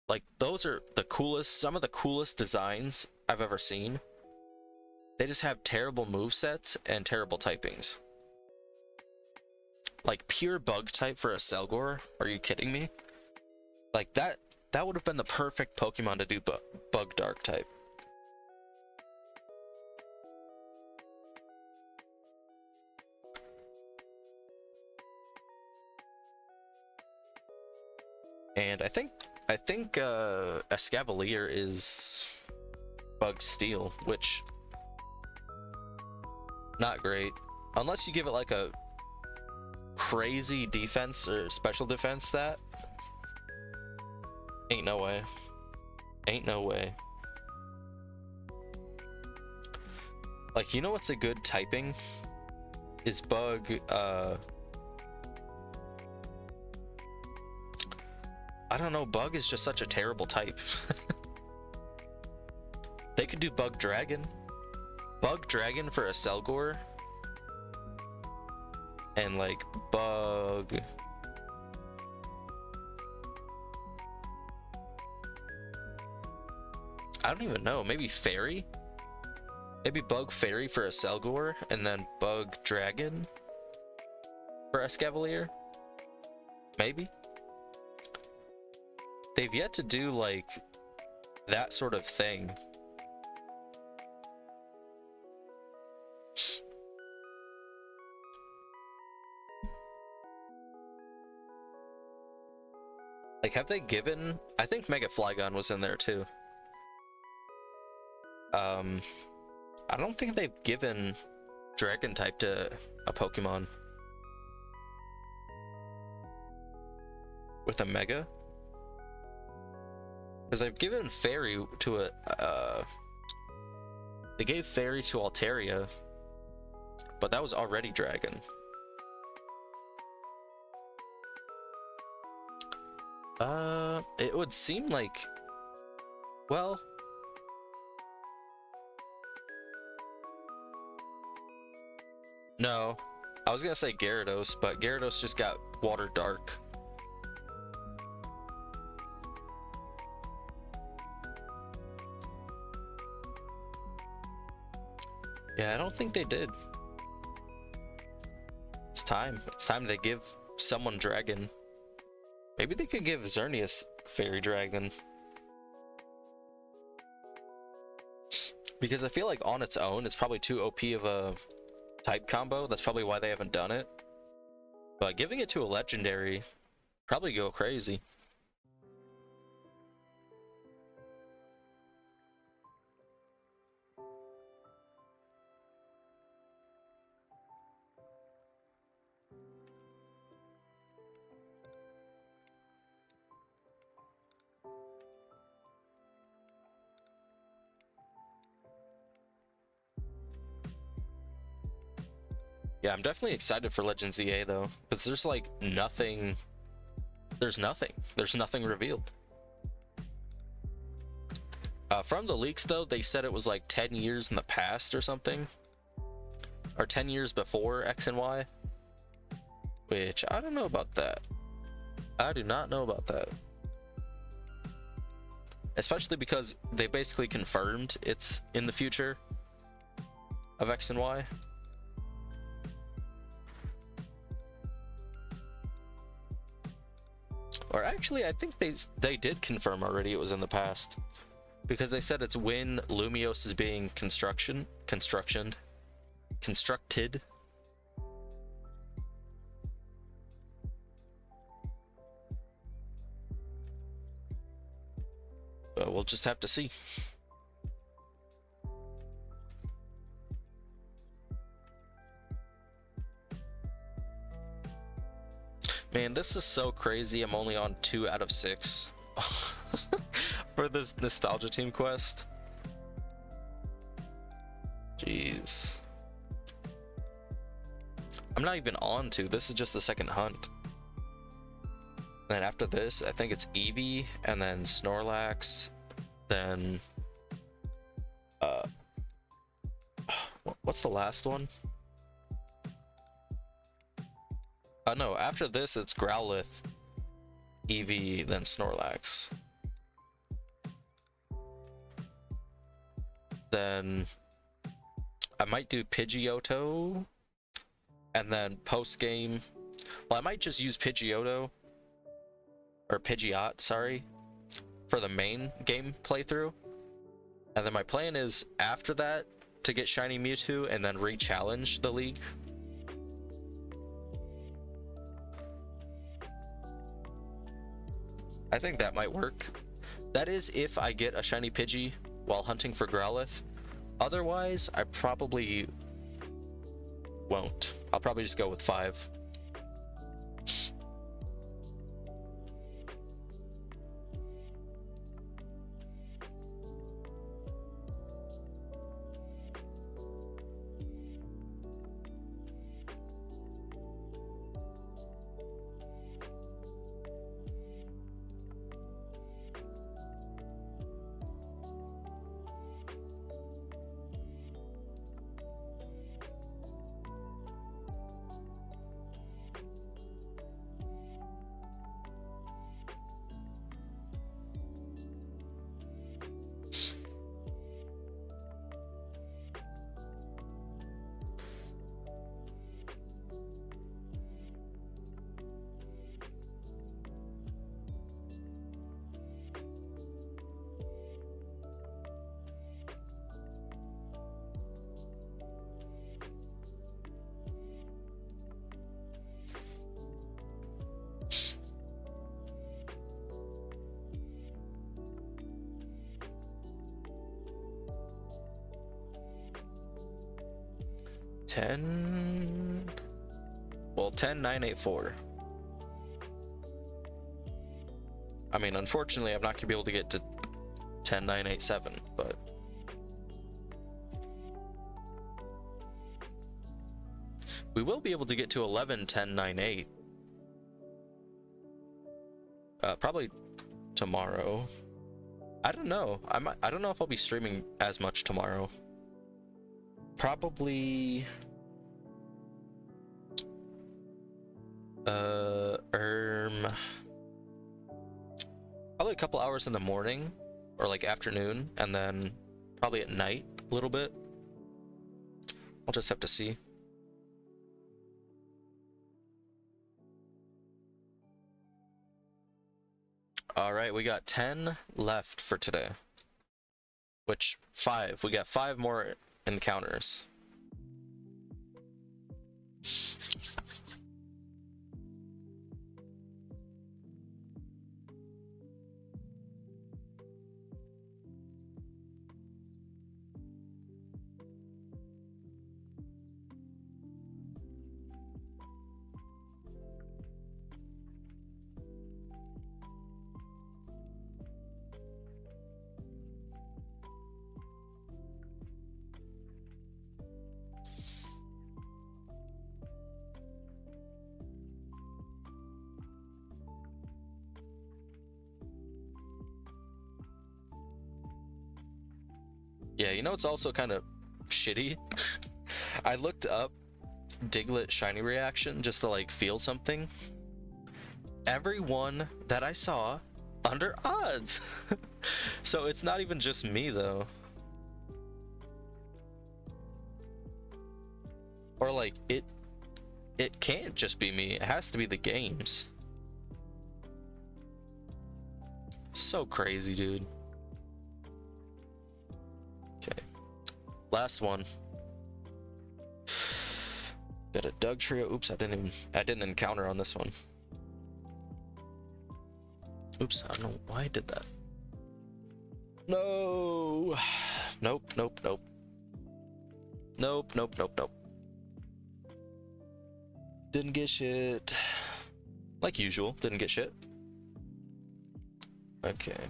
Like, those are the coolest, some of the coolest designs I've ever seen. They just have terrible movesets and terrible typings. Like, pure bug type for a Selgor? Are you kidding me? Like, that would have been the perfect Pokemon to do bug dark type. And I think Escavalier is bug steal, which not great unless you give it like a crazy defense or special defense stat. Ain't no way. Ain't no way. Like, you know what's a good typing? Is bug, I don't know, bug is just such a terrible type. They could do bug dragon. Bug dragon for a Selgor. And like bug... I don't even know, maybe fairy? Maybe bug fairy for a Selgor, and then bug dragon for Escavalier? Maybe? They've yet to do like that sort of thing. Like, have they given... I think Mega Flygon was in there too. I don't think they've given Dragon type to a Pokemon with a Mega. Because they've given Fairy to a... they gave Fairy to Altaria, but that was already Dragon. It would seem like... Well... No, I was gonna say Gyarados, but Gyarados just got Water Dark. Yeah, I don't think they did. It's time. It's time to give someone Dragon. Maybe they could give Xerneas Fairy Dragon. Because I feel like on its own, it's probably too OP of a type combo. That's probably why they haven't done it. But giving it to a legendary, probably go crazy. Yeah, I'm definitely excited for Legends EA though, because there's like nothing. There's nothing revealed. From the leaks though, they said it was like 10 years in the past or something, or 10 years before X and Y, which I don't know about that. I do not know about that, especially because they basically confirmed it's in the future of X and Y. Or actually, I think they did confirm already it was in the past, because they said it's when Lumiose is being constructed. But we'll just have to see. Man, this is so crazy. I'm only on 2 out of 6 for this Nostalgia Team quest. Jeez. I'm not even on 2. This is just the second hunt. And then after this, I think it's Eevee, and then Snorlax, then... what's the last one? No, after this it's Growlithe, Eevee, then Snorlax. Then I might do Pidgeotto, and then post-game, well, I might just use Pidgeotto, or Pidgeot, sorry, for the main game playthrough. And then my plan is, after that, to get Shiny Mewtwo and then re-challenge the league. I think that might work. That is if I get a shiny Pidgey while hunting for Growlithe. Otherwise, I probably won't. I'll probably just go with 5. Well, 10,984. I mean, unfortunately, I'm not gonna be able to get to 10,987, but we will be able to get to 11,1098. Probably tomorrow. I don't know. I don't know if I'll be streaming as much tomorrow. Probably probably a couple hours in the morning or like afternoon, and then probably at night a little bit. I'll just have to see. All right, we got 10 left for today, which 5. We got 5 more encounters. Yeah, you know it's also kind of shitty? I looked up Diglett shiny reaction just to like feel something. Everyone that I saw under odds. So it's not even just me though. Or like it can't just be me. It has to be the games. So crazy, dude. Okay. Last one. Got a Doug trio. Oops, I didn't encounter on this one. Oops, I don't know why I did that. No. Nope. Didn't get shit. Like usual, didn't get shit. Okay.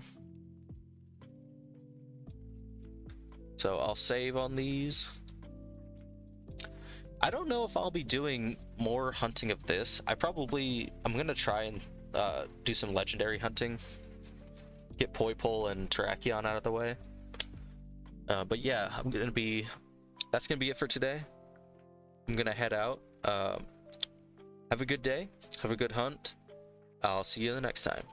So I'll save on these. I don't know if I'll be doing more hunting of this. I'm gonna try and do some legendary hunting. Get Poipole and Terrakion out of the way. But yeah, that's gonna be it for today. I'm gonna head out. Have a good day. Have a good hunt. I'll see you the next time.